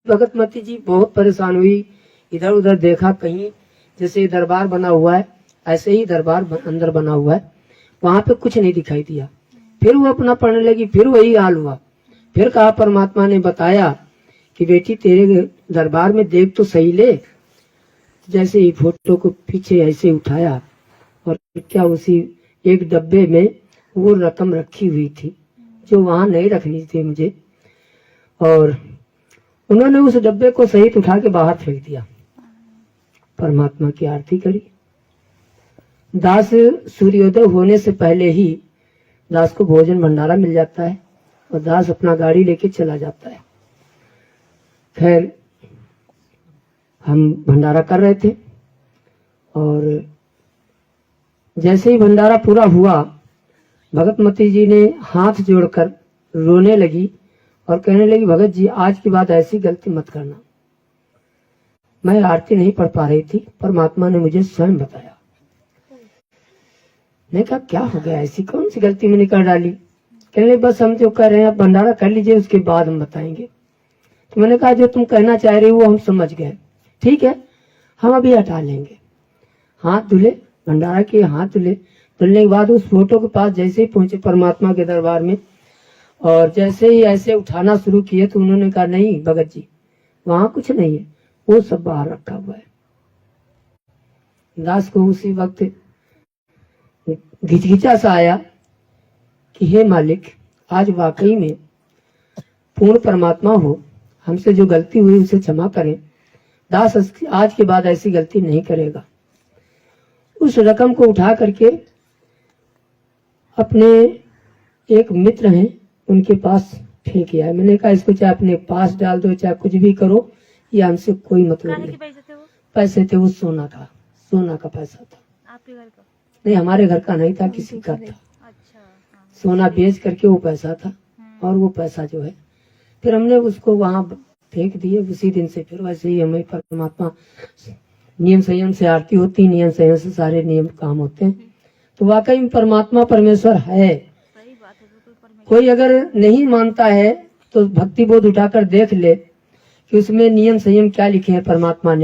भगतमती जी बहुत परेशान हुई, इधर उधर देखा, कहीं जैसे दरबार बना हुआ है ऐसे ही दरबार अंदर बना हुआ है, वहां पे कुछ नहीं दिखाई दिया। फिर वो अपना पढ़ने लगी, फिर वही हाल हुआ। फिर कहा, परमात्मा ने बताया कि बेटी तेरे दरबार में देख तो सही ले। जैसे ही फोटो को पीछे ऐसे उठाया और क्या उसी एक डब्बे में वो रकम रखी हुई थी जो वहां नहीं रखनी थी मुझे, और उन्होंने उस डब्बे को सहित उठा के बाहर फेंक दिया। परमात्मा की आरती करी। दास सूर्योदय होने से पहले ही दास को भोजन भंडारा मिल जाता है और दास अपना गाड़ी लेके चला जाता है। खैर हम भंडारा कर रहे थे और जैसे ही भंडारा पूरा हुआ, भगतमती जी ने हाथ जोड़कर रोने लगी और कहने लगी, भगत जी आज की बात ऐसी गलती मत करना। मैं आरती नहीं पढ़ पा रही थी, परमात्मा ने मुझे स्वयं बताया। मैंने कहा क्या हो गया, ऐसी कौन सी गलती मैंने कर डाली? कहने लगी बस हम जो कह रहे हैं आप भंडारा कर लीजिए, उसके बाद हम बताएंगे। तो मैंने कहा जो तुम कहना चाह रही हो वो हम समझ गए, ठीक है हम अभी हटा लेंगे। हाथ धुले, भंडारा के हाथ धुले, धुलने के बाद उस फोटो के पास जैसे ही पहुंचे परमात्मा के दरबार में और जैसे ही ऐसे उठाना शुरू किए तो उन्होंने कहा नहीं भगत जी वहां कुछ नहीं है, वो सब बाहर रखा हुआ है। दास को उसी वक्त घिचघिचा सा आया कि हे मालिक आज वाकई में पूर्ण परमात्मा हो, हमसे जो गलती हुई उसे क्षमा करें। दास आज के बाद ऐसी गलती नहीं करेगा। उस रकम को उठा करके अपने एक मित्र हैं उनके पास फेंक आया। मैंने कहा इसको चाहे अपने पास डाल दो, चाहे कुछ भी करो, ये हमसे कोई मतलब नहीं। पैसे थे वो सोना का पैसा था। आपके घर का? नहीं हमारे घर का नहीं था, किसी का था। अच्छा, हाँ। सोना बेच करके वो पैसा था और वो पैसा जो है फिर हमने उसको वहां फेंक दिए। उसी दिन से फिर वैसे ही हमें परमात्मा नियम संयम से आरती होती, नियम संयम से सारे नियम काम होते हैं। तो वाकई में परमात्मा परमेश्वर है। सही बात है। कोई अगर नहीं मानता है तो भक्ति बोध उठाकर देख ले कि उसमें नियम संयम क्या लिखे हैं। परमात्मा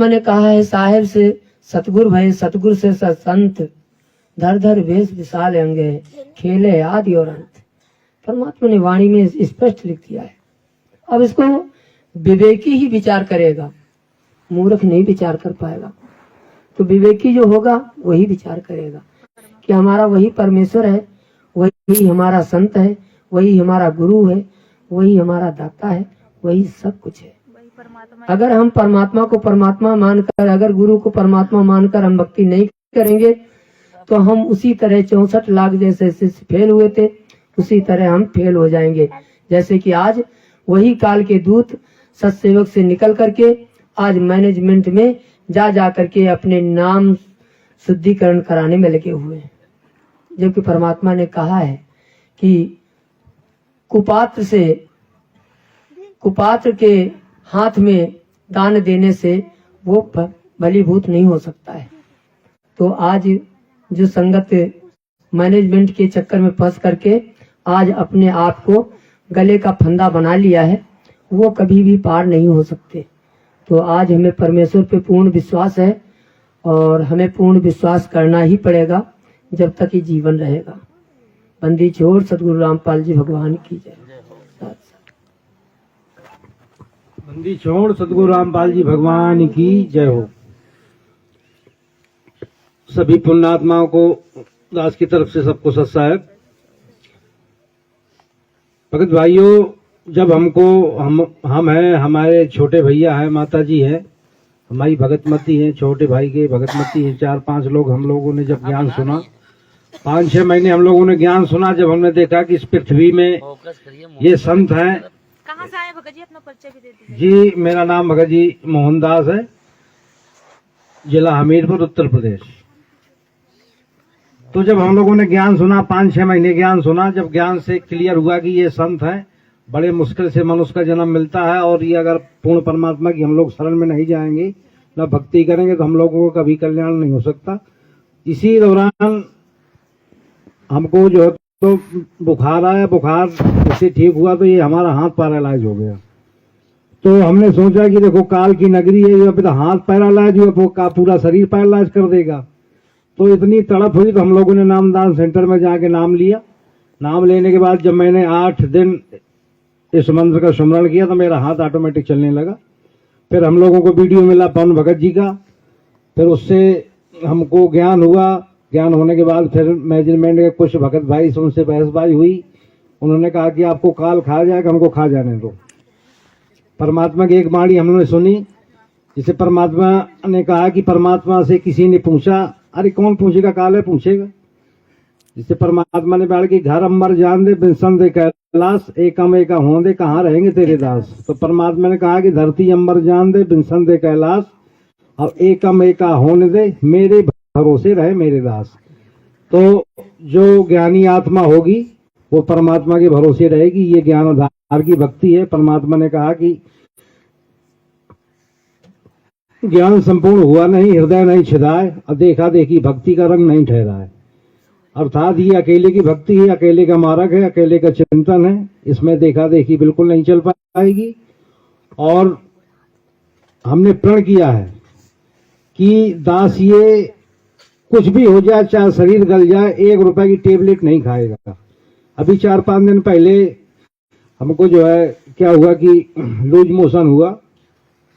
ने कहा है साहेब से सतगुरु भय, सतगुरु से संत, धर धर वेश विशाल अंगे, खेले आदि और अंत। परमात्मा ने वाणी में स्पष्ट लिख दिया है। अब इसको विवेकी ही विचार करेगा, मूर्ख नहीं विचार कर पाएगा। तो विवेकी जो होगा वही विचार करेगा कि हमारा वही परमेश्वर है, वही हमारा संत है, वही हमारा गुरु है, वही हमारा दाता है, वही सब कुछ है। अगर हम परमात्मा को परमात्मा मानकर, अगर गुरु को परमात्मा मानकर हम भक्ति नहीं करेंगे तो हम उसी तरह 64 लाख जैसे फेल हुए थे उसी तरह हम फेल हो जाएंगे। जैसे कि आज वही काल के दूत सत्सेवक से निकल करके आज मैनेजमेंट में जा करके अपने नाम शुद्धिकरण कराने में लगे हुए हैं। जबकि परमात्मा ने कहा है कि कुपात्र के हाथ में दान देने से वो भलीभूत नहीं हो सकता है। तो आज जो संगत मैनेजमेंट के चक्कर में फंस करके आज अपने आप को गले का फंदा बना लिया है, वो कभी भी पार नहीं हो सकते। तो आज हमें परमेश्वर पे पूर्ण विश्वास है और हमें पूर्ण विश्वास करना ही पड़ेगा जब तक ये जीवन रहेगा। बंदी छोड़ सतगुरु रामपाल जी भगवान की जय। बंदी छोड़ सतगुरु रामपाल जी भगवान की जय हो। सभी पुण्यात्माओं को दास की तरफ से सबको सत साहेब। भगत भाइयों, जब हमको हम हैं, हमारे छोटे भैया हैं, माता जी हैं, हमारी भगतमती हैं, छोटे भाई के भगतमती हैं, 4-5 लोग हम लोगों ने जब ज्ञान सुना, 5-6 महीने हम लोगों ने ज्ञान सुना। जब हमने देखा कि इस पृथ्वी में ये संत हैं। कहाँ से आए भगत जी, अपना परिचय भी दे दीजिए। जी मेरा नाम भगत जी मोहनदास है, जिला हमीरपुर, उत्तर प्रदेश। तो जब हम लोगों ने ज्ञान सुना, 5-6 महीने ज्ञान सुना, जब ज्ञान से क्लियर हुआ कि ये संत हैं, बड़े मुश्किल से मनुष्य का जन्म मिलता है और ये अगर पूर्ण परमात्मा की हम लोग शरण में नहीं जाएंगे, न भक्ति करेंगे तो हम लोगों को कभी कल्याण नहीं हो सकता। इसी दौरान हमको जो है तो बुखार आया, बुखार जैसे ठीक हुआ तो ये हमारा हाथ पैरालाइज हो गया। तो हमने सोचा कि देखो काल की नगरी है, ये तो हाथ पैरालाइज हुआ, वो का पूरा शरीर पैरालाइज कर देगा। तो इतनी तड़प हुई तो हम लोगों ने नामदान सेंटर में जाके नाम लिया। नाम लेने के बाद जब मैंने 8 दिन इस मंत्र का सुमरण किया तो मेरा हाथ ऑटोमेटिक चलने लगा। फिर हम लोगों को वीडियो मिला पवन भगत जी का, फिर उससे हमको ज्ञान हुआ। ज्ञान होने के बाद फिर मैनेजमेंट के कुछ भगत भाई से उनसे बहसबाजी हुई। उन्होंने कहा कि आपको काल खा जाएगा, हमको खा जाने दो। परमात्मा की एक वाणी हमने सुनी, जिसे परमात्मा ने कहा कि परमात्मा से किसी ने पूछा, अरे कौन पूछेगा, काल है पूछेगा। जिसे परमात्मा ने कहा कि घर अंबर जान दे बिनसन दे कैलाश, एकम एका हों दे कहाँ रहेंगे तेरे दास। तो परमात्मा ने कहा कि धरती अंबर जान दे बिनसन दे कैलाश, और एकम एका होने दे मेरे भरोसे रहे मेरे दास। तो जो ज्ञानी आत्मा होगी वो परमात्मा के भरोसे रहेगी। ये ज्ञान आधार की भक्ति है। परमात्मा ने कहा कि ज्ञान संपूर्ण हुआ नहीं, हृदय नहीं छिदाए, और देखा देखी भक्ति का रंग नहीं ठहरा है। अर्थात ये अकेले की भक्ति है, अकेले का मार्ग है, अकेले का चिंतन है। इसमें देखा देखी बिल्कुल नहीं चल पाएगी। और हमने प्रण किया है कि दास ये कुछ भी हो जाए, चाहे शरीर गल जाए, 1 रुपए की टेबलेट नहीं खाएगा। अभी 4-5 दिन पहले हमको जो है क्या हुआ कि लूज मोशन हुआ।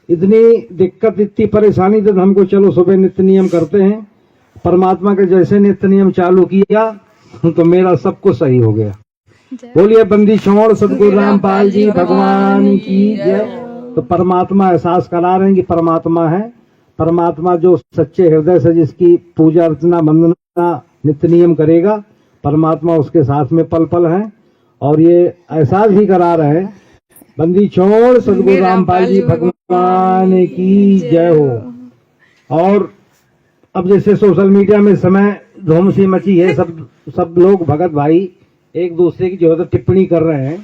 इतनी दिक्कत, इतनी परेशानी थी, तो हमको चलो सुबह नित्य नियम करते हैं। परमात्मा के जैसे नित्य नियम चालू किया तो मेरा सब कुछ सही हो गया। बोलिए बंदी छोड़ सतगुरु रामपाल जी भगवान की जय। तो परमात्मा एहसास करा रहे हैं कि परमात्मा है। परमात्मा जो सच्चे हृदय से जिसकी पूजा अर्चना वंदना नित्य नियम करेगा, परमात्मा उसके साथ में पल पल है। और ये एहसास भी करा रहे हैं, बंदी छोड़ सतगुरु रामपाल जी भगवान की जय हो। और अब जैसे सोशल मीडिया में समय धूम सी मची है, सब लोग भगत भाई एक दूसरे की जो है तो टिप्पणी कर रहे हैं।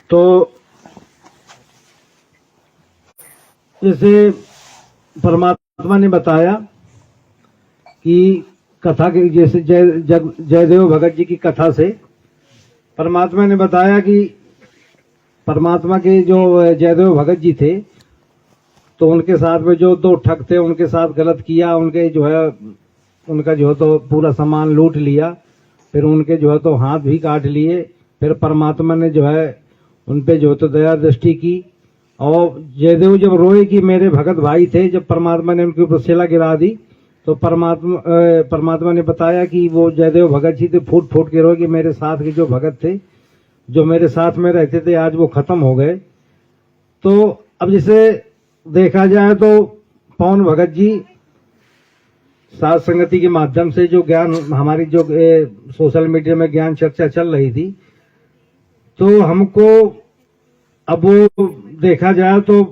तो जैसे परमात्मा ने बताया कि कथा के जैसे जयदेव भगत जी की कथा से परमात्मा ने बताया कि परमात्मा के जो जयदेव भगत जी थे, तो उनके साथ में जो 2 ठग थे उनके साथ गलत किया, उनके जो है उनका जो है तो पूरा सामान लूट लिया, फिर उनके जो है तो हाथ भी काट लिए। फिर परमात्मा ने जो है उन पे जो है तो दया दृष्टि की। और जयदेव जब रोए कि मेरे भगत भाई थे, जब परमात्मा ने उनके ऊपर शिला गिरा दी, तो परमात्मा ने बताया कि वो जयदेव भगत जी थे, फूट फूट के रोए कि मेरे साथ के जो भगत थे, जो मेरे साथ में रहते थे, आज वो खत्म हो गए। तो अब जैसे देखा जाए तो पवन भगत जी साथ संगति के माध्यम से जो ज्ञान हमारी जो सोशल मीडिया में ज्ञान चर्चा चल रही थी, तो हमको अब वो देखा जाए तो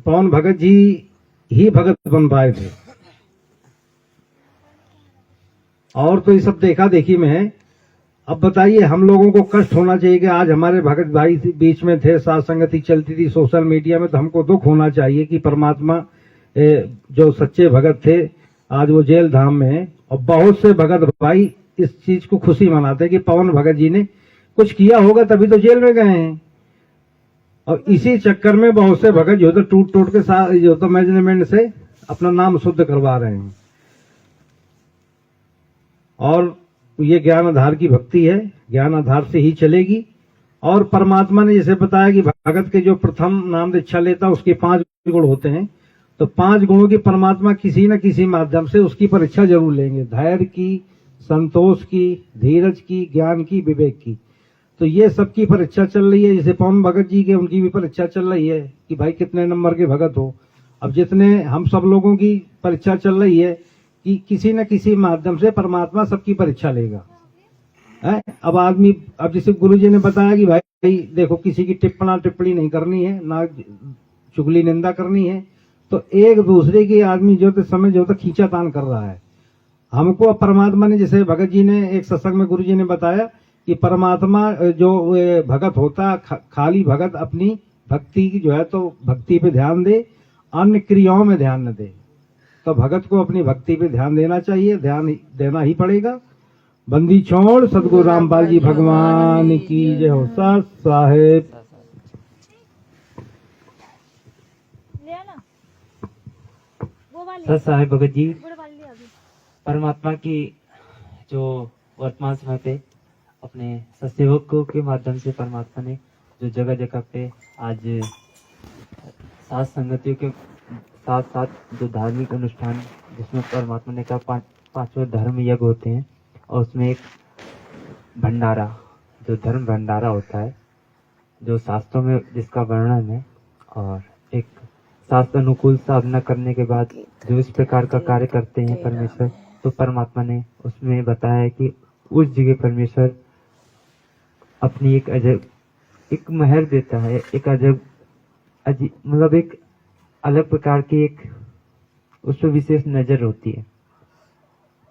पवन भगत जी ही भगत बन पाए थे। और तो ये सब देखा देखी में है। अब बताइए हम लोगों को कष्ट होना चाहिए कि आज हमारे भगत भाई बीच में थे, साथ संगति चलती थी सोशल मीडिया में, तो हमको दुख होना चाहिए कि परमात्मा जो सच्चे भगत थे आज वो जेल धाम में है। और बहुत से भगत भाई इस चीज को खुशी मनाते हैं कि पवन भगत जी ने कुछ किया होगा तभी तो जेल में गए हैं। और इसी चक्कर में बहुत से भगत जो तो टूट के साथ जो तो मैनेजमेंट से अपना नाम शुद्ध करवा रहे हैं। और ये ज्ञान आधार की भक्ति है, ज्ञान आधार से ही चलेगी। और परमात्मा ने जैसे बताया कि भगत के जो प्रथम नाम दीक्षा लेता उसके 5 गुण होते हैं, तो 5 गुणों की परमात्मा किसी न किसी माध्यम से उसकी परीक्षा जरूर लेंगे। धैर्य की, संतोष की, धीरज की, ज्ञान की, विवेक की। तो ये सबकी परीक्षा चल रही है। जैसे पवन भगत जी के उनकी भी परीक्षा चल रही है कि भाई कितने नंबर के भगत हो। अब जितने हम सब लोगों की परीक्षा चल रही है कि किसी न किसी माध्यम से परमात्मा सबकी परीक्षा लेगा। अब आदमी, अब जैसे गुरुजी ने बताया कि भाई देखो किसी की टिप्पणी नहीं करनी है, ना चुगली निंदा करनी है, तो एक दूसरे की आदमी जो तो समय जो तो खींचातान कर रहा है। हमको परमात्मा ने, जैसे भगत जी ने एक सत्संग में गुरुजी ने बताया कि परमात्मा जो भगत होता खाली भगत अपनी भक्ति की जो है तो भक्ति पे ध्यान दे, अन्य क्रियाओं में ध्यान न दे। तो भगत को अपनी भक्ति पे ध्यान देना चाहिए, ध्यान देना ही पड़ेगा। बंदी छोड़ सतगुरु रामपाल जी भगवान की जय हो। साहब सत साहिब भगत जी बड़े वाली लिया अभी। परमात्मा की जो वर्तमान समय पे अपने सत्सेवकों के माध्यम से परमात्मा ने जो जगह जगह पे आज सात संगतियों के साथ साथ जो धार्मिक अनुष्ठान जिसमें परमात्मा ने कहा पांचवें धर्म यज्ञ होते हैं और उसमें एक भंडारा जो धर्म भंडारा होता है जो शास्त्रों में जिसका वर्णन है और एक शास्त्र अनुकूल साधना करने के बाद जो इस प्रकार का कार्य करते हैं परमेश्वर तो परमात्मा ने उसमें बताया है कि उस जगह परमेश्वर अपनी एक अजब एक महर देता है एक अजब मतलब एक अलग प्रकार की एक उस पर विशेष नजर होती है।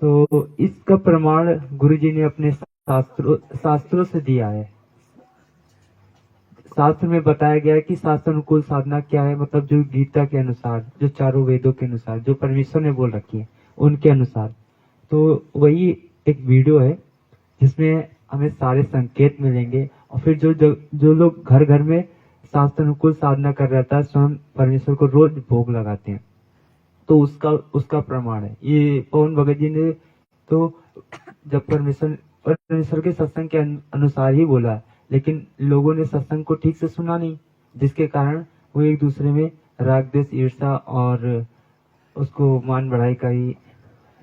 तो इसका प्रमाण गुरुजी ने अपने शास्त्रों से दिया है। शास्त्र में बताया गया है कि शास्त्र अनुकूल साधना क्या है, मतलब जो गीता के अनुसार जो चारों वेदों के अनुसार जो परमेश्वर ने बोल रखी है उनके अनुसार। तो वही एक वीडियो है जिसमें हमें सारे संकेत मिलेंगे और फिर जो लोग घर घर में शास्त्र अनुकूल साधना कर रहता है स्वयं परमेश्वर को रोज भोग लगाते हैं तो उसका प्रमाण है। ये पवन भगत जी ने तो जब परमेश्वर के सत्संग के अनुसार ही बोला है लेकिन लोगों ने सत्संग को ठीक से सुना नहीं जिसके कारण वो एक दूसरे में राग द्वेष ईर्ष्या और उसको मान बढ़ाई का ही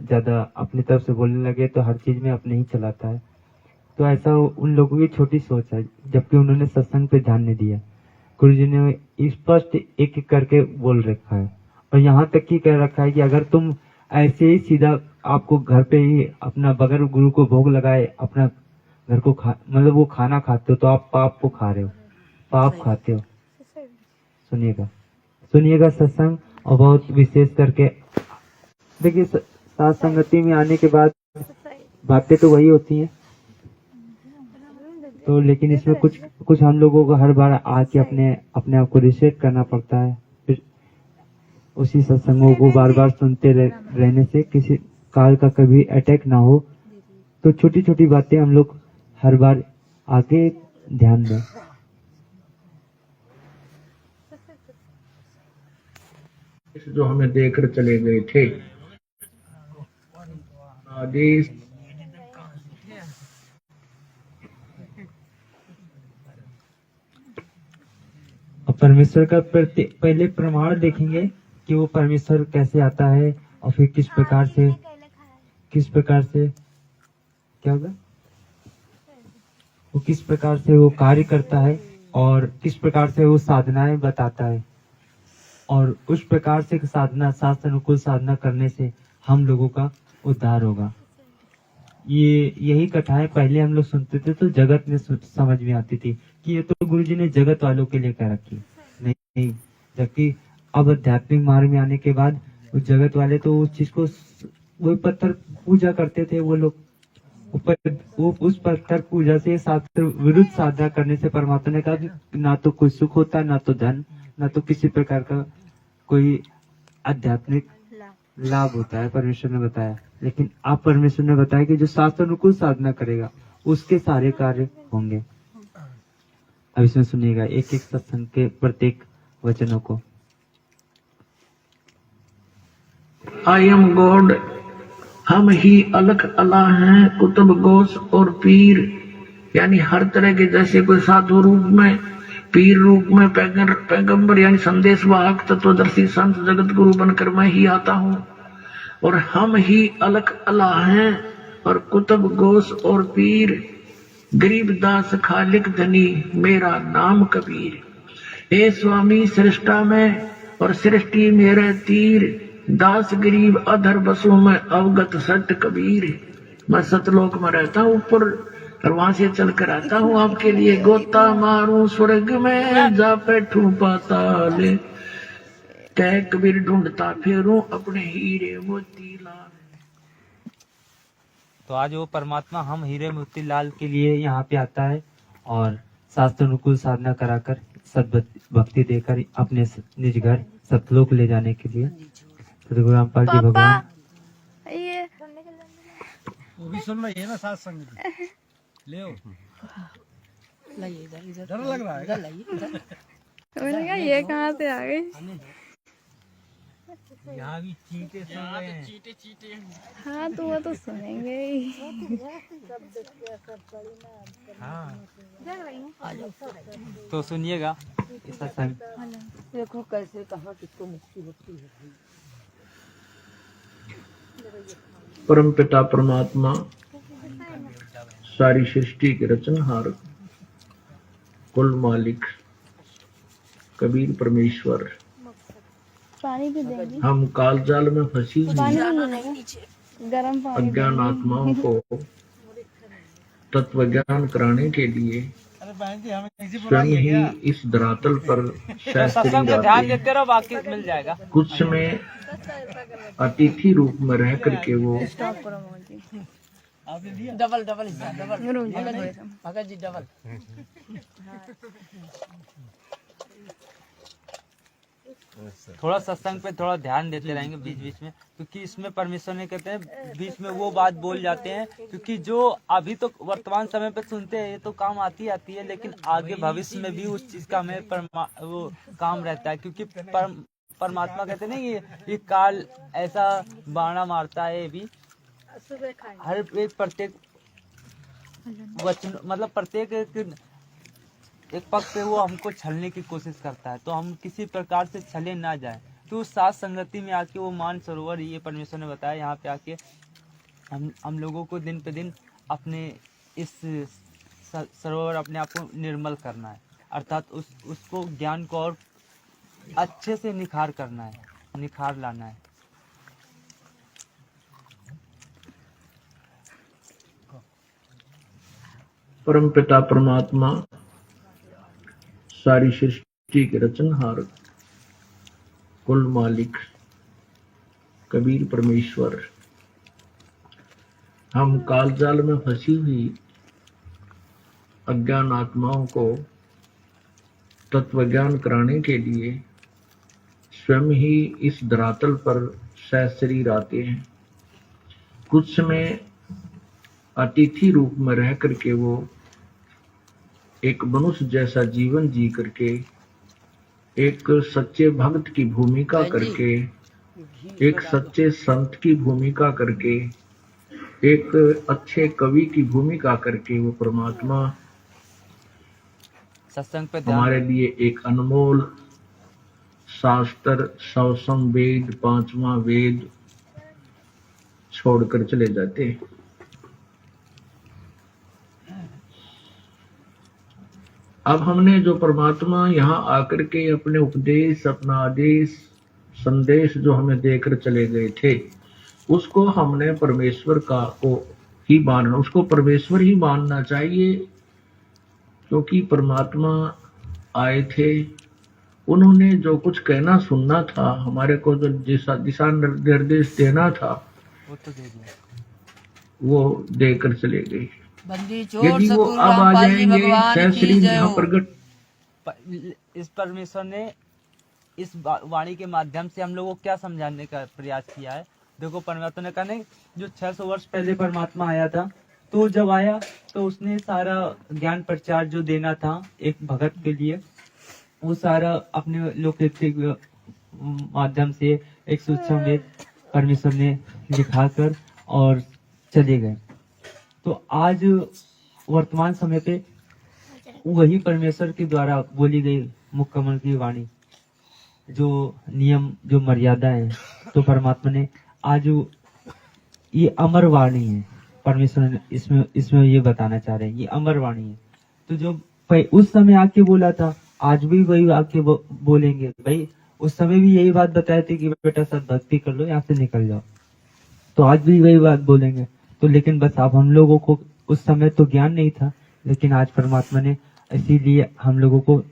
ज्यादा अपनी तरफ से बोलने लगे तो हर चीज में अपने ही चलाता है। तो ऐसा उन लोगों की छोटी सोच है जबकि उन्होंने सत्संग पे ध्यान नहीं दिया। गुरु जी ने स्पष्ट एक एक करके बोल रखा है और यहाँ तक की कह रखा है कि अगर तुम ऐसे ही सीधा आपको घर पे ही अपना बगैर गुरु को भोग लगाए अपना घर को मतलब वो खाना खाते हो तो आप पाप को खा रहे हो, पाप खाते हो। सुनिएगा सत्संग और बहुत विशेष करके देखिए साथ संगति में आने के बाद बातें तो वही होती हैं तो लेकिन इसमें कुछ हम लोगों को हर बार आके अपने आप को रिसेट करना पड़ता है। फिर उसी सत्संगों को बार बार सुनते रहने से किसी काल का कभी अटैक ना हो तो छोटी छोटी बातें हम लोग हर बार आके ध्यान दें। जो हमें देकर चले गए थे आदेश परमेश्वर का पहले प्रमाण देखेंगे कि वो परमेश्वर कैसे आता है और फिर किस प्रकार से क्या होगा वो किस प्रकार से वो कार्य करता है और किस प्रकार से वो साधनाएं बताता है और उस प्रकार से साधना शास्त्र अनुकूल साधना करने से हम लोगों का उद्धार होगा। यही कथाएं पहले हम लोग सुनते थे तो जगत में समझ में आती थी कि ये तो गुरुजी ने जगत वालों के लिए कह रखी नहीं, जबकि अब आध्यात्मिक मार्ग में आने के बाद वो जगत वाले तो उस चीज को वो पत्थर पूजा करते थे वो लोग वो उस पत्थर पूजा से शास्त्र विरुद्ध साधना करने से परमात्मा ने कहा कि ना तो कोई सुख होता ना तो धन ना तो किसी प्रकार का कोई आध्यात्मिक लाभ होता है परमेश्वर ने बताया। लेकिन आप परमेश्वर ने बताया कि जो शास्त्र अनुकूल साधना करेगा उसके सारे कार्य होंगे। अब इसमें सुनिएगा एक एक सत्संग के प्रत्येक वचनों को। आई एम गॉड, हम ही अलग अल्लाह हैं, कुतुब गौस और पीर, यानी हर तरह के जैसे कोई साधु रूप में, पीर रूप में, पैगंबर यानी संदेश वाहक, तत्वदर्शी, संत, जगत गुरु बनकर मैं ही आता हूँ। और हम ही अलग अल्लाह हैं और कुतुब गौस और पीर, गरीबदास खालिक धनी, मेरा नाम कबीर। हे स्वामी सृष्टा में और सृष्टि मेरे तीर, दास गरीब अधर बसों में अवगत सट कबीर। मैं सतलोक में रहता हूँ ऊपर और वहां से चल कर आता हूँ आपके लिए, गोता मारूं स्वर्ग में जा बैठूं पाताल, कह कबीर ढूंढता फिरूं अपने हीरे मोती लाल। तो आज वो परमात्मा हम हीरे मोती लाल के लिए यहाँ पे आता है और शास्त्र अनुकूल साधना कराकर सद्भक्ति देकर अपने निज घर सतलोक ले जाने के लिए गुरु रामपाल जी भगवान ये वो भी सुन रही है ना साथ संग ले लाइए इधर डर लग रहा है लाइए इधर। मैंने कहा ये कहाँ से आ गई। हाँ तो वो तो सुनेंगे ही। तो सुनिएगा इस सत्संग। देखो कैसे कहाँ किसको मुक्ति होती है। परम पिता परमात्मा सारी सृष्टि के रचनहार कुल मालिक कबीर परमेश्वर, पानी भी देंगे, हम काल जाल में फंसी हुई पानी भी मिलेगा, गर्म पानी अज्ञान आत्माओं को तत्व ज्ञान कराने के लिए स्वयं ही इस धरातल पर सत्संग पे ध्यान देते रहो, बाकी मिल जाएगा। कुछ समय अतिथि रूप में रह करके वो double double Bhagat ji double. थोड़ा सत्संग पे थोड़ा ध्यान देते रहेंगे बीच बीच में, क्योंकि इसमें परमेश्वर ने कहते हैं बीच में वो बात बोल जाते हैं, क्योंकि जो अभी तो वर्तमान समय पे सुनते हैं ये तो काम आती है, लेकिन आगे भविष्य में भी उस चीज का हमें वो काम रहता है, क्योंकि परमात्मा कहते हैं ना ये काल ऐसा बाणा मारता है। ये भी हर एक प्रत्येक वचन मतलब प्रत्येक एक पक्ष पे वो हमको छलने की कोशिश करता है, तो हम किसी प्रकार से छले ना जाए। तो उस साथ संगति में आके वो मान सरोवर, ये परमेश्वर ने बताया, यहाँ पे आके हम लोगों को दिन पे दिन अपने इस सरोवर अपने आप को निर्मल करना है, अर्थात उसको ज्ञान को और अच्छे से निखार करना है, निखार लाना है। परम पिता परमात्मा सारी सृष्टि के रचनहार कुल मालिक कबीर परमेश्वर, हम काल जाल में फंसी हुई अज्ञान आत्माओं को तत्व ज्ञान कराने के लिए स्वयं ही इस धरातल पर सहशरीर आते हैं। कुछ समय अतिथि रूप में रह करके वो एक मनुष्य जैसा जीवन जी करके, एक सच्चे भक्त की भूमिका करके, एक सच्चे संत की भूमिका करके, एक अच्छे कवि की भूमिका करके वो परमात्मा सत्संग पे हमारे लिए एक अनमोल शास्त्र, सवसम वेद, 5वां वेद छोड़कर चले जाते हैं। अब हमने जो परमात्मा यहाँ आकर के अपने उपदेश, अपना आदेश, संदेश जो हमें देकर चले गए थे, उसको हमने परमेश्वर का को ही मानना, उसको परमेश्वर ही मानना चाहिए, क्योंकि परमात्मा आए थे, उन्होंने जो कुछ कहना सुनना था, हमारे को जो दिशा निर्देश देना था वो तो दे दिया, वो देकर चले गए। बंदी चोर यदि वो अब आ जाएंगे सहस्री प्रगट, इस परमेश्वर ने इस वाणी के माध्यम से हम लोगों को क्या समझाने का प्रयास किया है। देखो परमात्मा ने कहा नहीं, जो 600 वर्ष पहले परमात्मा आया था, तो जब आया तो उसने सारा ज्ञान प्रचार जो देना था एक भगत के लिए, वो सारा अपने लोकैतिक माध्यम से एक सूक्ष्म वेद परमेश्वर ने लिखाकर और चले गए। तो आज वर्तमान समय पे वही परमेश्वर के द्वारा बोली गई मुक्कमल की वाणी, जो नियम, जो मर्यादा है, तो परमात्मा ने आज ये अमर वाणी है। परमेश्वर ने इसमें ये बताना चाह रहे हैं, ये अमर वाणी है। तो जो उस समय आके बोला था, आज भी वही आके बोलेंगे। भाई उस समय भी यही बात बताए थे कि बेटा सब भक्ति कर लो, यहाँ से निकल जाओ, तो आज भी वही बात बोलेंगे। तो लेकिन बस अब हम लोगों को उस समय तो ज्ञान नहीं था, लेकिन आज परमात्मा ने इसीलिए हम लोगों को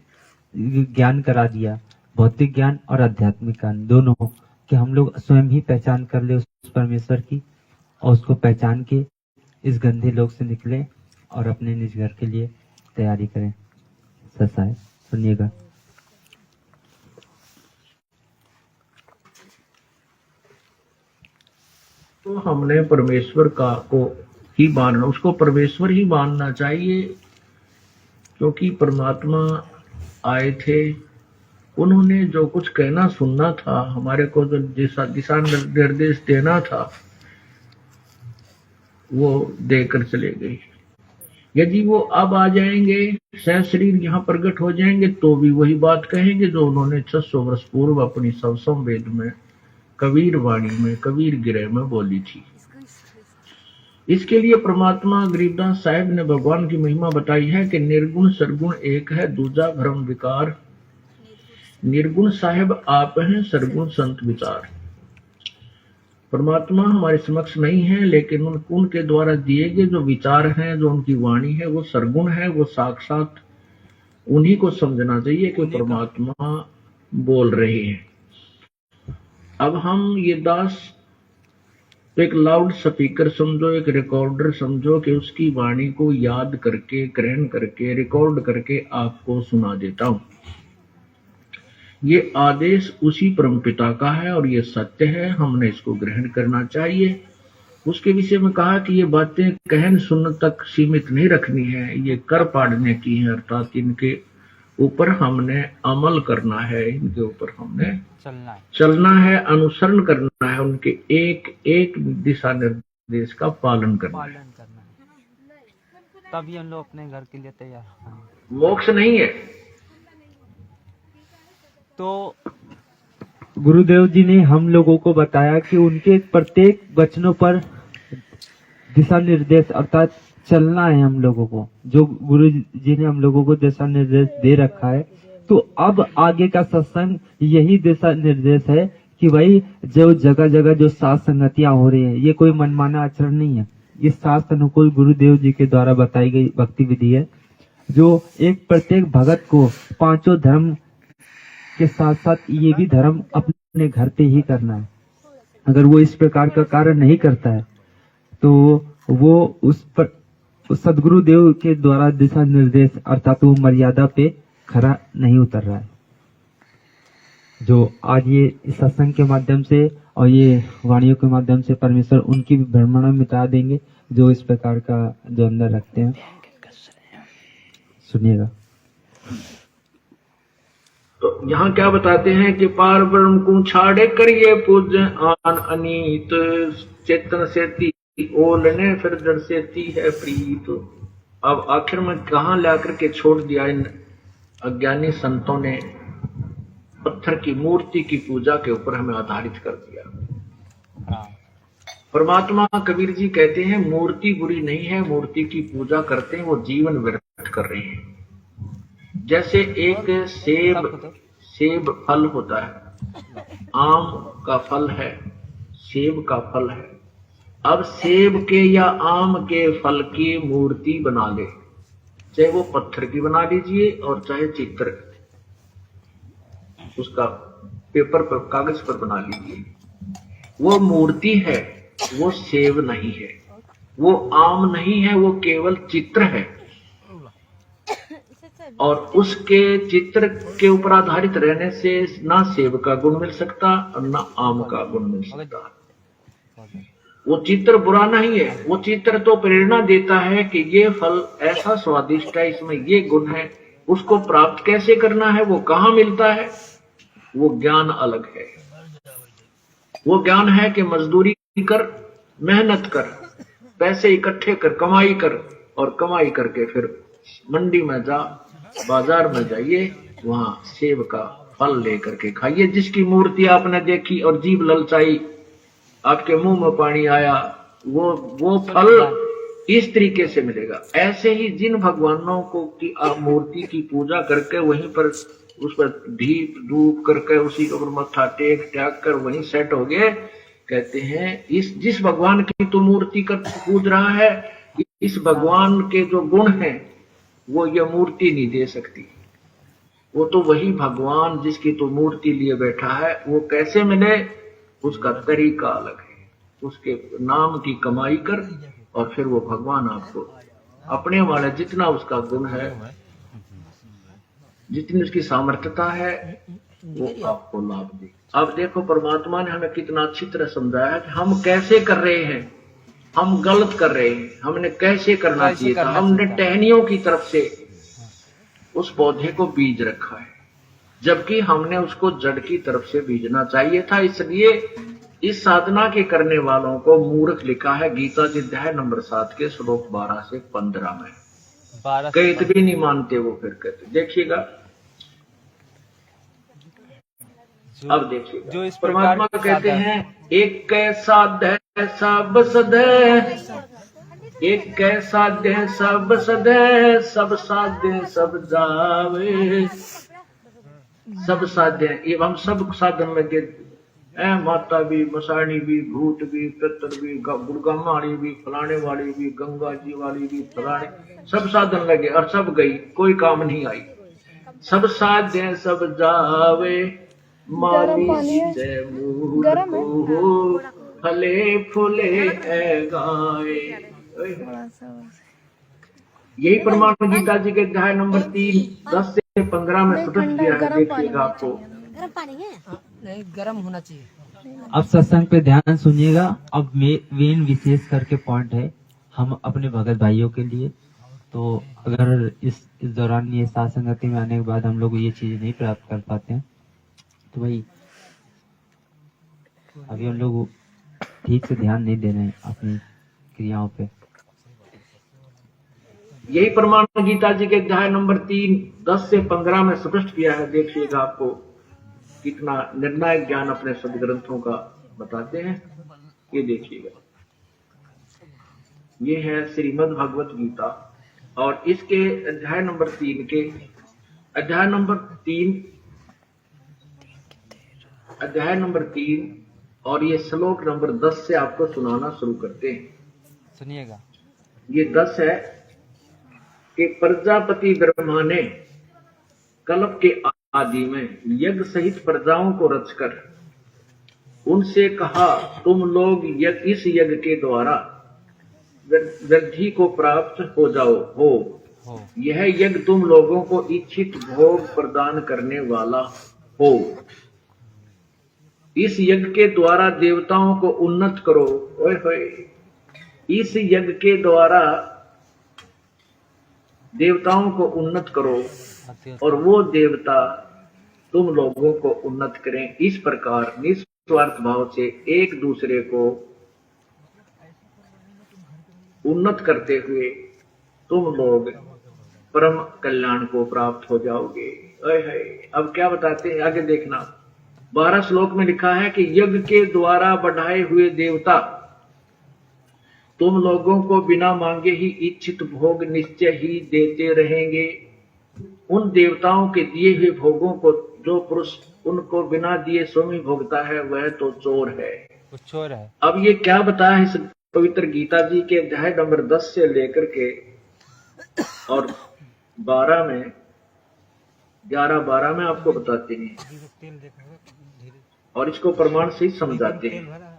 ज्ञान करा दिया, भौतिक ज्ञान और आध्यात्मिक ज्ञान दोनों, कि हम लोग स्वयं ही पहचान कर ले उस परमेश्वर की, और उसको पहचान के इस गंदे लोक से निकले और अपने निज घर के लिए तैयारी करें। ससा है, सुनिएगा। तो हमने परमेश्वर का को ही मानना, उसको परमेश्वर ही मानना चाहिए, क्योंकि परमात्मा आए थे, उन्होंने जो कुछ कहना सुनना था, हमारे को जो दिशा निर्देश देना था, वो देकर चले गए। यदि वो अब आ जाएंगे, सह शरीर यहाँ प्रकट हो जाएंगे, तो भी वही बात कहेंगे जो उन्होंने 600 वर्ष पूर्व अपनी सवसम वेद में, कबीर वाणी में, कबीर गिरह में बोली थी। इसके लिए परमात्मा गरीबदास साहब ने भगवान की महिमा बताई है कि निर्गुण सरगुण एक है, दूजा भ्रम विकार। निर्गुण साहेब आप हैं, सरगुण संत विचार। परमात्मा हमारे समक्ष नहीं है, लेकिन उनके द्वारा दिए गए जो विचार हैं, जो उनकी वाणी है, वो सरगुण है, वो साक्षात उन्हीं को समझना चाहिए कि परमात्मा बोल रहे हैं। अब हम ये दास एक लाउड स्पीकर समझो, एक रिकॉर्डर समझो कि उसकी वाणी को याद करके, ग्रहण करके, रिकॉर्ड करके आपको सुना देता हूं। ये आदेश उसी परमपिता का है और ये सत्य है, हमने इसको ग्रहण करना चाहिए। उसके विषय में कहा कि ये बातें कहन सुन तक सीमित नहीं रखनी है, ये कर पाड़ने की है, अर्थात इनके ऊपर हमने अमल करना है, इनके ऊपर हमने चलना है, अनुसरण करना है, उनके एक एक दिशा निर्देश का पालन करना है। तभी हम लोग अपने घर के लिए तैयार हैं। मोक्ष नहीं है। तो गुरुदेव जी ने हम लोगों को बताया कि उनके प्रत्येक वचनों पर दिशा निर्देश अर्थात चलना है हम लोगों को, जो गुरु जी ने हम लोगों को दिशा निर्देश दे रखा है। तो अब आगे का सत्संग यही दिशा निर्देश है कि भाई जो जगह जगह जो साथ संगतियां हो रही है, ये कोई मनमाना आचरण नहीं है, ये शास्त्र अनुकूल गुरुदेव जी के द्वारा बताई गई भक्ति विधि है, जो एक प्रत्येक भगत को पांचों धर्म के साथ साथ ये भी धर्म अपने घर पे ही करना है। अगर वो इस प्रकार का कार्य नहीं करता है तो वो उस पर सदगुरु देव के द्वारा दिशा निर्देश अर्थात वो मर्यादा पे खरा नहीं उतर रहा है। जो आज ये इस सत्संग के माध्यम से और ये वाणियों के माध्यम से परमेश्वर उनकी भी भ्रमणा मिटा देंगे, जो इस प्रकार का जो अंदर रखते हैं। सुनिएगा। तो यहाँ क्या बताते हैं कि पार ब्रह्म को छाड़े करिए पूज आन अनीत, चेतन सेती ओलने फिर जड़ सेती है प्रीत। अब आखिर में कहाँ लाकर के छोड़ दिया इन अज्ञानी संतों ने, पत्थर की मूर्ति की पूजा के ऊपर हमें आधारित कर दिया। परमात्मा कबीर जी कहते हैं मूर्ति बुरी नहीं है, मूर्ति की पूजा करते हैं वो जीवन व्यर्थ कर रहे हैं। जैसे एक सेब फल होता है, आम का फल है, सेब का फल है। अब सेब के या आम के फल की मूर्ति बना ले, चाहे वो पत्थर की बना लीजिए और चाहे चित्र उसका पेपर पर, कागज पर बना लीजिए, वो मूर्ति है, वो सेब नहीं है, वो आम नहीं है, वो केवल चित्र है। और उसके चित्र के ऊपर आधारित रहने से ना सेब का गुण मिल सकता और ना आम का गुण मिल सकता। वो चित्र बुरा नहीं है, वो चित्र तो प्रेरणा देता है कि ये फल ऐसा स्वादिष्ट है, इसमें ये गुण है, उसको प्राप्त कैसे करना है, वो कहाँ मिलता है, वो ज्ञान अलग है। वो ज्ञान है कि मजदूरी कर, मेहनत कर, पैसे इकट्ठे कर, कमाई कर, और कमाई करके फिर मंडी में जा, बाजार में जाइए, वहां सेब का फल लेकर के खाइए। जिसकी मूर्ति आपने देखी और जीभ ललचाई, आपके मुंह में पानी आया, वो फल इस तरीके से मिलेगा। ऐसे ही जिन भगवानों को की आप मूर्ति की पूजा करके वहीं पर उस पर दीप धूप करके उसी के ऊपर मत्था टेक कर वहीं सेट हो गए, कहते हैं इस जिस भगवान की तो मूर्ति कर पूज रहा है, इस भगवान के जो गुण हैं वो ये मूर्ति नहीं दे सकती। वो तो वही भगवान जिसकी तो मूर्ति लिए बैठा है, वो कैसे मिले, उसका तरीका अलग है। उसके नाम की कमाई कर और फिर वो भगवान आपको अपने वाले जितना उसका गुण है, जितनी उसकी सामर्थ्यता है, वो आपको लाभ दे। अब देखो परमात्मा ने हमें कितना अच्छी तरह समझाया कि हम कैसे कर रहे हैं, हम गलत कर रहे हैं, हमने कैसे करना चाहिए था। हमने टहनियों की तरफ से उस पौधे को बीज रखा है, जबकि हमने उसको जड़ की तरफ से बीजना चाहिए था। इसलिए इस साधना के करने वालों को मूर्ख लिखा है गीता जी अध्याय नंबर 7 के श्लोक 12 से 15 में। कहते भी नहीं मानते वो, फिर कहते देखिएगा। अब देखिएगा, जो इस परमात्मा प्रकार कहते हैं एक कैसा दे सब सदे, एक कैसा दे सब सदे, सब साधे सब जावे, सब साधे। ये हम सब साधन लगे, माता भी, मसाणी भी, भूत भी, पितर भी, गुड़गामाड़ी भी, फलाने वाली भी, गंगा जी वाली भी, फलाने सब साधन लगे और सब गई, कोई काम नहीं आई। सब साधे सब जावे, माली जय मूल को फले फूले गाए। यही प्रमाण गीता जी के अध्याय नंबर 3 10 से 15 में स्पष्ट किया है। देखिएगा आपको नहीं, गर्म होना चाहिए। अब सत्संग पे ध्यान सुनिएगा। अब मेन विशेष करके पॉइंट है हम अपने भगत भाइयों के लिए। तो अगर इस दौरान ये साथ संगति में आने के बाद हम लोग ये चीज नहीं प्राप्त कर पाते हैं तो भाई अभी हम लोग ठीक से ध्यान नहीं दे रहे हैं अपनी क्रियाओं पे। यही प्रमाण गीता जी के अध्याय नंबर 3 10 से 15 में स्पष्ट किया है। देखिएगा आपको कितना निर्णायक ज्ञान अपने सदग्रंथों का बताते हैं। ये देखिएगा, ये है श्रीमद् भगवत गीता और इसके अध्याय नंबर 3 के अध्याय नंबर 3 और ये श्लोक नंबर 10 से आपको सुनाना शुरू करते हैं। सुनिएगा, ये 10 है कि प्रजापति ब्रह्मा ने कल्प के आदि में यज्ञ सहित प्रजाओं को रचकर उनसे कहा, तुम लोग इस यज्ञ के द्वारा वृद्धि को प्राप्त हो जाओ हो। यह यज्ञ तुम लोगों को इच्छित भोग प्रदान करने वाला हो। इस यज्ञ के द्वारा देवताओं को उन्नत करो। ओए होए, इस यज्ञ के द्वारा देवताओं को उन्नत करो और वो देवता तुम लोगों को उन्नत करें। इस प्रकार निस्वार्थ भाव से एक दूसरे को उन्नत करते हुए तुम लोग परम कल्याण को प्राप्त हो जाओगे। अब क्या बताते हैं आगे देखना। 12 श्लोक में लिखा है कि यज्ञ के द्वारा बढ़ाए हुए देवता तुम लोगों को बिना मांगे ही इच्छित भोग निश्चय ही देते रहेंगे। उन देवताओं के दिए हुए भोगों को जो पुरुष उनको बिना दिए स्वयं भोगता है वह तो चोर है। चोर है। अब ये क्या बताया इस पवित्र गीता जी के अध्याय नंबर 10 से लेकर के और 12 में 11-12 में आपको बताते हैं और इसको प्रमाण से समझाते हैं।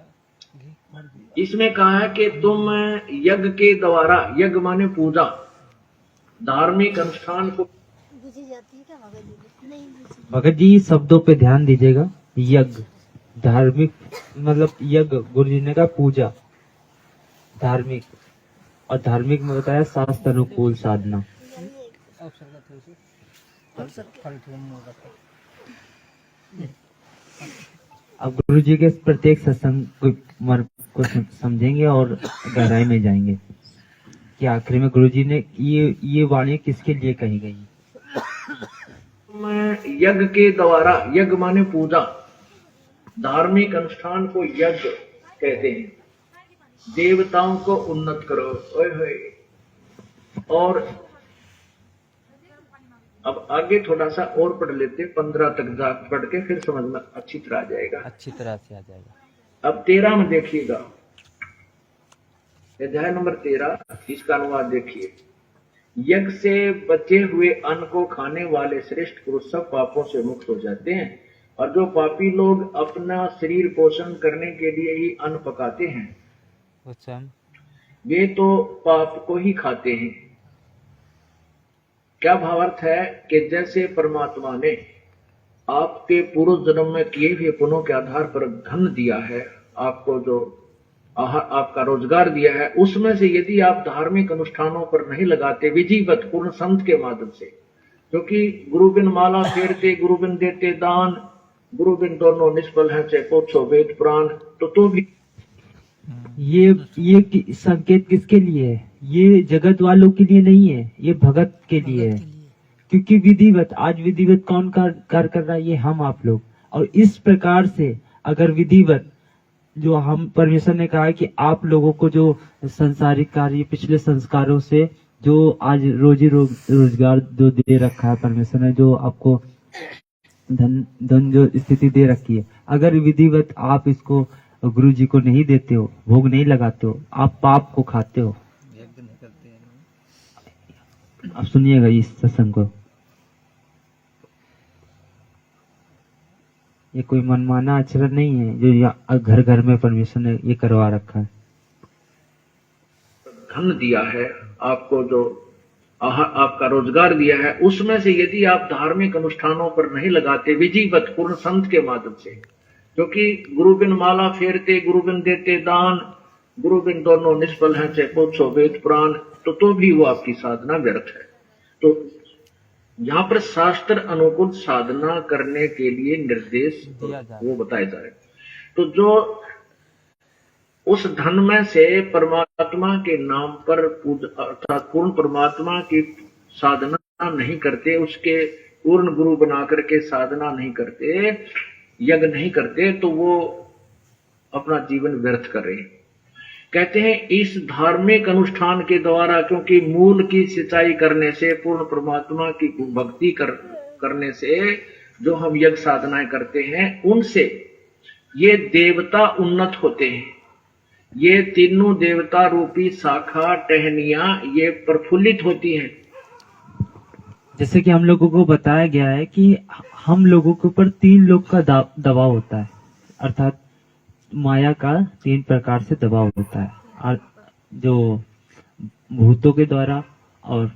इसमें कहा है कि तुम यज्ञ के द्वारा, यज्ञ माने पूजा, धार्मिक अनुष्ठान को। भगत जी शब्दों पे ध्यान दीजिएगा। यज्ञ धार्मिक मतलब यज्ञ गुरु जी ने कहा पूजा धार्मिक, और धार्मिक में बताया शास्त्र अनुकूल साधना। अब गुरु जी के प्रत्येक सत्संग को समझेंगे और गहराई में जाएंगे कि आखिर में गुरु जी ने ये वाणी किसके लिए कही गई। यज्ञ के द्वारा, यज्ञ माने पूजा, धार्मिक अनुष्ठान को यज्ञ कहते हैं। देवताओं को उन्नत करो। ओए होए। और अब आगे थोड़ा सा और पढ़ लेते, 15 तक जा पढ़ के फिर समझ में अच्छी तरह आ जाएगा। अच्छी तरह से आ जाएगा। अब 13 में देखिएगा, अध्याय नंबर 13, इसका अनुवाद देखिए। यज्ञ से बचे हुए अन्न को खाने वाले श्रेष्ठ पुरुष सब पापों से मुक्त हो जाते हैं, और जो पापी लोग अपना शरीर पोषण करने के लिए ही अन्न पकाते हैं वे तो पाप को ही खाते हैं। क्या भावार्थ है कि जैसे परमात्मा ने आपके पूर्व जन्म में किए हुए पुण्यों के आधार पर धन दिया है, आपको जो आपका रोजगार दिया है, उसमें से यदि आप धार्मिक अनुष्ठानों पर नहीं लगाते विधिवत पूर्ण संत के माध्यम से, क्योंकि गुरु बिन माला फेरते, गुरु बिन देते दान, गुरु बिन दोनों निष्फल हैं, चाहे पूछो वेद पुराण। तो भी ये संकेत किसके लिए है? ये जगत वालों के लिए नहीं है, ये भगत के लिए है। क्योंकि विधिवत, आज विधिवत कौन कार्य कर रहा है? ये हम आप लोग। और इस प्रकार से अगर विधिवत, जो हम परमेश्वर ने कहा है कि आप लोगों को जो संसारिक कार्य, पिछले संस्कारों से जो आज रोजी रोजगार जो दे रखा है परमेश्वर ने, जो आपको धन जो स्थिति दे रखी है, अगर विधिवत आप इसको गुरु जी को नहीं देते हो, भोग नहीं लगाते हो, आप पाप को खाते हो। आप सुनिएगा इस सत्संग को। ये कोई मनमाना आचरण नहीं है जो घर घर में परमेश्वर ने ये करवा रखा है। धन दिया है आपको, जो आपका रोजगार दिया है, उसमें से यदि आप धार्मिक अनुष्ठानों पर नहीं लगाते विधिवत पूर्ण संत के माध्यम से, क्योंकि गुरु बिन माला फेरते, गुरु बिन देते दान, गुरु बिन दोनों निष्फल हैं, चाहे पूछो वेद पुराण। तो भी वो आपकी साधना व्यर्थ है। तो यहाँ पर शास्त्र अनुकूल साधना करने के लिए निर्देश वो बताए जा रहे। तो जो उस धन में से परमात्मा के नाम पर पूजा, अर्थात पूर्ण परमात्मा की साधना नहीं करते, उसके पूर्ण गुरु बना करके साधना नहीं करते, यज्ञ नहीं करते, तो वो अपना जीवन व्यर्थ कर रहे। कहते हैं इस धार्मिक अनुष्ठान के द्वारा, क्योंकि मूल की सिंचाई करने से, पूर्ण परमात्मा की भक्ति करने से जो हम यज्ञ साधनाएं करते हैं, उनसे ये देवता उन्नत होते हैं। ये तीनों देवता रूपी शाखा टहनियां ये प्रफुल्लित होती हैं। जैसे कि हम लोगों को बताया गया है कि हम लोगों के ऊपर 3 लोग का दबाव होता है, अर्थात माया का 3 प्रकार से दबाव होता है। और जो भूतों के द्वारा और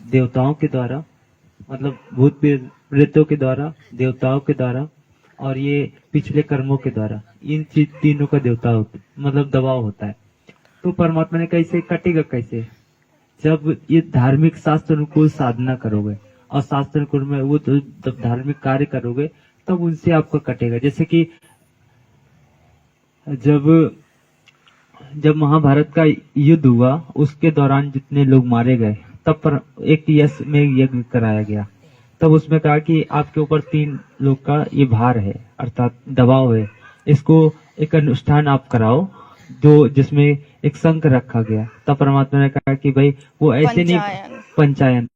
देवताओं के द्वारा, मतलब भूत प्रेतों के द्वारा, देवताओं के द्वारा और ये पिछले कर्मों के द्वारा, इन तीनों का मतलब दबाव होता है। तो परमात्मा ने कैसे कटेगा? कैसे? जब ये धार्मिक शास्त्र अनुकूल साधना करोगे और शास्त्र अनुकूल में वो जब धार्मिक कार्य करोगे, तब उनसे आपको कटेगा। जैसे कि जब महाभारत का युद्ध हुआ, उसके दौरान जितने लोग मारे गए, तब पर एक यश में यज्ञ कराया गया। तब उसमें कहा कि आपके ऊपर 3 लोग का ये भार है, अर्थात दबाव है, इसको एक अनुष्ठान आप कराओ, जो जिसमें एक शंख रखा गया। तब परमात्मा ने कहा कि भाई वो ऐसे नहीं, पंचायन,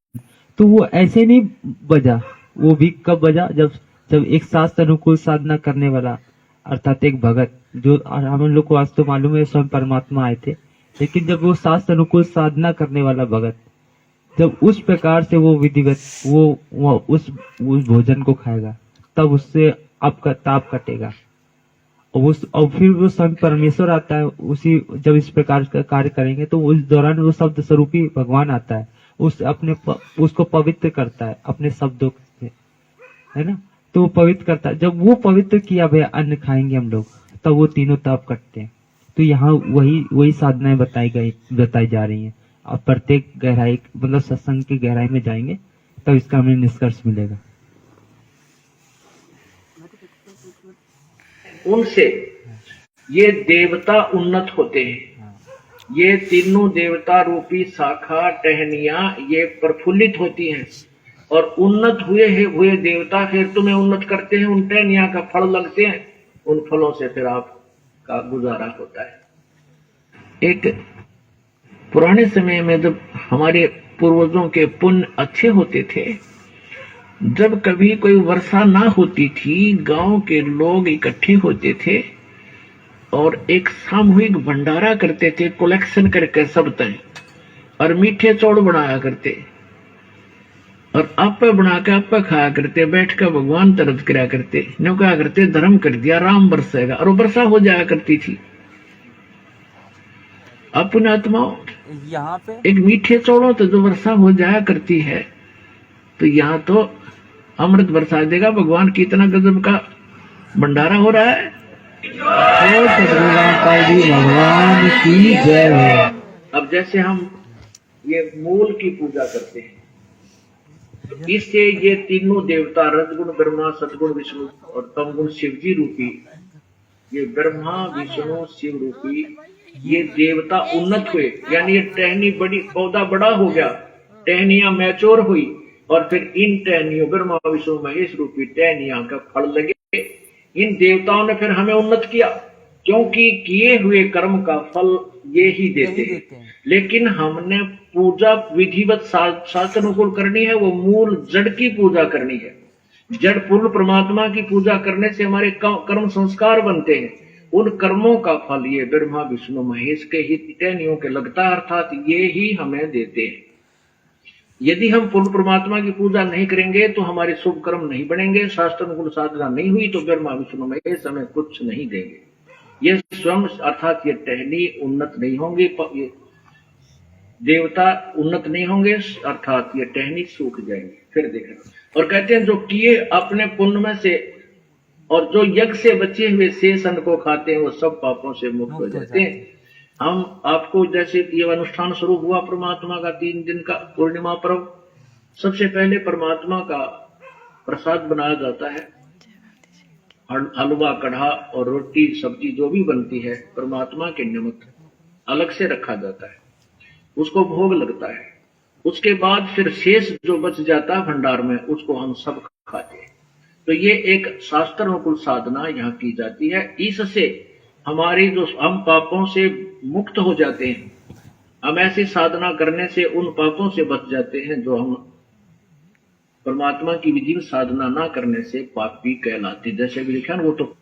तो वो ऐसे नहीं बजा। वो भी कब बजा? जब एक शास्त्र अनुकूल साधना करने वाला, अर्थात एक भगत, जो हम लोग को आज तो मालूम है स्वयं परमात्मा आए थे, लेकिन जब वो शास्त्र अनुकूल साधना करने वाला भगत, जब उस प्रकार से वो विधिवत वो उस भोजन को खाएगा, तब उससे आपका ताप कटेगा। और फिर वो संत परमेश्वर आता है, उसी जब इस प्रकार का कार्य करेंगे, तो उस दौरान वो शब्द स्वरूपी भगवान आता है, उसको पवित्र करता है अपने शब्दों से, है ना? तो वो पवित्र करता है। जब वो पवित्र किया भैया अन्न खाएंगे हम लोग, तब वो तीनों ताप कटते हैं। तो यहाँ वही साधनाएं बताई जा रही हैं। और प्रत्येक गहराई, मतलब सत्संग की गहराई में जाएंगे, तब इसका हमें निष्कर्ष मिलेगा। उनसे ये देवता उन्नत होते हैं। ये तीनों देवता रूपी शाखा टहनियां ये प्रफुल्लित होती हैं, और उन्नत हुए देवता फिर तुम्हें उन्नत करते हैं। उन टहनियां का फल लगते हैं, उन फलों से फिर आपका गुजारा होता है। एक पुराने समय में जब हमारे पूर्वजों के पुण्य अच्छे होते थे, जब कभी कोई वर्षा ना होती थी, गांव के लोग इकट्ठे होते थे और एक सामूहिक भंडारा करते थे, कलेक्शन करके सब तय, और मीठे चौड़ बनाया करते और आपे बना के आपे खाया करते, बैठ कर भगवान तरफ करा करते, न्यू क्या करते, धर्म कर दिया, राम बरसेगा, और वो वर्षा हो जाया करती थी। अपने आत्माओं यहाँ पे एक मीठे चौड़ों तो जो वर्षा हो जाया करती है, तो यहाँ तो अमृत बरसा देगा भगवान। कितना गजब का भंडारा हो रहा है। भगवान की जय हो। अब जैसे हम ये मूल की पूजा करते हैं, इससे ये तीनों देवता रजगुण ब्रह्मा, सदगुण विष्णु और तमगुण शिव जी रूपी, ये ब्रह्मा विष्णु शिव रूपी ये देवता उन्नत हुए। यानी ये टहनी बड़ी, पौधा बड़ा हो गया, टहनियां मैच्योर हुई और फिर इन टहनियों ब्रह्मा विष्णु महेश रूपी टहनियां का फल लगे। इन देवताओं ने फिर हमें उन्नत किया, क्योंकि किए हुए कर्म का फल ये ही देते हैं। लेकिन हमने पूजा विधिवत शास्त्रानुकूल करनी है, वो मूल जड़ की पूजा करनी है। जड़ पूर्ण परमात्मा की पूजा करने से हमारे कर्म संस्कार बनते हैं। उन कर्मों का फल ये ब्रह्मा विष्णु महेश के ही टहनियों के लगता है, अर्थात ये ही हमें देते हैं। यदि हम पूर्ण परमात्मा की पूजा नहीं करेंगे तो हमारे शुभ कर्म नहीं बनेंगे, शास्त्रानुकूल साधना नहीं हुई तो ब्रह्मा विष्णु महेश हमें कुछ नहीं देंगे। ये स्वयं अर्थात ये टहनी उन्नत नहीं होंगे, ये देवता उन्नत नहीं होंगे, अर्थात ये टहनी सूख जाएंगे। फिर देखना, और कहते हैं जो किए अपने पुण्य में से और जो यज्ञ से बचे हुए शेष अन्न को खाते हैं वो सब पापों से मुक्त हो जाते हैं। हम आपको जैसे ये अनुष्ठान स्वरूप हुआ परमात्मा का 3 दिन का पूर्णिमा पर्व, सबसे पहले परमात्मा का प्रसाद बनाया जाता है, हलवा कढ़ा और रोटी सब्जी जो भी बनती है परमात्मा के निमित्त अलग से रखा जाता है, उसको भोग लगता है। उसके बाद फिर शेष जो बच जाता है भंडार में उसको हम सब खाते हैं। तो ये एक शास्त्रानुकूल साधना यहाँ की जाती है। इससे हमारी जो हम पापों से मुक्त हो जाते हैं। हम ऐसी साधना करने से उन पापों से बच जाते हैं जो हम परमात्मा की विधि साधना ना करने से पापी कहलाते। जैसे भी लिखा वो तो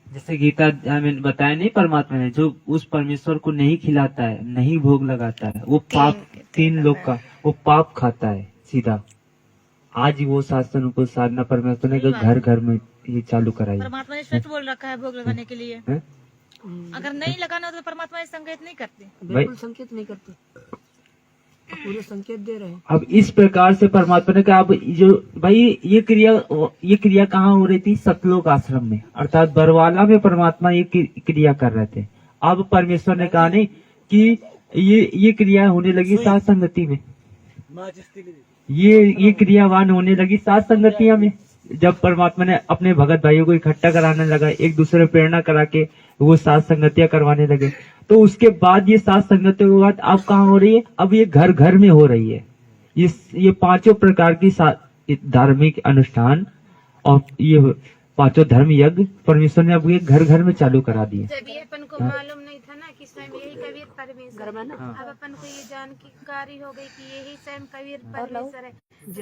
जैसे गीता हमें बताया नहीं, परमात्मा ने जो उस परमेश्वर को नहीं खिलाता है, नहीं भोग लगाता है, वो पाप 3 लोग का वो पाप खाता है सीधा। आज वो शास्त्रानुकूल साधना परमेश्वर ने घर घर में ये चालू कराई। परमात्मा ने स्वयं बोल रखा है भोग लगाने के लिए। अगर नहीं लगाना तो परमात्मा संकेत नहीं करते, बिल्कुल संकेत नहीं करते, पूरे संकेत दे रहे हैं। अब इस प्रकार से परमात्मा ने कहा, अब जो भाई ये क्रिया कहाँ हो रही थी? सतलोक आश्रम में, अर्थात बरवाला में परमात्मा ये क्रिया कर रहे थे। अब परमेश्वर ने कहा नहीं कि ये क्रिया होने लगी सात संगति में, ये क्रियावान होने लगी सात संगतियां में। जब परमात्मा ने अपने भगत भाइयों को इकट्ठा कराने लगा, एक दूसरे प्रेरणा करा के वो सात संगतियां करवाने लगे, तो उसके बाद ये सात संगतियों के बाद अब कहाँ हो रही है? अब ये घर घर में हो रही है। ये 5 प्रकार की धार्मिक अनुष्ठान और ये 5 धर्म यज्ञ परमेश्वर ने अब ये घर घर में चालू करा दिए। जब ये अपन को मालूम नहीं था ना कि स्वयं यही कबीर परमेश्वर है, अब अपन को ये जानकारी हो गई कि यही स्वयं कबीर परमेश्वर है।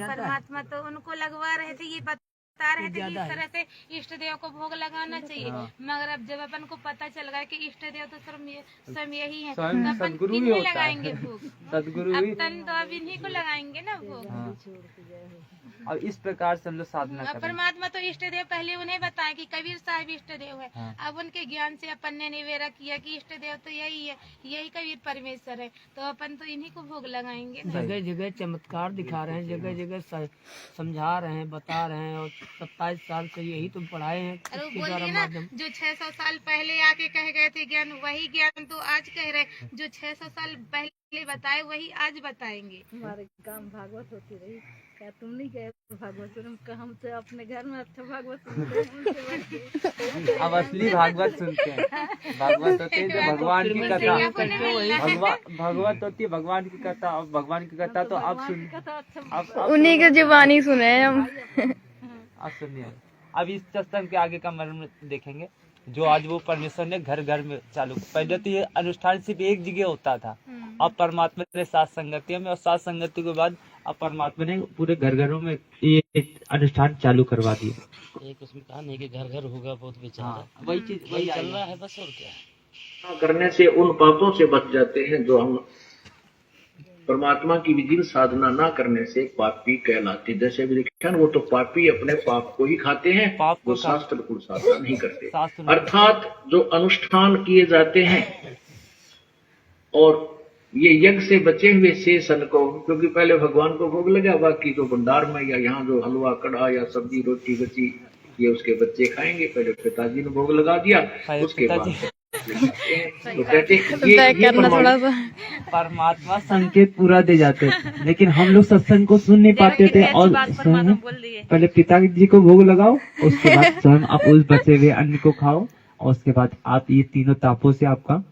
परमात्मा तो उनको लगवा रहे थे, ये बता रहे थे कि इस तरह से इष्ट देव को भोग लगाना चाहिए। मगर अब जब अपन को पता चल गया कि इष्ट देव तो स्वयं यही है, तो अपन किन्हीं लगाएंगे भोग? सदगुरु अब तन तो अब इन्हीं को लगाएंगे ना भोग। अब इस प्रकार से हम लोग साधना करें। परमात्मा तो इष्ट देव पहले उन्हें बताया कि कबीर साहब इष्ट देव है। अब उनके ज्ञान से अपन ने निवेरा किया कि इष्ट देव तो यही है, यही कबीर परमेश्वर है, तो अपन तो इन्हीं को भोग लगाएंगे। जगह जगह चमत्कार दिखा रहे हैं, जगह जगह समझा रहे हैं, बता रहे हैं, और 27 साल से यही तुम पढ़ाए हैं। अरे बोलिए ना, जो 600 साल पहले आके कह गए थे ज्ञान, वही ज्ञान तो आज कह रहे, जो 600 साल पहले बताए वही आज बताएंगे। हमारे काम भागवत होती रही, क्या तुम नहीं कहे भागवत? हम तो अपने घर में अच्छा भागवत सुनते हैं। अब असली भागवत सुनते हैं। भागवत होती है जो भगवान की कथा, भगवत होती है भगवान की कथा। अब भगवान की कथा तो अब सुन, उन्हीं की जुबानी सुने हम। अब सुनिए, अब इस सत्संग के आगे का मर्म देखेंगे, जो आज वो परमेश्वर ने घर घर में चालू। पहले तो ये अनुष्ठान सिर्फ एक जगह होता था, अब परमात्मा ने 7 संगतियों में, और 7 संगति के बाद अब परमात्मा ने पूरे घर घरों में ये अनुष्ठान चालू करवा दिए। एक उसमें कहा नहीं कि घर घर होगा बहुत बेचारा, वही चीज वही चल रहा है बस, और क्या। करने से उन पापों से बच जाते हैं जो हम परमात्मा की विधि साधना ना करने से पापी कहलाते। जैसे भी लिखा वो तो पापी अपने पाप को ही खाते हैं, पाप को वो शास्त्रानुकूल साधना नहीं करते। शास्त्र अर्थात जो अनुष्ठान किए जाते हैं और ये यज्ञ से बचे हुए शेष अन्न को, क्योंकि पहले भगवान को भोग लगा, बाकी जो भंडार में या यहाँ जो हलवा कढ़ा या सब्जी रोटी बची ये उसके बच्चे खाएंगे। पहले पिताजी ने भोग लगा दिया, उसके बाद तो कहते ये परमात्मा परमात्मा संकेत पूरा दे जाते हैं, लेकिन हम लोग सत्संग को सुन नहीं पाते थे। और पहले पिताजी को भोग लगाओ, उसके बाद स्वयं आप उस बचे हुए अन्न को खाओ, और उसके बाद आप ये तीनों तापों से आपका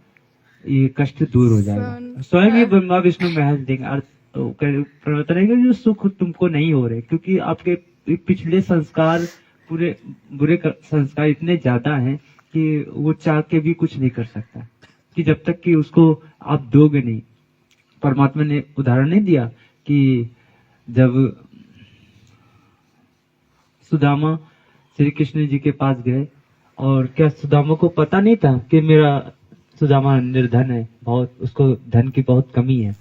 ये कष्ट दूर हो जाएगा। स्वयं ये ब्रह्मा विष्णु महेश देंगे। अर्थ परिवर्तन है कि जो सुख तुमको नहीं हो रहे, क्योंकि आपके पिछले संस्कार पूरे बुरे संस्कार इतने ज्यादा हैं कि वो चाह के भी कुछ नहीं कर सकता, कि जब तक कि उसको आप दोगे नहीं। परमात्मा ने उदाहरण नहीं दिया कि जब सुदामा श्री कृष्ण जी के पास गए, और क्या सुदामा को पता नहीं था कि मेरा सुदामा निर्धन है, बहुत उसको धन की बहुत कमी है।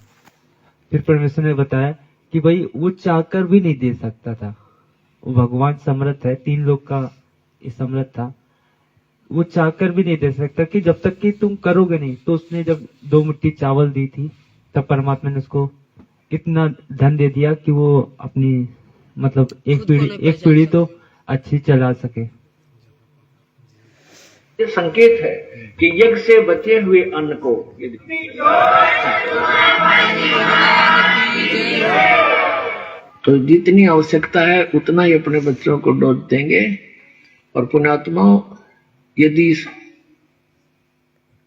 फिर परमेश्वर ने बताया कि भाई वो चाहकर भी नहीं दे सकता था, वो भगवान समर्थ है, 3 लोग का समर्थ था, वो चाहकर भी नहीं दे सकता कि जब तक कि तुम करोगे नहीं। तो उसने जब 2 मुट्ठी चावल दी थी, तब परमात्मा ने उसको इतना धन दे दिया कि वो अपनी मतलब एक पीढ़ी तो अच्छी चला सके। ये संकेत है कि यज्ञ से बचे हुए अन्न को तो जितनी आवश्यकता है उतना ही अपने बच्चों को डोज देंगे। और पुण्यात्माओं, यदि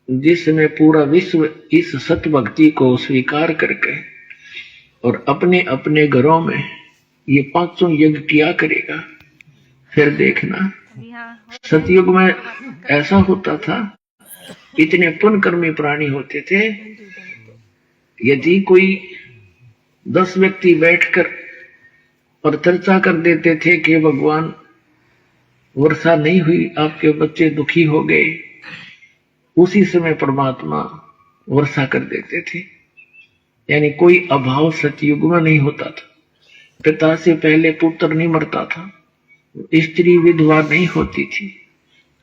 जिसमें पूरा विश्व इस सत्य भक्ति को स्वीकार करके और अपने अपने घरों में ये 500 यज्ञ किया करेगा, फिर देखना सतयुग में ऐसा होता था, इतने पुण्यकर्मी प्राणी होते थे, यदि कोई 10 व्यक्ति बैठकर और चर्चा कर देते थे कि भगवान वर्षा नहीं हुई, आपके बच्चे दुखी हो गए, उसी समय परमात्मा वर्षा कर देते थे। यानी कोई अभाव सतयुग में नहीं होता था। पिता से पहले पुत्र नहीं मरता था, स्त्री विधवा नहीं होती थी।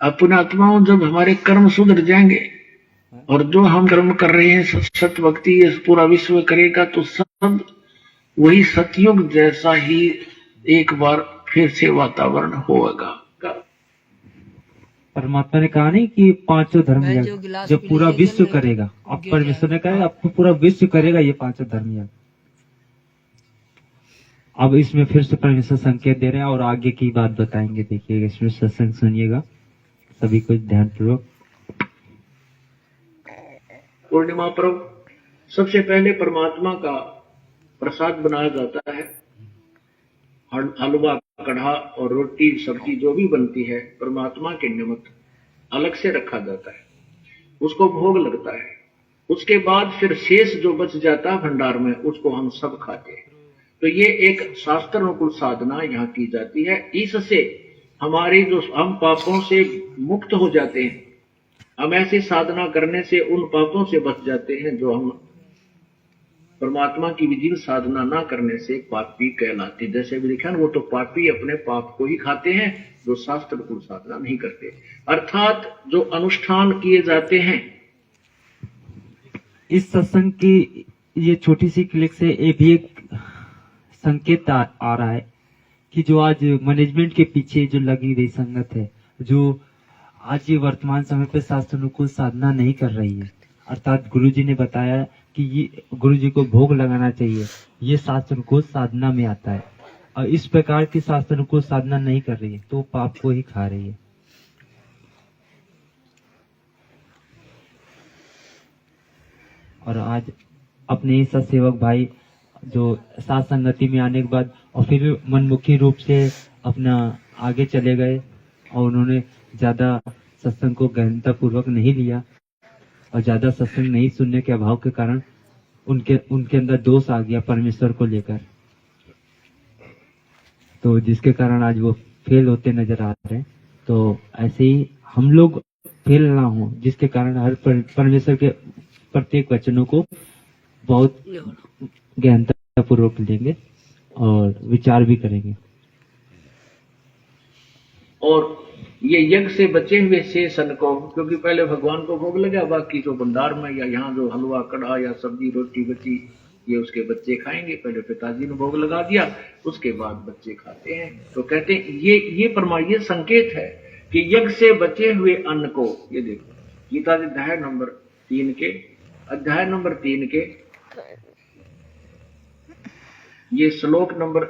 अपने आत्माओं, जब हमारे कर्म सुधर जाएंगे और जो हम कर्म कर रहे हैं सत्य भक्ति ये पूरा विश्व करेगा, तो सब वही सतयुग जैसा ही एक बार फिर से वातावरण होगा। परमात्मा ने कहा नहीं कि 5 धर्म यज्ञ जो पूरा विश्व करेगा। अब परमेश्वर ने कहा आपको पूरा विश्व करेगा ये 5 धर्म यज्ञ। अब इसमें फिर से परमेश्वर संकेत दे रहे हैं और आगे की बात बताएंगे। देखिएगा, इसमें सत्संग सुनिएगा सभी को ध्यानपूर्वक। पूर्णिमा पर्व सबसे पहले परमात्मा का प्रसाद बनाया जाता है। हलवा, कढ़ा और रोटी सब्जी जो भी बनती है परमात्मा के निमित्त अलग से रखा जाता है, उसको भोग लगता है। उसके बाद फिर शेष जो बच जाता है भंडार में, उसको हम सब खाते हैं। तो ये एक शास्त्र अनुकूल साधना यहाँ की जाती है। इससे हमारे जो हम पापों से मुक्त हो जाते हैं। हम ऐसी साधना करने से उन पापों से बच जाते हैं जो हम परमात्मा की विधि साधना ना करने से पापी कहलाते। जैसे भी लिखा, वो तो पापी अपने पाप को ही खाते हैं जो शास्त्र अनुकूल साधना नहीं करते। अर्थात जो अनुष्ठान किए जाते हैं। इस सत्संग की ये छोटी सी क्लिक से ये भी एक संकेत आ रहा है कि जो आज मैनेजमेंट के पीछे जो लगी रही संगत है, जो आज ये वर्तमान समय पे शास्त्र अनुकूल साधना नहीं कर रही है, अर्थात गुरुजी ने बताया कि ये गुरुजी को भोग लगाना चाहिए, ये शास्त्र अनुकूल साधना में आता है। और इस प्रकार की शास्त्र अनुकूल साधना नहीं कर रही है तो पाप को ही खा रही है। और आज अपने ही सत्सेवक भाई जो साथ संगति में आने के बाद और फिर मनमुखी रूप से अपना आगे चले गए और उन्होंने ज्यादा सत्संग को गहनता पूर्वक नहीं लिया और ज्यादा सत्संग नहीं सुनने के अभाव के कारण उनके अंदर दोष आ गया परमेश्वर को लेकर, तो जिसके कारण आज वो फेल होते नजर आ रहे हैं। तो ऐसे ही हम लोग फेल ना हो, जिसके कारण हर परमेश्वर के प्रत्येक वचनों को बहुत गहनता पूर्वक लेंगे और विचार भी करेंगे। और ये यज्ञ से बचे हुए शेष अन्न को, क्योंकि पहले भगवान को भोग लगा, बाकी जो भंडार में या यहाँ जो हलवा, कढ़ा या सब्जी रोटी बची ये उसके बच्चे खाएंगे। पहले पिताजी ने भोग लगा दिया, उसके बाद बच्चे खाते हैं। तो कहते हैं ये संकेत है कि यज्ञ से बचे हुए अन्न को, ये देखो गीता जी अध्याय नंबर 3 के ये श्लोक नंबर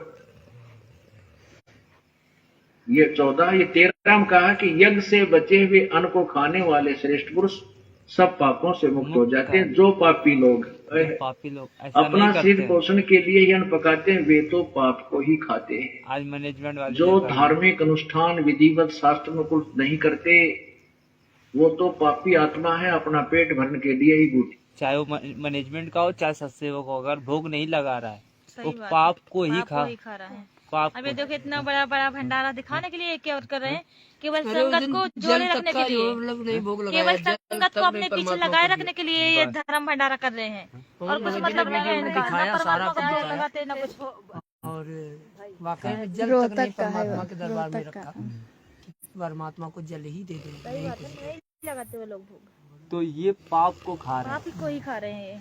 ये 14 ये 13 में कहा कि यज्ञ से बचे हुए अन्न को खाने वाले श्रेष्ठ पुरुष सब पापों से मुक्त हो जाते हैं। जो पापी लोग अपना शरीर पोषण के लिए ही अन्न पकाते हैं वे तो पाप को ही खाते हैं। आज मैनेजमेंट वाले जो धार्मिक अनुष्ठान विधिवत शास्त्र अनुकूल नहीं करते वो तो पापी आत्मा है, अपना पेट भरने के लिए ही बूटी। चाहे वो मैनेजमेंट का हो चाहे सत्सेवक हो, अगर भोग नहीं लगा रहा है सही वो बात है। पाप को ही पाप को ही खा रहा है। पाप अब ये देखो इतना बड़ा बड़ा भंडारा दिखाने के लिए क्या कर रहे हैं, केवल संगत को जोड़े रखने के लिए, केवल संगत को अपने पीछे लगाए रखने के लिए ये धर्म भंडारा कर रहे हैं और कुछ मतलब नहीं है इनका, ना परमात्मा को जोड़ लगाते ना कुछ। और वाकई में जल तक नहीं परमात्मा के दरबार में रखा, परमात्मा को जल ही दे देंगे। सही बात है, नहीं लगाते वो लोग भोग, तो ये पाप को खा रहे हैं। पाप को ही खा रहे हैं ये।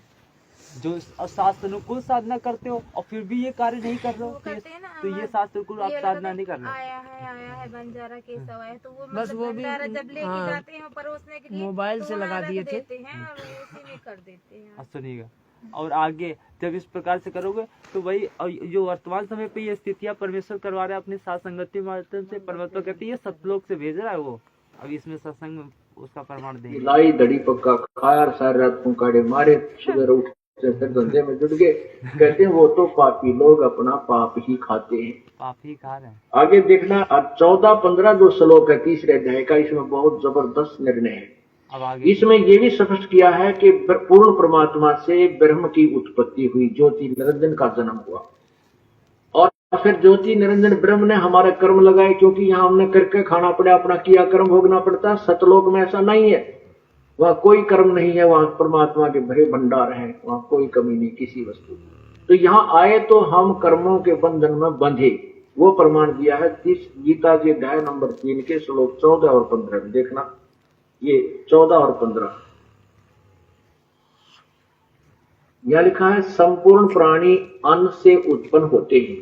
जो शास्त्र अनुकूल साधना करते हो और फिर भी ये कार्य नहीं कर रहे हो करते हैं ना, तो ये शास्त्र अनुकूल आप ये साधना नहीं कर रहे हो। आया है बंजारा केसव है तो वो बस वो भी भंडारा जब लेके जाते हैं परोसने के लिए मोबाइल से तो लगा वहाँ दिए रख थे। देते हैं और उसी में कर देते हैं। अब सुनिएगा, और आगे जब इस प्रकार से करोगे तो वही और जो वर्तमान समय पे ये स्थितियां परमेश्वर करवा रहा है अपनी साथ संगति के माध्यम से, परमात्मा कहती है सतलोक से भेज रहा है वो। अब इसमें सत्संग उसका प्रमाण देंगे। लाई दड़ी पक्का खाया सारी रात पुकाड़े मारे, सुबह उठ फिर धंधे में जुट गए। कहते हैं वो तो पापी लोग अपना पाप ही खाते हैं, पाप ही खा रहे हैं। आगे देखना 14-15 जो श्लोक है तीसरे अध्याय का, इसमें बहुत जबरदस्त निर्णय है। अब आगे इसमें ये भी स्पष्ट किया है कि पूर्ण परमात्मा से ब्रह्म की उत्पत्ति हुई, ज्योति निरंजन का जन्म हुआ और फिर ज्योति निरंजन ब्रह्म ने हमारे कर्म लगाए, क्योंकि यहाँ हमने करके खाना पड़ा, अपना किया कर्म भोगना पड़ता। सतलोक में ऐसा नहीं है, वहाँ कोई कर्म नहीं है, वहाँ परमात्मा के भरे भंडार हैं, वहाँ कोई कमी नहीं किसी वस्तु। तो यहाँ आए तो हम कर्मों के बंधन में बंधे, वो प्रमाण दिया है गीता जी अध्याय नंबर 3 के श्लोक 14 और 15 में। देखना ये 14 और 15 यहाँ लिखा है, संपूर्ण प्राणी अन्न से उत्पन्न होते हैं।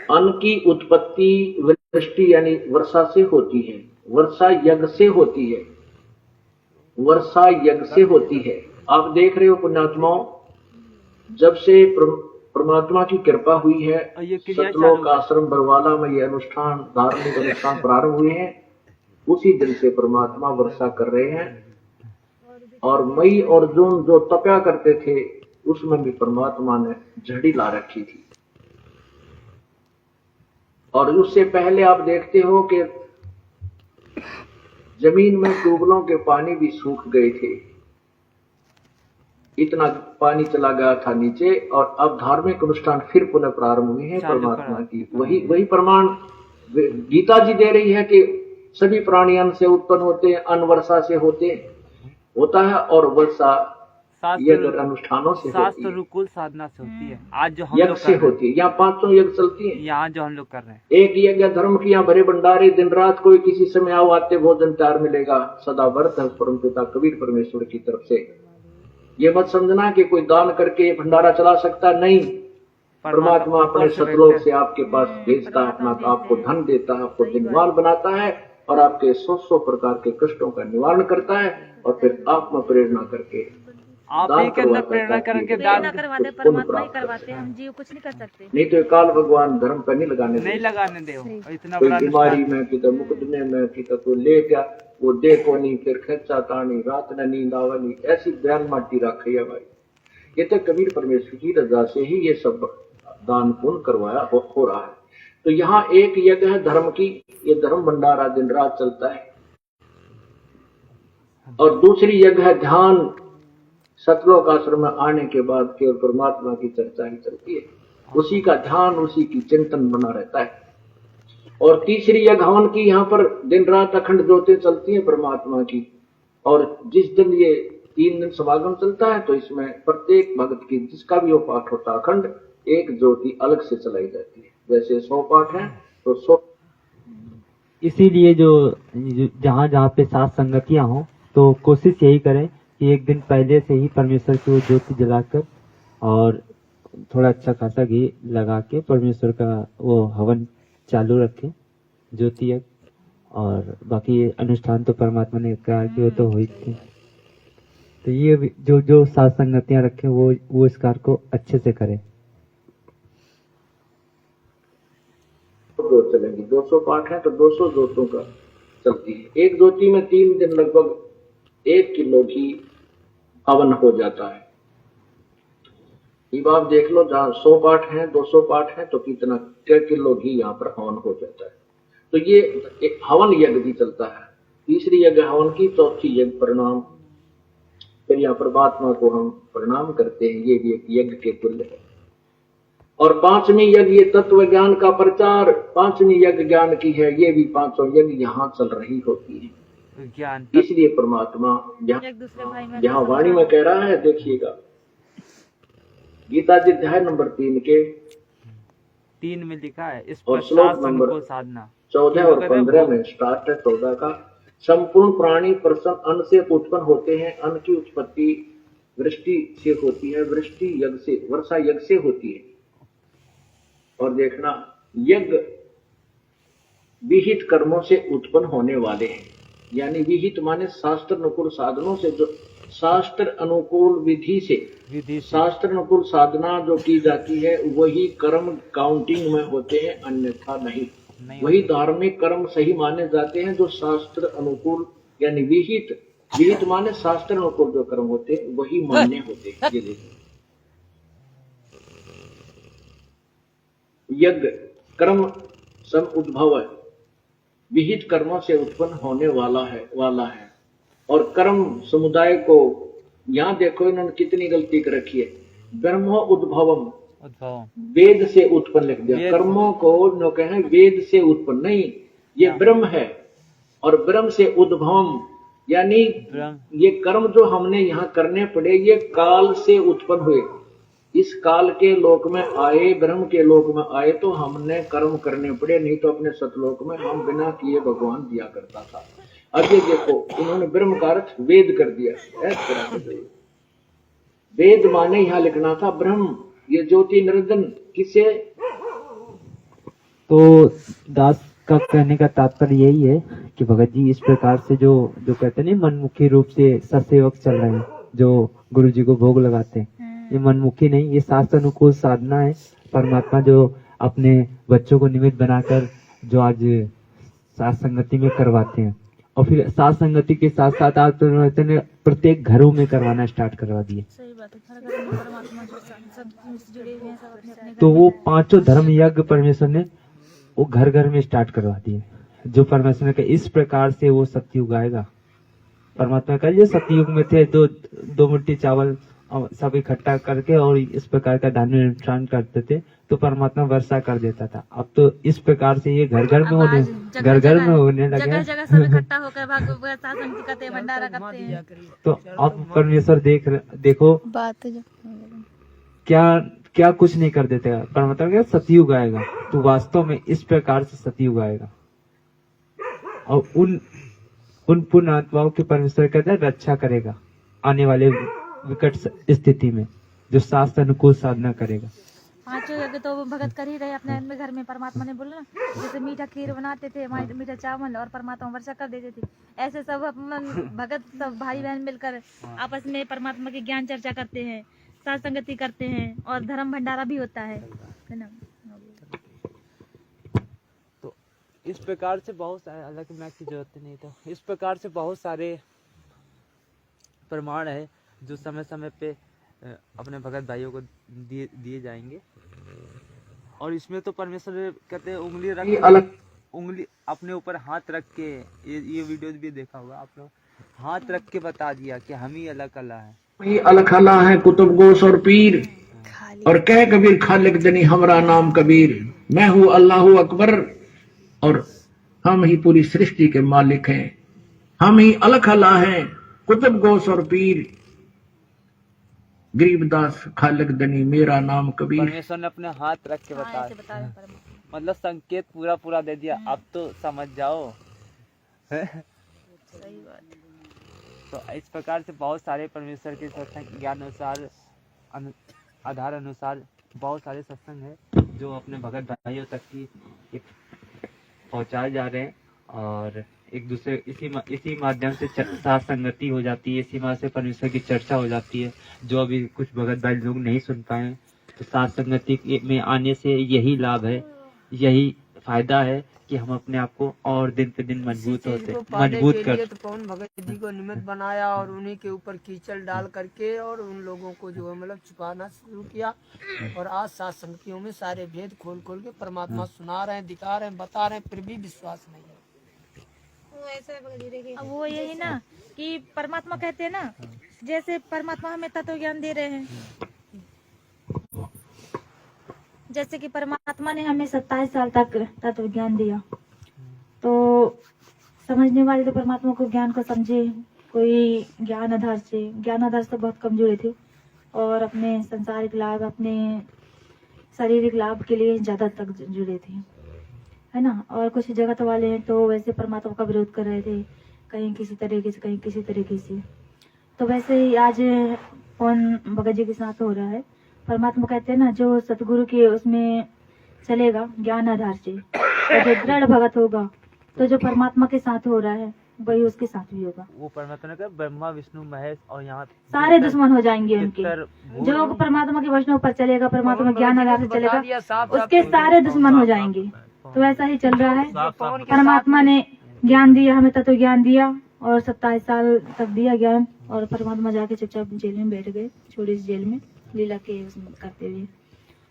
अन्न की उत्पत्ति वृष्टि यानी वर्षा से होती है, वर्षा यज्ञ से होती है, वर्षा यज्ञ से होती है। आप देख रहे हो पुण्यात्माओं, जब से परमात्मा की कृपा हुई है, सतलोक आश्रम बरवाला में ये अनुष्ठान धार्मिक अनुष्ठान प्रारंभ हुए हैं, उसी दिन से परमात्मा वर्षा कर रहे हैं। और मई और जून जो तपया करते थे उसमें भी परमात्मा ने झड़ी ला रखी थी। और उससे पहले आप देखते हो कि जमीन में ट्यूबवेलों के पानी भी सूख गए थे, इतना पानी चला गया था नीचे। और अब धार्मिक अनुष्ठान फिर पुनः प्रारंभ हुए हैं परमात्मा की। वही प्रमाण गीता जी दे रही है कि सभी प्राणी अन्न से उत्पन्न होते हैं, अन्न वर्षा से होता है और वर्षा यज्ञ अनुष्ठानों से होती शास्त्र है, अनुकूल साधना से होती है। आज जो हम यज्ञ लोग से होती है। यहाँ 500 यज्ञ चलती है, यहाँ जो हम लोग कर रहे हैं। एक यज्ञ धर्म की यहाँ भरे भंडारे, दिन रात कोई किसी समय आओ आते भोजन तैयार मिलेगा, सदा व्रत है परम पिता कबीर परमेश्वर की तरफ से। ये मत समझना कि कोई दान करके भंडारा चला सकता, नहीं। परमात्मा अपने सतलोक से आपके पास भेजता है, अपना आपको धन देता है, आपको धनवान बनाता है और आपके 100 प्रकार के कष्टों का निवारण करता है और फिर आत्म प्रेरणा करके आप ही के अंदर प्रेरणा करके दान प्रेरणा करवाते परमात्मा ही करवाते हैं, हम जीव कुछ नहीं कर सकते। नहीं तो काल भगवान धर्म पर नहीं लगाने नहीं देते। लगाने दे इतना कोई बड़ा बीमारी में किधर मुकदमे में किधर कोई ले गया, वो देखो नहीं, फिर खर्चा तानी, रात न नींद आवनी, ऐसी बयान माटी रखी है भाई। ये तो कबीर परमेश्वर की रजा से ही ये सब दान पुण्य करवाया हो रहा है। तो यहाँ एक यज्ञ है धर्म की, ये धर्म भंडारा दिन रात चलता है। और दूसरी यज्ञ है ध्यान, सतलोक आश्रम में आने के बाद केवल परमात्मा की चर्चा ही चलती है, उसी का ध्यान उसी की चिंतन बना रहता है। और तीसरी यज्ञ हवन की, यहाँ पर दिन रात अखंड ज्योति चलती है परमात्मा की। और जिस दिन ये 3 दिन समागम चलता है तो इसमें प्रत्येक भक्त की जिसका भी वो पाठ होता है अखंड, एक ज्योति अलग से चलाई जाती है। जैसे 100 पाठ है तो 100। इसीलिए जो जहाँ जहाँ पे साथ संगतियाँ हो तो कोशिश यही करें कि एक दिन पहले से ही परमेश्वर की वो ज्योति जलाकर और थोड़ा अच्छा खासा घी लगा के परमेश्वर का वो हवन चालू रखें, ज्योति यज्ञ। और बाकी अनुष्ठान तो परमात्मा ने कहा कि वो तो हो ही थे। तो ये जो सात संगतियां रखे वो इस कार्य को अच्छे से करें। दो चलेंगी, 200 पाठ है तो 200 जोतों का चलती है। एक ज्योति में 3 दिन लगभग 1 किलो घी हवन हो जाता है। अब आप देख लो, जहाँ 100 पाठ है 200 पाठ है तो कितना 1 किलो घी यहाँ पर हवन हो जाता है। तो ये एक हवन यज्ञ भी चलता है। तीसरी यज्ञ हवन की, चौथी यज्ञ प्रणाम। फिर यहाँ परमात्मा को हम प्रणाम करते हैं, ये भी एक यज्ञ के तुल्य है। और 5वीं यज्ञ ये तत्व ज्ञान का प्रचार, 5वीं यज्ञ ज्ञान की है। ये भी 5 यज्ञ यहाँ चल रही होती है ज्ञान। इसलिए परमात्मा यहाँ वाणी में कह रहा है, देखिएगा गीता जी अध्याय नंबर 3 के 3 में लिखा है इस और श्लोक नंबर साधना 14 और 15 में स्टार्ट है 14 का। संपूर्ण प्राणी प्रसन्न अन्न से उत्पन्न होते हैं। अन्न की उत्पत्ति वृष्टि से होती है, वृष्टि यज्ञ से, वर्षा यज्ञ से होती है। और देखना, यज्ञ विहित कर्मों से उत्पन्न होने वाले हैं। यानी विहित माने शास्त्र अनुकूल साधनों से, जो शास्त्र अनुकूल विधि से शास्त्र अनुकूल साधना जो की जाती है वही कर्म काउंटिंग में होते हैं, अन्यथा नहीं। वही धार्मिक कर्म सही माने जाते हैं जो शास्त्र अनुकूल, यानी विहित माने शास्त्र अनुकूल जो कर्म होते हैं वही मान्य होते हैं। ये देखिए, यज्ञ कर्म सम उद्भव है, विहित कर्मों से उत्पन्न होने वाला है। और कर्म समुदाय को, यहाँ देखो इन्होंने कितनी गलती कर रखी है। ब्रह्मो उद्भवम, वेद से उत्पन्न लिख दिया। कर्मों को न कहें वेद से उत्पन्न, नहीं, ये ब्रह्म है। और ब्रह्म से उद्भवम यानी ये कर्म जो हमने यहाँ करने पड़े ये काल से उत्पन्न हुए। इस काल के लोक में आए, ब्रह्म के लोक में आए तो हमने कर्म करने पड़े, नहीं तो अपने सतलोक में हम बिना किए भगवान दिया करता था। अब ये देखो, इन्होंने ब्रह्म का अर्थ वेद कर दिया। वेद माने यहाँ लिखना था ब्रह्म, ये ज्योति निरंजन किसे। तो दास का कहने का तात्पर्य यही है कि भगत जी इस प्रकार से जो कहते हैं मनमुखी रूप से ससेवक चल रहे हैं, जो गुरु जी को भोग लगाते हैं, ये मनमुखी नहीं, ये शास्त्र अनुकूल साधना है। परमात्मा जो अपने बच्चों को निमित्त बनाकर जो आज साथ संगति में करवाते हैं, और फिर साथ संगति के साथ साथ आप ने प्रत्येक घरों में करवाना स्टार्ट करवा दिए। सही बात है, हर घर में परमात्मा जो सब जुड़े हुए हैं, सब अपने तो वो 5 धर्म यज्ञ परमेश्वर ने वो घर घर में स्टार्ट करवा दिए। जो परमेश्वर ने कहा इस प्रकार से वो सतयुग आएगा। परमात्मा का ये सतयुग में थे, दो मुट्ठी चावल सब इकट्ठा करके और इस प्रकार का धार्मिक अनुष्ठान करते थे तो परमात्मा वर्षा कर देता था। अब तो इस प्रकार से ये घर घर में होने लगे, जगह जगह सब इकट्ठा होकर भागवत शासन करते हैं, भंडारा करते हैं। तो अब परमेश्वर देखो बात है क्या कुछ नहीं कर देते। परमात्मा का सतयुग आएगा तो वास्तव में इस प्रकार से सतयुग आएगा और उन पुण्य आत्माओं की परमेश्वर कहते हैं रक्षा करेगा आने वाले विकट स्थिति में, जो शास्त्र अनुकूल साधना करेगा। 5 यज्ञ तो भगत कर ही रहे अपने घर में। परमात्मा ने बोला ना, जैसे मीठा खीर बनाते थे, मीठा चावल, और परमात्मा वर्षा कर देते थे, ऐसे सब भगत सब भाई बहन मिलकर आपस में परमात्मा की ज्ञान चर्चा करते हैं, साथ संगति करते हैं, और धर्म भंडारा भी होता है ना। तो इस प्रकार से बहुत सारे, अलग मैक की जरूरत नहीं, तो इस प्रकार से बहुत सारे प्रमाण है जो समय समय पे अपने भगत भाइयों को दिए जाएंगे। और इसमें तो परमेश्वर कहते हैं उंगली अपने ऊपर हाथ रख के, ये वीडियो भी देखा होगा आप लोग, हाथ रख के बता दिया कि हम ही अलग अल्लाह है। ये अलग अल्लाह है, कुतुब गोस और पीर। और कह कबीर खालिक दनी हमरा नाम कबीर, मैं हूँ अल्लाह अकबर, और हम ही पूरी सृष्टि के मालिक हैं। हम ही अलग अल्लाह हैं, कुतुब गोस और पीर, गरीबदास खालिक दनी मेरा नाम कबीर। परमेश्वर ने अपने हाथ रख के बताया, मतलब संकेत पूरा दे दिया। अब तो समझ जाओ। सही बात। तो इस प्रकार से बहुत सारे परमेश्वर के सत्संग ज्ञान अनुसार आधार अनुसार बहुत सारे सत्संग है जो अपने भगत भाइयों तक की पहुंचाए जा रहे हैं। और एक दूसरे इसी माध्यम से साथ संगति हो जाती है, इसी माध्यम से परमेश्वर की चर्चा हो जाती है। जो अभी कुछ भगत भाई लोग नहीं सुन पाए, तो साथ संगति में आने से यही लाभ है, यही फायदा है कि हम अपने आप को और दिन पे दिन मजबूत कर। तो पवन भगत जी को निमित्त बनाया और उन्हीं के ऊपर कीचड़ डाल करके और उन लोगों को जो है मतलब छुपाना शुरू किया। और आज सात संगतियों में सारे भेद खोल खोल के परमात्मा सुना रहे हैं, दिखा रहे हैं, बता रहे हैं, फिर भी विश्वास नहीं है। अब वो यही ना कि परमात्मा कहते हैं ना, जैसे परमात्मा हमें तत्व ज्ञान दे रहे हैं, जैसे कि परमात्मा ने हमें 27 साल तक तत्व ज्ञान दिया, तो समझने वाले तो परमात्मा को ज्ञान को समझे। कोई ज्ञान आधार से बहुत कम जुड़े थे और अपने संसारिक लाभ, अपने शारीरिक लाभ के लिए ज्यादा तक जुड़े थे, है ना। और कुछ जगत वाले हैं तो वैसे परमात्मा का विरोध कर रहे थे, कहीं किसी तरीके से, कहीं किसी तरीके से। तो वैसे ही आज पवन भगत जी के साथ हो रहा है। परमात्मा कहते हैं ना, जो सतगुरु के उसमें चलेगा ज्ञान आधार से, तो जो दृढ़ भगत होगा, तो जो परमात्मा के साथ हो रहा है वही उसके साथ भी होगा। वो परमात्मा ने कहा ब्रह्मा विष्णु महेश और यहाँ सारे दुश्मन हो जाएंगे उनके। जो परमात्मा के वचनों पर चलेगा, परमात्मा ज्ञान आधार से चलेगा, उसके सारे दुश्मन हो जाएंगे। तो ऐसा ही चल रहा है। परमात्मा ने ज्ञान दिया, हमें तत्व ज्ञान दिया और 27 साल तक दिया ज्ञान, और परमात्मा जाके चुपचाप जेल में बैठ गए, छोटी सी जेल में लीला के उसमें करते हुए।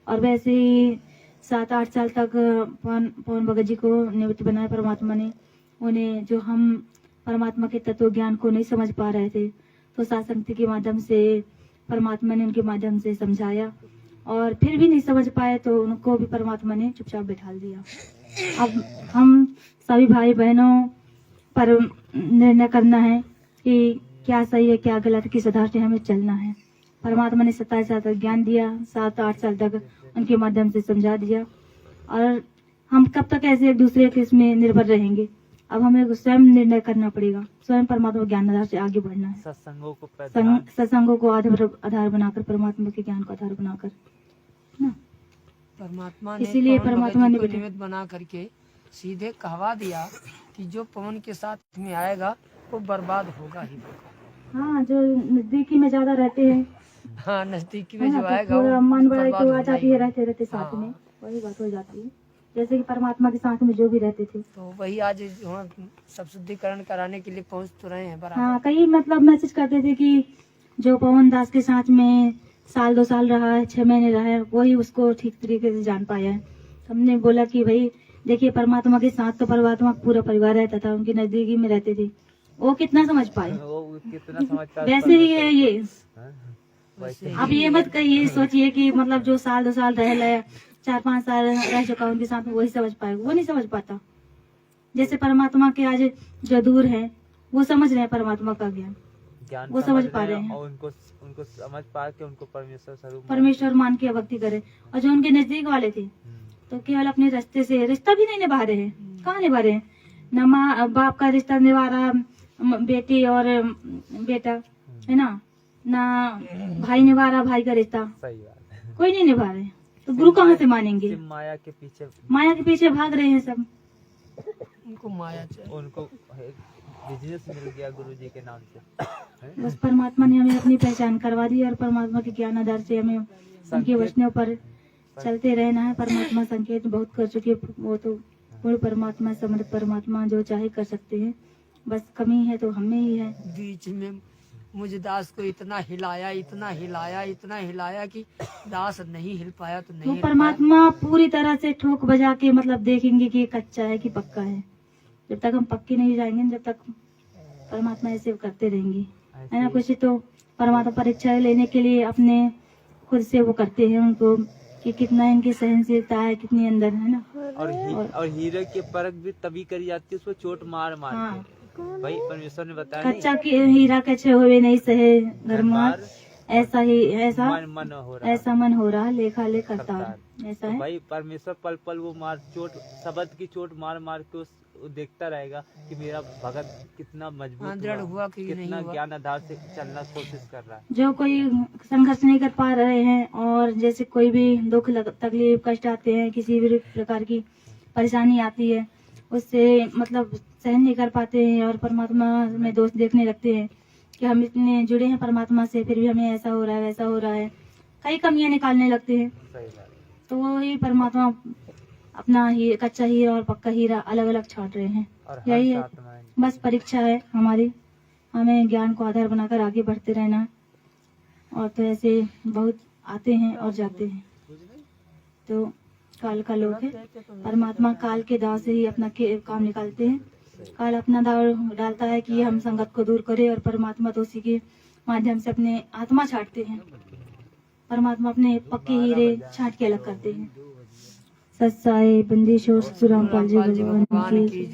और वैसे ही 7-8 साल तक पवन भगत जी को निमित्त बनाया परमात्मा ने। उन्हें जो हम परमात्मा के तत्व ज्ञान को नहीं समझ पा रहे थे, तो सत्संग के माध्यम से परमात्मा ने उनके माध्यम से समझाया, और फिर भी नहीं समझ पाए तो उनको भी परमात्मा ने चुपचाप बैठा दिया। अब हम सभी भाई बहनों पर निर्णय करना है कि क्या सही है, क्या गलत, किस आधार से हमें चलना है। परमात्मा ने 27 साल तक ज्ञान दिया, 7-8 साल तक उनके माध्यम से समझा दिया, और हम कब तक ऐसे एक दूसरे के इसमें निर्भर रहेंगे। अब हमें स्वयं निर्णय करना पड़ेगा, स्वयं परमात्मा ज्ञान आधार से आगे बढ़ना है। सत्संगों को आधार बनाकर, परमात्मा के ज्ञान को आधार बनाकर ना। परमात्मा ने इसीलिए परमात्मा ने निमित्त बना करके सीधे कहवा दिया कि जो पवन के साथ में आएगा वो बर्बाद होगा ही होगा। हाँ, जो नजदीकी में ज्यादा रहते हैं, हाँ, नजदीकी में जो आएगा थोड़ा मन बड़ा बर्बाद तो हो आ जाती है, जाएगा। रहते साथ में वही बात हो जाती है। जैसे कि परमात्मा के साथ में जो भी रहते थे, तो वही आज हम सब शुद्धिकरण कराने के लिए पहुंच तो रहे हैं बराबर। हाँ, कई मतलब मैसेज करते थे कि जो पवन दास के साथ में 1-2 साल रहा है, 6 महीने रहा है, वही उसको ठीक तरीके से जान पाया है। हमने बोला कि भाई देखिए, परमात्मा के साथ तो परमात्मा पूरा परिवार रहता था, उनकी नजदीकी में रहते थे, वो कितना समझ पाए। वैसे ही है ये। अब ये मत कहिए, सोचिए कि मतलब जो 1-2 साल रह ले, 4-5 साल रह चुका उनके साथ में, वही समझ पाएगा, वो नहीं समझ पाता। जैसे परमात्मा के आज जो दूर है वो समझ रहे हैं परमात्मा का ज्ञान, वो समझ पा रहे हैं, उनको समझ पा के उनको परमेश्वर मान के भक्ति करे। और जो उनके नजदीक वाले थे तो केवल अपने रास्ते से रिश्ता भी नहीं निभा रहे हैं। कहाँ निभा रहे हैं? न माँ बाप का रिश्ता निभा रहा, बेटी और बेटा, है ना भाई निभा रहा, भाई का रिश्ता कोई नहीं निभा रहे। तो गुरु कहाँ से मानेंगे? माया के पीछे भाग रहे हैं सब। उनको माया चाहिए, उनको बिजनेस मिल गया गुरु जी के नाम से। बस परमात्मा ने हमें अपनी पहचान करवा दी, और परमात्मा के ज्ञान आधार से हमें उनके वचनों पर चलते रहना है। परमात्मा संकेत बहुत कर चुके, वो तो पूर्ण परमात्मा, समर्थ परमात्मा, जो चाहे कर सकते हैं। बस कमी है तो हमें ही है। बीच में मुझे दास को इतना हिलाया कि दास नहीं हिल पाया तो नहीं तो हिल परमात्मा पूरी तरह से ठोक बजा के मतलब देखेंगे कि कच्चा है कि पक्का है। जब तक हम पक्के नहीं जाएंगे, जब तक परमात्मा ऐसे करते रहेंगे, है ना। कुछ तो परमात्मा परीक्षा लेने के लिए अपने खुद से वो करते हैं उनको कि कितना इनकी सहनशीलता है, कितनी अंदर है ना। और हीरे की परख भी तभी करी जाती है उसको चोट मार हाँ। के। भाई परमेश्वर ने बताया कच्चा की हीरा कच्चे हुए नहीं सहे घर मार, ऐसा मन हो रहा लेखा ले करतार, ऐसा है। भाई परमेश्वर पल पल वो चोट, शब्द की चोट मार के वो देखता रहेगा कि मेरा भगत कितना मजबूत दृढ़ हुआ कि कितना ज्ञान आधार से चलना कोशिश कर रहा है। जो कोई संघर्ष नहीं कर पा रहे हैं, और जैसे कोई भी दुख तकलीफ कष्ट आते हैं, किसी भी प्रकार की परेशानी आती है, उससे मतलब सहन नहीं कर पाते हैं और परमात्मा में दोष देखने लगते हैं कि हम इतने जुड़े हैं परमात्मा से, फिर भी हमें ऐसा हो रहा है वैसा हो रहा है, कई कमियां निकालने लगते हैं। तो वही परमात्मा अपना ही कच्चा हीरा और पक्का हीरा अलग अलग छाट रहे हैं। यही है, बस परीक्षा है हमारी, हमें ज्ञान को आधार बनाकर आगे बढ़ते रहना है। और तो ऐसे बहुत आते हैं और जाते हैं, तो काल का लोग है। परमात्मा काल के दाव से ही अपना काम निकालते हैं। काल अपना दाव डालता है कि हम संगत को दूर करें, और परमात्मा तो उसी के माध्यम से अपने आत्मा छाटते हैं। परमात्मा अपने पक्के हीरे छाट के अलग करते हैं। सत्साई बंदीशोर सुरामपाल जी भगवान की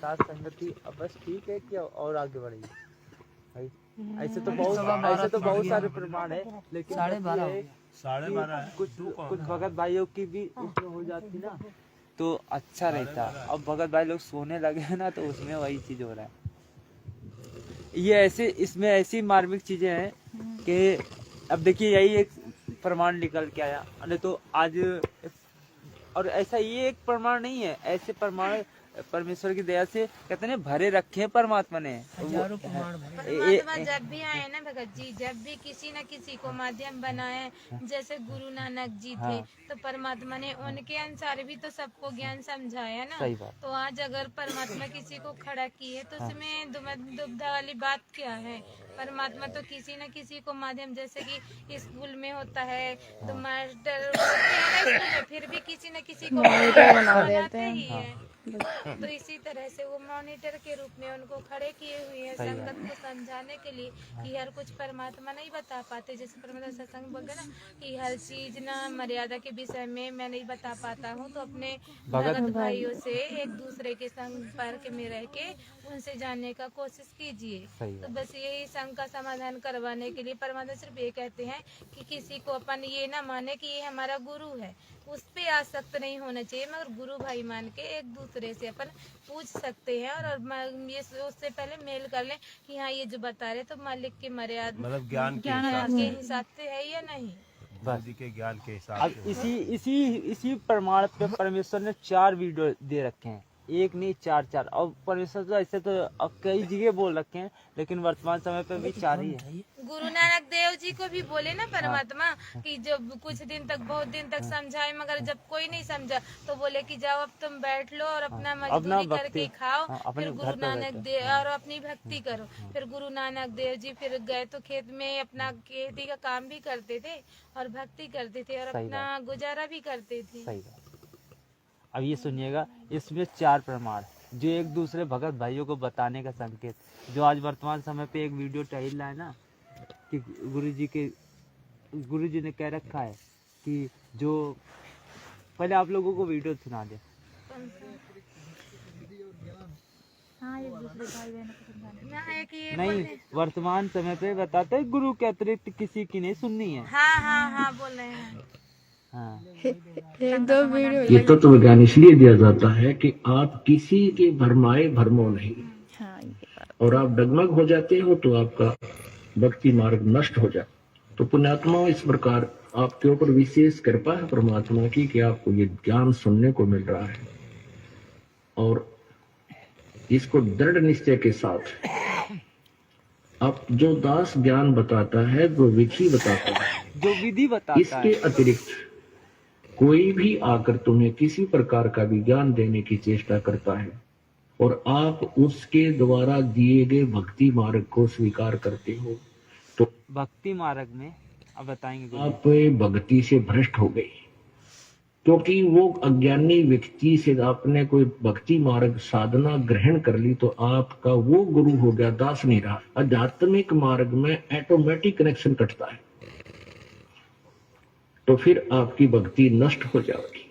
साथ संगति अब बस ठीक है कि और आगे बढ़ेगी भाई। ऐसे तो बहुत सारे प्रमाण है, लेकिन 12:30 कुछ भगत भाइयों की भी उसमें हो जाती ना तो अच्छा रहता। अब भगत भाई लोग सोने लगे ना तो उसमें वही चीज हो रहा है। ये ऐसे इसमें ऐसी मार्मिक चीजें हैं कि अब देखिए यही एक प्रमाण निकल के आया, नहीं तो आज और ऐसा ये एक प्रमाण नहीं है, ऐसे प्रमाण परमेश्वर की दया से कहते हैं भरे रखे हैं परमात्मा ने। परमात्मा जब भी आए ना भगत जी, जब भी किसी न किसी को माध्यम बनाए, जैसे गुरु नानक जी थे तो परमात्मा ने उनके अनुसार भी तो सबको ज्ञान समझाया ना। तो आज अगर परमात्मा किसी को खड़ा किए तो उसमें दुविधा वाली बात क्या है। परमात्मा तो किसी न किसी को माध्यम, जैसे कि स्कूल में होता है तो मास्टर स्कूल में फिर भी किसी न किसी को बनाते ही है। तो इसी तरह से वो मॉनिटर के रूप में उनको खड़े किए हुए हैं संगत को समझाने के लिए कि हर कुछ परमात्मा नहीं बता पाते। जैसे परमात्मा सत्संग वगैरह कि हर चीज ना मर्यादा के विषय में मैं नहीं बता पाता हूँ, तो अपने भगत भाइयों से एक दूसरे के संपर्क में रह के उनसे जानने का कोशिश कीजिए। तो बस यही संग का समाधान करवाने के लिए परमात्मा सिर्फ ये कहते हैं कि किसी को अपन ये ना माने कि ये हमारा गुरु है, उस पे आसक्त नहीं होना चाहिए, मगर गुरु भाई मान के एक दूसरे से अपन पूछ सकते हैं और ये उससे पहले मेल कर लें कि हाँ ये जो बता रहे तो मालिक की मर्यादा मतलब ज्ञान के हिसाब से है या नहीं, बुद्धि के ज्ञान के हिसाब से। इसी प्रमाण पे परमेश्वर ने 4 वीडियो दे रखे हैं, एक नहीं 4 और परमेश्वर तो ऐसे तो अब कई जगह बोल रखे हैं, लेकिन वर्तमान समय पे भी 4 ही है। गुरु नानक देव जी को भी बोले ना परमात्मा कि जब कुछ दिन तक बहुत दिन तक समझाए, मगर जब कोई नहीं समझा तो बोले कि जाओ अब तुम बैठ लो और अपना मजदूरी करके खाओ, फिर गुरु नानक देव और अपनी भक्ति करो। फिर गुरु नानक देव जी फिर गए तो खेत में अपना खेती का काम भी करते थे और भक्ति करते थे और अपना गुजारा भी करते थे। अब ये सुनिएगा, इसमें 4 प्रमाण जो एक दूसरे भगत भाइयों को बताने का संकेत, जो आज वर्तमान समय पे एक वीडियो टहल रहा है ना कि गुरु जी ने कह रखा है कि जो पहले आप लोगों को वीडियो सुना दे। नहीं, वर्तमान समय पे बताते हैं गुरु के अतिरिक्त किसी की नहीं सुननी है। हाँ बोल रहे हैं। ये तत्व विज्ञान इसलिए दिया जाता है कि आप किसी के भरमाए भरमो नहीं, और आप डगमग हो जाते हो तो आपका भक्ति मार्ग नष्ट हो जाए। तो पुण्यात्मा इस प्रकार आपके ऊपर विशेष कृपा है परमात्मा की कि आपको ये ज्ञान सुनने को मिल रहा है, और इसको दृढ़ निश्चय के साथ अब जो दास ज्ञान बताता है, जो विधि बताता है, जो विधि बताता है, इसके अतिरिक्त कोई भी आकर तुम्हें किसी प्रकार का भी ज्ञान देने की चेष्टा करता है और आप उसके द्वारा दिए गए भक्ति मार्ग को स्वीकार करते हो तो भक्ति मार्ग में अब बताएंगे आप भक्ति से भ्रष्ट हो गए, क्योंकि वो अज्ञानी व्यक्ति से आपने कोई भक्ति मार्ग साधना ग्रहण कर ली तो आपका वो गुरु हो गया, दास नहीं रहा। आध्यात्मिक मार्ग में ऑटोमेटिक कनेक्शन कटता है, तो फिर आपकी भक्ति नष्ट हो जाएगी।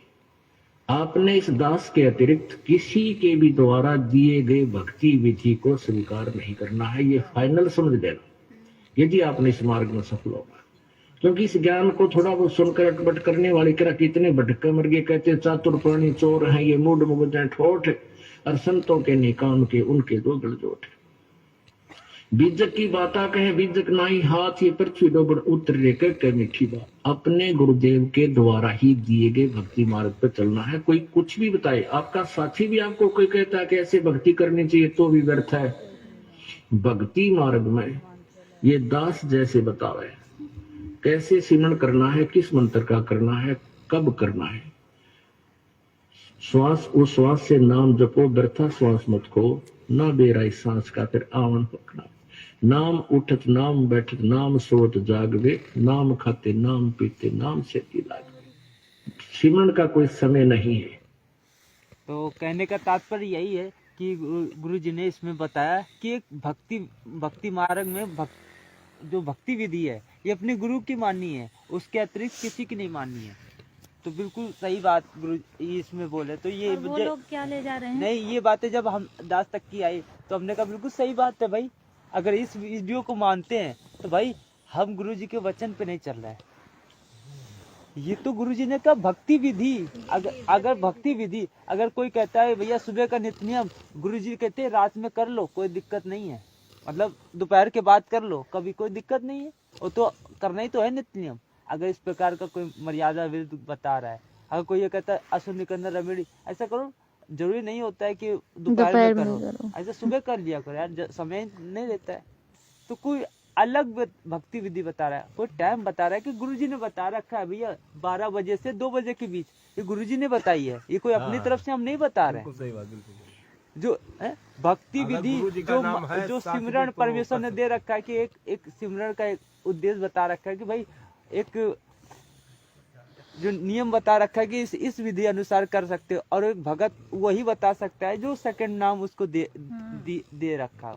आपने इस दास के अतिरिक्त किसी के भी द्वारा दिए गए भक्ति विधि को स्वीकार नहीं करना है, ये फाइनल समझ लेना यदि आपने इस मार्ग में सफल होगा। क्योंकि इस ज्ञान को थोड़ा बहुत सुनकर अटपट करने वाले करा कितने भटके मर गए, कहते चातुर प्राणी चोर हैं, ये मूड मुगद ठोठ, और संतों के निकाम के उनके दो गलजोट। बीजक की बाता कहे बीजक नाई हाथ, ये पृथ्वी डोबर उतर रे कह मीठी बात। अपने गुरुदेव के द्वारा ही दिए गए भक्ति मार्ग पर चलना है। कोई कुछ भी बताए, आपका साथी भी आपको कोई कहता है कि ऐसे भक्ति करनी चाहिए, तो भी व्यर्थ है। भक्ति मार्ग में ये दास जैसे बतावे कैसे सिमरन करना है, किस मंत्र का करना है, कब करना है। श्वास उश्वास से नाम जपो, व्यर्था श्वास मत खो, ना बेराई सांस का फिर आवन पकड़ा। नाम उठत नाम बैठत नाम सोत जागवे, नाम खाते नाम पीते नाम से लागवे। सिमरन का कोई समय नहीं है। तो कहने का तात्पर्य यही है कि गुरु जी ने इसमें बताया कि एक भक्ति मार्ग में जो भक्ति विधि है ये अपने गुरु की माननी है, उसके अतिरिक्त किसी की नहीं माननी है। तो बिल्कुल सही बात गुरु इसमें बोले। तो ये वो लोग क्या ले जा रहे हैं? नहीं, ये बातें जब हम दास तक की आई तो हमने कहा बिल्कुल सही बात है भाई। अगर इस वीडियो को मानते हैं तो भाई हम गुरु जी के वचन पे नहीं चल रहे हैं। ये तो गुरु जी ने कहा भक्ति विधि। अगर भक्ति विधि अगर कोई कहता है भैया सुबह का नित्य नियम, गुरु जी कहते हैं रात में कर लो, कोई दिक्कत नहीं है, मतलब दोपहर के बाद कर लो, कभी कोई दिक्कत नहीं है, वो तो करना ही तो है नित्य नियम। अगर इस प्रकार का कोई मर्यादा विरुद्ध बता रहा है, अगर कोई ये कहता है असुर निकंदन रमेड़ी ऐसा करो, जरूरी नहीं होता है कि दोपहर में करो, ऐसा सुबह कर लिया करो यार, समय नहीं रहता है। तो कोई अलग भक्ति विधि बता रहा है, कोई टाइम बता रहा है कि गुरुजी ने बता रखा है भैया 12 बजे से 2 बजे के बीच, ये गुरुजी ने बताई है, ये कोई अपनी तरफ से हम नहीं बता रहे हैं। जो भक्ति विधि जो सिमरन परमेश्वर ने दे रखा है कि एक सिमरन का एक उद्देश्य बता रखा है कि भाई एक जो नियम बता रखा है कि इस विधि अनुसार कर सकते हो, और एक भगत वही बता सकता है जो सेकंड नाम उसको दे रखा।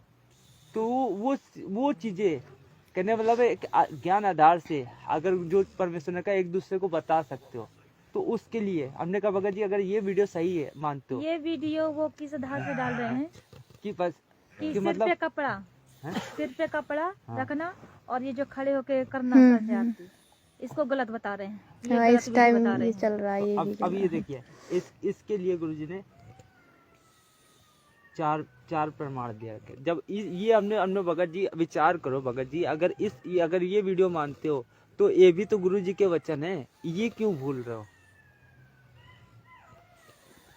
तो वो चीजें कहने मतलब एक ज्ञान आधार से अगर जो परमेश्वर ने कहा एक दूसरे को बता सकते हो, तो उसके लिए हमने कहा भगत जी अगर ये वीडियो सही है मानते हो, ये वीडियो वो किस आधार से डाल रहे हैं कि बस कि सिर पे कपड़ा सिर पे कपड़ा रखना और ये जो खड़े होके करना आरती, इसको गलत बता रहे हैं। हाँ, इस टाइम ये चल रहा है। अब ये देखिए इसके लिए गुरुजी ने चार प्रमाण दिया रखे। जब ये हमने भगत जी विचार करो भगत जी, अगर ये वीडियो मानते हो तो ये भी तो गुरुजी के वचन है, ये क्यों भूल रहे हो?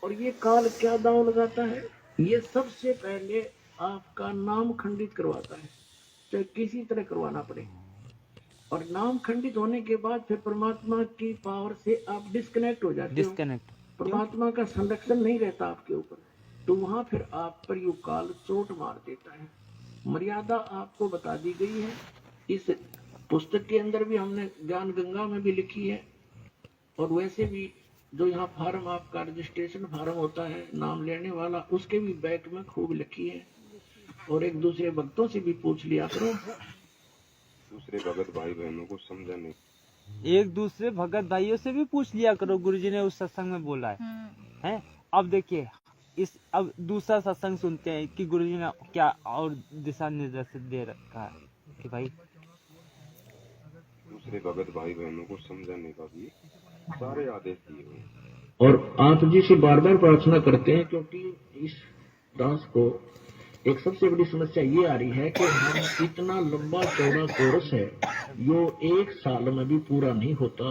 और ये काल क्या दाव लगाता है, ये सबसे पहले आपका नाम खंडित करवाता है, चाहे किसी तरह करवाना पड़े। और नाम खंडित होने के बाद फिर परमात्मा की पावर से आप डिस्कनेक्ट हो जाते हो, परमात्मा का संरक्षण नहीं रहता आपके ऊपर, तो वहां फिर आप पर यू काल चोट मार देता है। मर्यादा आपको बता दी गई है, इस पुस्तक के अंदर भी हमने ज्ञान गंगा में भी लिखी है, और वैसे भी जो यहाँ फार्म आपका रजिस्ट्रेशन फार्म होता है नाम लेने वाला, उसके भी बैक में खूब लिखी है। और एक दूसरे भक्तों से भी पूछ लिया करो, दूसरे भगत भाई बहनों को समझा नहीं, एक दूसरे भगत भाइयों से भी पूछ लिया करो, गुरुजी ने उस सत्संग में बोला है। अब देखिए अब दूसरा सत्संग सुनते हैं कि गुरुजी ने क्या और दिशा निर्देश दे रखा है कि भाई दूसरे भगत भाई बहनों को समझाने का भी सारे आदेश दिए हुए। और आप जी से बार बार प्रार्थना करते हैं, क्योंकि इस दास को एक सबसे बड़ी समस्या ये आ रही है कि हम इतना लंबा चौड़ा कोर्स है, जो 1 साल में भी पूरा नहीं होता,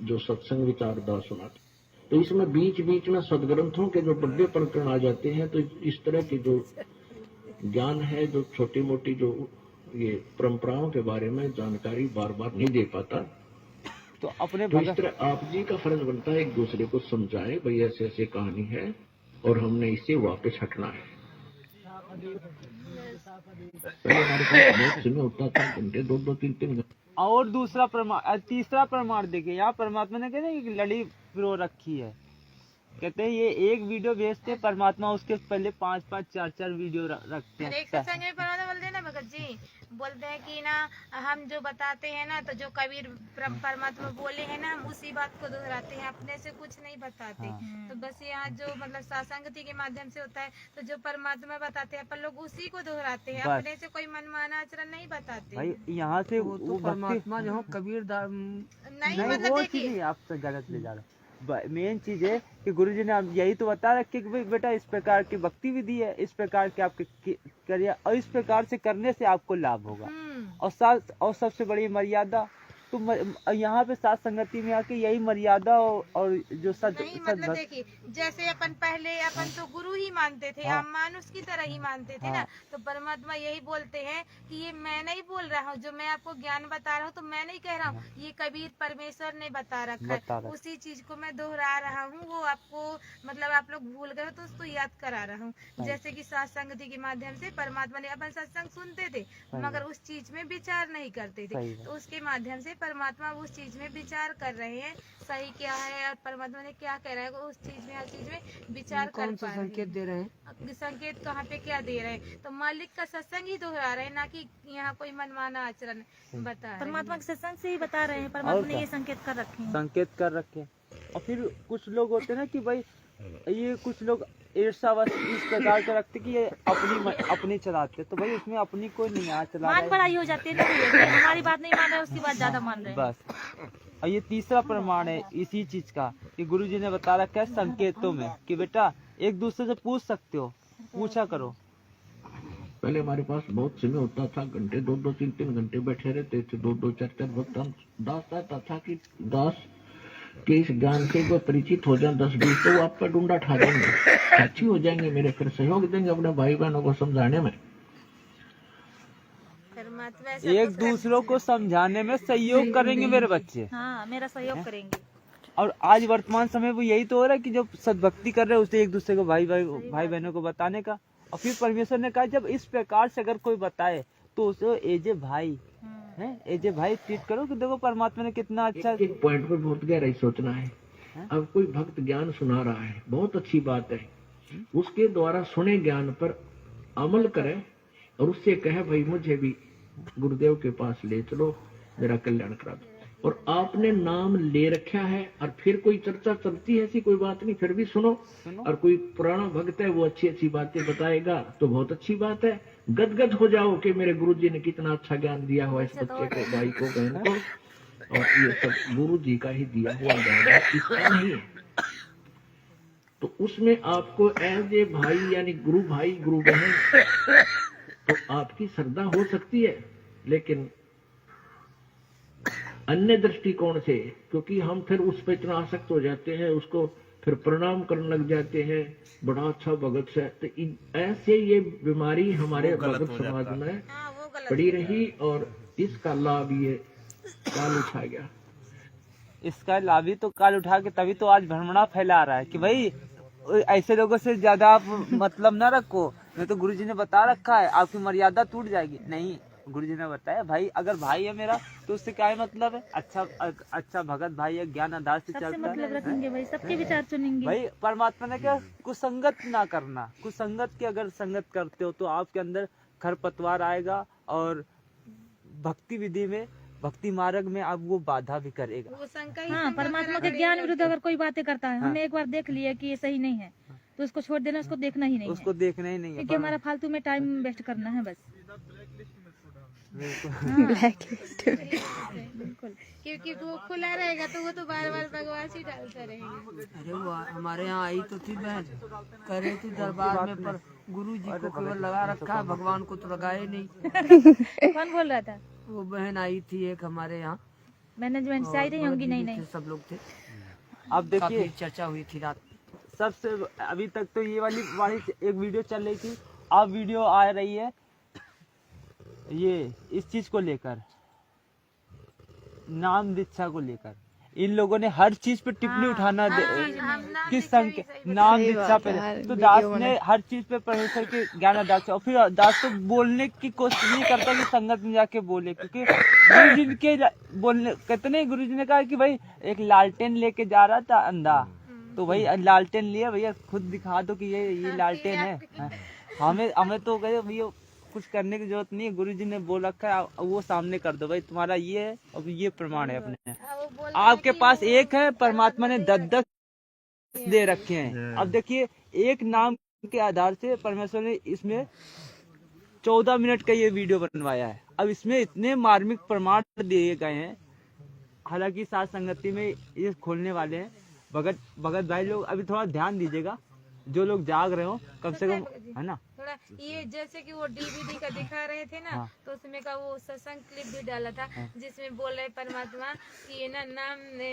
जो सत्संग विचार दास सुनाते। तो इसमें बीच बीच में सदग्रंथों के जो बड़े प्रकरण आ जाते हैं, तो इस तरह की जो ज्ञान है, जो छोटी मोटी जो ये परंपराओं के बारे में जानकारी बार बार नहीं दे पाता। तो अपने तो इस तरह आप जी का फर्ज बनता है एक दूसरे को समझाए, भाई ऐसे ऐसे कहानी है और हमने इससे वापस हटना है। पहले हमारे पास बहुत समय होता था, घंटे 2-2, 3-3 घंटे। और दूसरा प्रमाण, तीसरा प्रमाण देखिए, यहाँ परमात्मा ने कहते हैं लड़ी पिरो रखी है, कहते हैं ये एक वीडियो भेजते परमात्मा उसके पहले 5-5, 4-4 वीडियो रखते हैं। एक सत्संग में परमात्मा बोलते हैं ना भगत जी, बोलते हैं कि ना हम जो बताते हैं ना, तो जो कबीर परमात्मा बोले हैं ना, हम उसी बात को दोहराते हैं, अपने से कुछ नहीं बताते। तो बस यहाँ जो मतलब सत्संगति के माध्यम से होता है, तो जो परमात्मा बताते हैं अपन लोग उसी को दोहराते हैं, अपने से कोई मनमाना आचरण नहीं बताते भाई। यहाँ से वो परमात्मा जो कबीर नहीं मतलब देखिए आप गलत ले जा रहे, मेन चीज है कि गुरुजी ने यही तो बता रखे कि बेटा इस प्रकार की भक्ति विधि है, इस प्रकार के आपके करिए और इस प्रकार से करने से आपको लाभ होगा। और सबसे बड़ी मर्यादा तो यहाँ पे साथ संगति में आके यही मर्यादा और जो नहीं मतलब देखिए, जैसे अपन पहले अपन तो गुरु ही मानते थे, हम मानुष की तरह ही मानते थे ना, तो परमात्मा यही बोलते हैं कि ये मैं नहीं बोल रहा हूँ, जो मैं आपको ज्ञान बता रहा हूँ तो मैं नहीं कह रहा हूँ, ये कबीर परमेश्वर ने बता रखा है, उसी चीज को मैं दोहरा रहा हूँ। वो आपको मतलब आप लोग भूल गए तो उसको याद करा रहा हूँ। जैसे कि साथ संगति के माध्यम से परमात्मा ने, अपन सत्संग सुनते थे मगर उस चीज में विचार नहीं करते थे, तो उसके माध्यम से परमात्मा उस चीज में विचार कर रहे हैं, सही क्या है और परमात्मा ने क्या कह रहा है, उस चीज में हर चीज में विचार कर पा रहे हैं। संकेत दे रहे हैं, संकेत कहाँ पे क्या दे रहे हैं, तो मालिक का सत्संग ही दोहरा रहे हैं, ना कि यहाँ कोई मनमाना आचरण बता रहे हैं। परमात्मा के सत्संग से ही बता रहे हैं, परमात्मा ने ये संकेत कर रखे हैं। संकेत कर रखे हैं। और फिर कुछ लोग होते हैं ना कि भाई ये कुछ लोग ईर्ष्यावश इस प्रकार के रखते कि ये अपनी चलाते, तो भाई उसमें अपनी कोई नहीं आ चला, मान बढ़ाई हो जाती है ना, हमारी बात नहीं मान रहे उसकी बात ज्यादा मान रहे हैं बस। और ये तीसरा प्रमाण है इसी चीज का कि गुरुजी ने बता रखा है संकेतों में कि बेटा एक दूसरे से पूछ सकते हो, पूछा करो। पहले हमारे पास बहुत समय होता था, घंटे 2-2 3-3 घंटे बैठे रहते थे, 2-2 4-4 वक्त। हम दास चाहता था कि दास के इस ज्ञान से वो परिचित हो जाए 10-20, तो वो आपका डूंडा ठा देंगे, साक्षी हो जाएंगे मेरे, फिर सहयोग देंगे अपने भाई बहनों को समझाने में, एक दूसरों को समझाने में सहयोग करेंगे मेरे बच्चे। हाँ, मेरा सहयोग करेंगे। और आज वर्तमान समय वो यही तो हो रहा है कि जो सद्भक्ति कर रहे हैं उसे एक दूसरे को भाई बहनों को बताने का। और फिर परमेश्वर ने कहा जब इस प्रकार से अगर कोई बताए तो उसे एजे भाई है, एजे भाई ट्रीट करो कि देखो परमात्मा ने कितना अच्छा। एक पॉइंट पर बहुत गहराई सोचना है। अब कोई भक्त ज्ञान सुना रहा है, बहुत अच्छी बात है, उसके द्वारा सुने ज्ञान पर अमल करे और उससे कहे भाई मुझे भी गुरुदेव के पास ले चलो, मेरा कल्याण करा दो। और आपने नाम ले रखा है और फिर कोई चर्चा चलती है, ऐसी कोई बात नहीं, फिर भी सुनो। और कोई पुराना भक्त है वो अच्छी अच्छी बातें बताएगा तो बहुत अच्छी बात है, गदगद हो जाओ कि मेरे गुरुजी ने कितना अच्छा ज्ञान दिया हुआ इस बच्चे को, भाई को, बहन को, और ये सब गुरुजी का ही दिया हुआ ज्ञान है, इसका नहीं है। तो उसमें आपको एज ए भाई यानी गुरु भाई गुरु बहन तो आपकी श्रद्धा हो सकती है, लेकिन अन्य दृष्टिकोण से, क्योंकि हम फिर उस पर इतना आसक्त हो जाते हैं, उसको फिर प्रणाम करने लग जाते हैं, बड़ा अच्छा भगत है, तो ऐसे ये बीमारी हमारे भगत समाज में पड़ी रही और इसका लाभ ये काल उठा गया। इसका लाभ ही तो काल उठा के तभी तो आज भ्रमणा फैला रहा है कि भाई ऐसे लोगों से ज्यादा आप मतलब ना रखो, नहीं तो गुरुजी ने बता रखा है आपकी मर्यादा टूट जाएगी। नहीं, गुरुजी ने बताया भाई अगर भाई है मेरा तो उससे क्या मतलब है, अच्छा भगत भाई है, ज्ञान आधार से चलता है, मतलब रखेंगे भाई, सबके विचार चुनेंगे भाई। परमात्मा ने क्या कुसंगत ना करना, कुसंगत की अगर संगत करते हो तो आपके अंदर खरपतवार आएगा और भक्ति विधि में, भक्ति मार्ग में आप वो बाधा भी करेगा। हाँ, परमात्मा के ज्ञान विरुद्ध अगर कोई बातें करता है, हमने एक बार देख लिया कि ये सही नहीं है तो उसको छोड़ देना, उसको देखना ही नहीं, उसको देखना ही नहीं है, क्योंकि हमारा फालतू में टाइम वेस्ट करना है बस। बिल्कुल, क्योंकि वो खुला रहेगा तो वो तो बार बार बकवास ही डालते रहेंगे। अरे वो हमारे यहाँ आई तो थी बहन, कह रही थी दरबार में पर गुरु जी को केवल लगा रखा है, भगवान को तो लगाए नहीं। कौन बोल रहा था? वो बहन आई थी एक हमारे यहाँ, मैनेजमेंट से आई रही होंगी। नहीं, सब लोग थे। अब देखिए चर्चा हुई थी रात, सबसे अभी तक तो ये वाली एक वीडियो चल रही थी, अब वीडियो आ रही है ये इस चीज को लेकर, नाम दीक्षा को लेकर। इन लोगों ने हर चीज पे टिप्पणी उठाना किस संख्या नाम दीक्षा पे, तो दास ने हर चीज पे परमेश्वर के ज्ञान आधार से, और फिर दास तो बोलने की कोशिश नहीं करता कि संगत में जाके बोले, क्योंकि गुरु जी के बोलने कितने, गुरु जी ने कहा कि भाई एक लालटेन लेके जा रहा था अंधा, तो भाई लालटेन लिया, भैया खुद दिखा दो कि ये लालटेन है, हमें तो कहे भैया कुछ करने की जरूरत नहीं है, गुरुजी ने बोल रखा है वो सामने कर दो भाई, तुम्हारा ये है और ये प्रमाण है अपने, आपके पास एक है, परमात्मा ने 10 दे रखे हैं। अब देखिए एक नाम के आधार से परमेश्वर ने इसमें 14 मिनट का ये वीडियो बनवाया है। अब इसमें इतने मार्मिक प्रमाण दिए गए हैं, हालांकि साथ संगति में ये खोलने वाले हैं, भगत भाई लोग अभी थोड़ा ध्यान दीजिएगा, जो लोग जाग रहे हो कम से कम, है ना। थोड़ा ये जैसे कि वो डीवीडी का दिखा रहे थे ना, तो उसमें का वो सत्संग क्लिप भी डाला था, जिसमें बोल रहे परमात्मा कि ये ना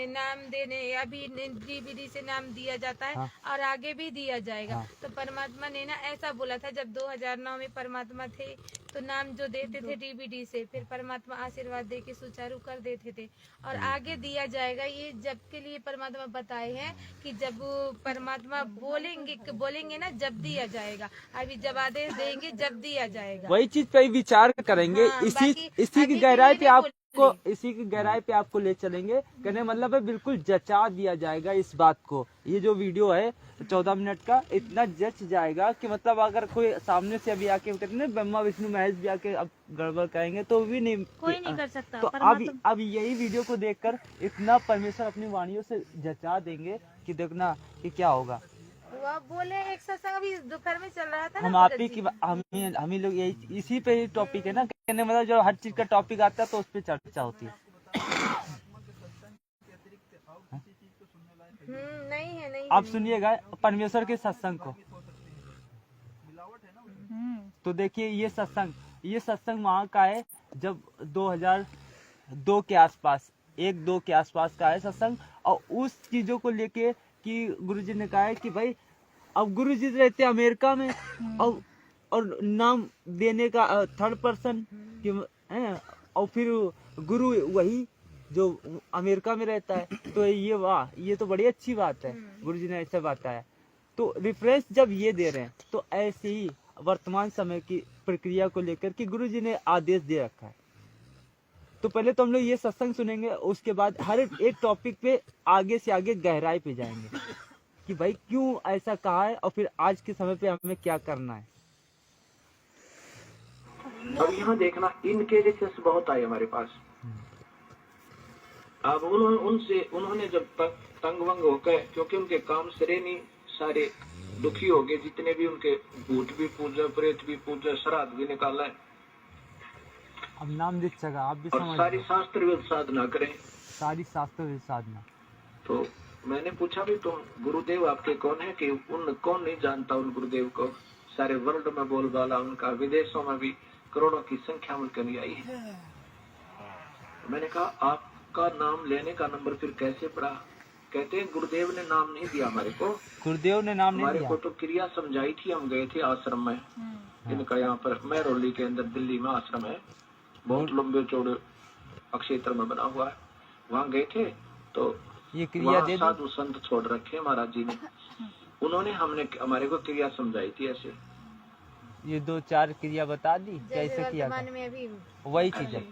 नाम देने, अभी डीवीडी से नाम दिया जाता है और आगे भी दिया जाएगा। तो परमात्मा ने ना ऐसा बोला था, जब 2009 में परमात्मा थे तो नाम जो देते थे डीवीडी से, फिर परमात्मा आशीर्वाद दे के सुचारू कर देते थे और आगे दिया जाएगा। ये जब के लिए परमात्मा बताए हैं कि जब परमात्मा बोलेंगे ना, जब दिया जाएगा। अभी जब आदेश देंगे जब दिया जाएगा, वही चीज पे विचार करेंगे। इसी की गहराई पे आपको ले चलेंगे। कहने मतलब है बिल्कुल जचा दिया जाएगा इस बात को। ये जो वीडियो है 14 मिनट का, इतना जच जाएगा कि मतलब अगर कोई सामने से अभी आके कहते हैं ब्रह्मा विष्णु महेश भी आके अब गड़बड़ करेंगे तो भी नहीं, कोई नहीं कर सकता। तो अब यही वीडियो को देखकर इतना परमेश्वर अपनी वाणियों से जचा देंगे कि देखना कि क्या होगा। वो बोले एक सत्संग अभी दोपहर में चल रहा था, हम आप ही की हम ही लोग यही इसी पे ही टॉपिक है ना, कहने मतलब जो हर चीज का टॉपिक आता है तो उस पर चर्चा होती है। नहीं आप सुनिएगा परमेश्वर के सत्संग को, तो देखिए ये सत्संग वहाँ का है जब 2002 के आसपास, 1-2 के आसपास का है सत्संग। और उस चीजों को लेके कि गुरुजी ने कहा है कि भाई अब गुरुजी रहते अमेरिका में और नाम देने का थर्ड पर्सन और फिर गुरु वही जो अमेरिका में रहता है, तो ये तो बड़ी अच्छी बात है। गुरुजी ने ऐसा बताया, तो रेफरेंस जब ये दे रहे हैं तो ऐसे ही वर्तमान समय की प्रक्रिया को लेकर कि गुरुजी ने आदेश दे रखा है। तो पहले तो हम लोग ये सत्संग सुनेंगे, उसके बाद हर एक टॉपिक पे आगे से आगे गहराई पे जाएंगे कि भाई क्यों ऐसा कहा है और फिर आज के समय पे हमें क्या करना है। अब यहाँ देखना, इनके जैसे बहुत आए हमारे पास। अब उन्होंने जब तंग वंग होकर, क्योंकि उनके काम सिरे नहीं, सारे दुखी हो गए, जितने भी उनके भूत भी पूजा, प्रेत भी पूजा, श्राद्ध भी निकाला है। अब नाम दिख सका आप भी समझ, सारी शास्त्र साधना करें, सारी शास्त्र साधना। तो मैंने पूछा भी तुम गुरुदेव आपके कौन है, कि कौन नहीं जानता उन गुरुदेव को, सारे वर्ल्ड में बोलबाला उनका, विदेशों में भी करोड़ों की संख्या में कमी आई है। मैंने कहा आपका नाम लेने का नंबर फिर कैसे पड़ा? कहते हैं गुरुदेव ने नाम नहीं दिया हमारे को, गुरुदेव ने नाम नहीं दिया, हमारे को तो क्रिया समझाई थी। हम गए थे आश्रम में, इनका यहाँ पर महरौली के अंदर दिल्ली में आश्रम है, बहुत लंबे चौड़े अक्षेत्र में बना हुआ है। वहाँ गए थे तो ये क्रिया दे साधु संत छोड़ रखे महाराज जी ने, उन्होंने हमारे को क्रिया समझाई थी। ऐसे ये 2-4 क्रिया बता दी कैसे किया था। में अभी वही चीज है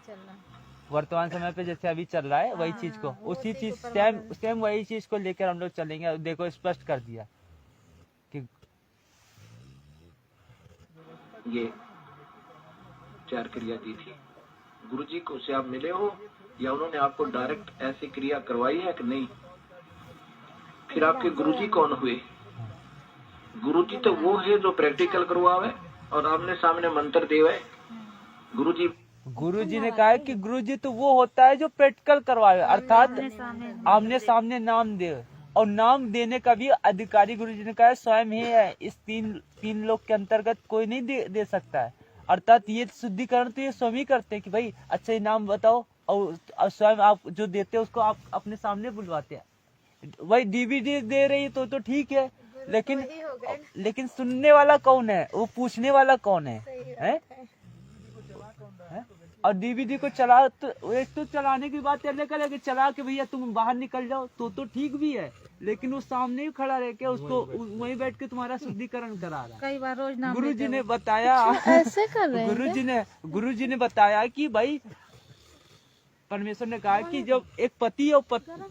वर्तमान समय पे जैसे अभी चल रहा है, वही चीज को, उसी चीज सेम वही चीज को लेकर हम लोग चलेंगे। देखो स्पष्ट कर दिया कि ये 4 क्रिया दी थी। गुरुजी को से आप मिले हो या उन्होंने आपको डायरेक्ट ऐसी क्रिया करवाई है कि नहीं? फिर आपके गुरुजी कौन हुए? गुरुजी तो वो है जो प्रैक्टिकल करवावे और आमने सामने मंत्र देवे। गुरुजी ने कहा है कि गुरुजी तो वो होता है जो प्रैक्टिकल करवावे, अर्थात आमने सामने नाम दे, और नाम देने का भी अधिकारी गुरुजी ने कहा है स्वयं ही है। इस तीन लोग के अंतर्गत कोई नहीं दे सकता है। अर्थात ये शुद्धिकरण तो ये स्वयं ही करते हैं कि भाई अच्छा ये नाम बताओ, और स्वयं आप जो देते हैं उसको आप अपने सामने बुलवाते हैं। वही डीवीडी दे रही तो ठीक है, लेकिन सुनने वाला कौन है, वो पूछने वाला कौन है? और डीवीडी को चला तो एक तो चलाने की बात अलग है, चला के भैया तुम बाहर निकल जाओ तो ठीक भी है, लेकिन वो सामने ही खड़ा रह के उसको वहीं बैठ के तुम्हारा शुद्धिकरण करा रहा। कई बार रोज नाम गुरुजी ने बताया, ऐसे कर रहे हैं। गुरुजी ने बताया कि भाई परमेश्वर ने कहा कि जब एक पति और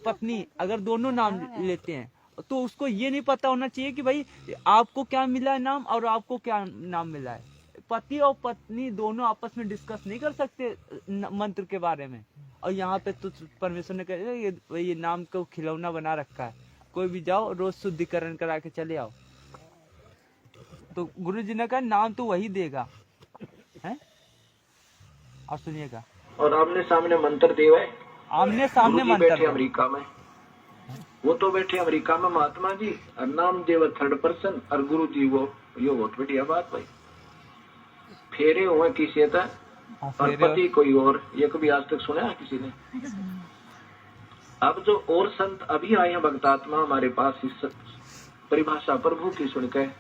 पत्नी अगर दोनों नाम लेते हैं तो उसको ये नहीं पता होना चाहिए कि भाई आपको क्या मिला है नाम और आपको क्या नाम मिला है। पति और पत्नी दोनों आपस में डिस्कस नहीं कर सकते मंत्र के बारे में। और यहाँ पे तो परमेश्वर ने कहा ये नाम को खिलौना बना रखा है, कोई भी जाओ रोज शुद्धिकरण करा के चले आओ। तो गुरु जी ने कहा नाम तो वही देगा है। और सुनिएगा, और आमने सामने मंत्र देवा है, आमने सामने मंत्र अमेरिका में वो तो बैठे अमेरिका में महात्मा जी, और नामदेव 3rd पर्सन, और गुरु जी वो, ये बहुत बढ़िया बात भाई। फेरे हुए किसी था और पति कोई और, ये कभी आज तक सुना है किसी ने? अब जो और संत अभी आए हैं भक्तात्मा हमारे पास, इस परिभाषा प्रभु की सुनकर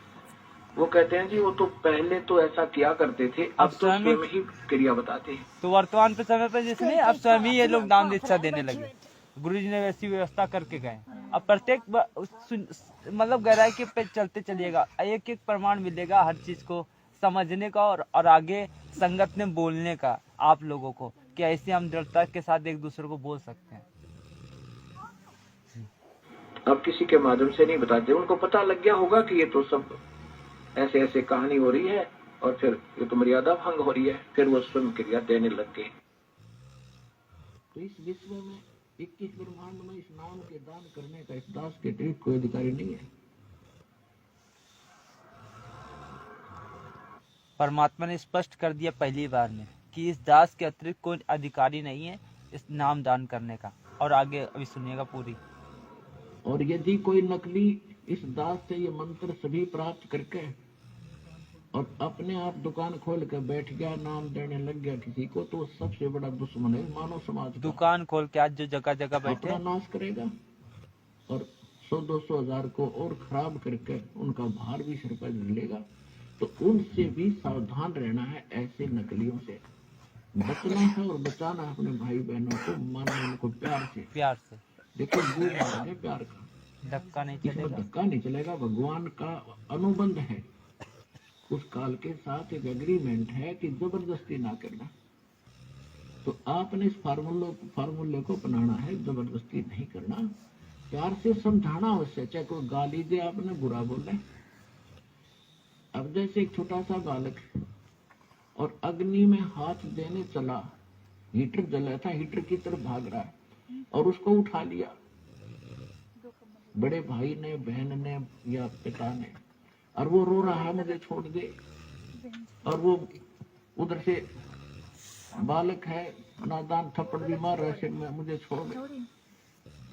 वो कहते हैं जी वो तो पहले तो ऐसा किया करते थे, अब तो स्वयं ही क्रिया बताते हैं। तो वर्तमान पे समय पे जिसने अब स्वयं ही ये लोग नाम दीक्षा देने लगे, गुरु जी ने वैसी व्यवस्था करके गए। अब प्रत्येक मतलब गहराई के पे चलते चलिएगा, एक एक प्रमाण मिलेगा हर चीज को समझने का और आगे संगत में बोलने का आप लोगों को, कि ऐसे हम दृढ़ता के साथ एक दूसरे को बोल सकते हैं। अब किसी के माध्यम से नहीं बताते, उनको पता लग गया होगा कि ये तो सब ऐसे ऐसे कहानी हो रही है और फिर ये तो मर्यादा भंग हो रही है, फिर वो स्वयं क्रिया देने लग गए। तो इस विश्व में 21 ब्रह्मांड में इस नाम के दान करने का इस दास के अतिरिक्त कोई अधिकारी नहीं है। परमात्मा ने स्पष्ट कर दिया पहली बार में कि इस दास के अतिरिक्त कोई अधिकारी नहीं है इस नाम दान करने का। और आगे अभी सुनिएगा पूरी। और यदि कोई नकली इस दास से ये मंत्र सभी प्राप्त करके और अपने आप दुकान खोल कर बैठ गया, नाम देने लग गया किसी को, तो सबसे बड़ा दुश्मन है मानव समाज का। दुकान खोल के आज जो जगह जगह बैठे अपना नाश करेगा और 100-200 हजार को और खराब करके उनका भार भी सिर पर लेगा। तो उनसे भी सावधान रहना है, ऐसे नकलियों से बचना है और बचाना है अपने भाई बहनों को, मानना उनको प्यार से। देखो गुरु मानेंगे प्यार का, धक्का नहीं इसमें चलेगा। धक्का नहीं चलेगा। भगवान का अनुबंध है, उस काल के साथ एक एग्रीमेंट है कि जबरदस्ती ना करना। तो आपने इस फार्मूले को अपनाना है, जबरदस्ती नहीं करना, प्यार से समझाना उससे, चाहे कोई गाली दे आपने बुरा बोले। अब जैसे एक छोटा सा बालक और अग्नि में हाथ देने चला, हीटर जला था, हीटर की तरफ भाग रहा है और उसको उठा लिया बड़े भाई ने, बहन ने या पिता ने, और वो रो रहा है मुझे छोड़ दे, और वो उधर से बालक है नादान थप्पड़ भी मार रहा है में, मुझे छोड़ दे।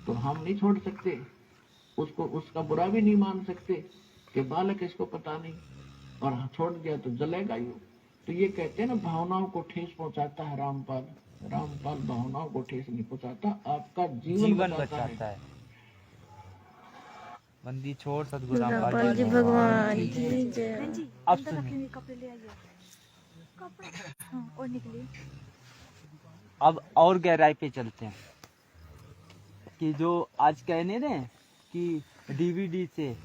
तो हम नहीं छोड़ सकते उसको, उसका बुरा भी नहीं मान सकते कि बालक इसको पता नहीं और छोड़ दिया तो जलेगा ही। तो ये कहते हैं ना, भावनाओं को ठेस पहुंचाता है रामपाल भावनाओं को ठेस नहीं पहुंचाता, आपका जीवन बचाता है। बंदी छोड़ सतगुरु रामपाल जी भगवान जी। अब सुनिए, कपड़े ले आइए, और निकलिए। अब और गहराई पे चलते हैं कि जो आज कहने रहे कि डीवीडी से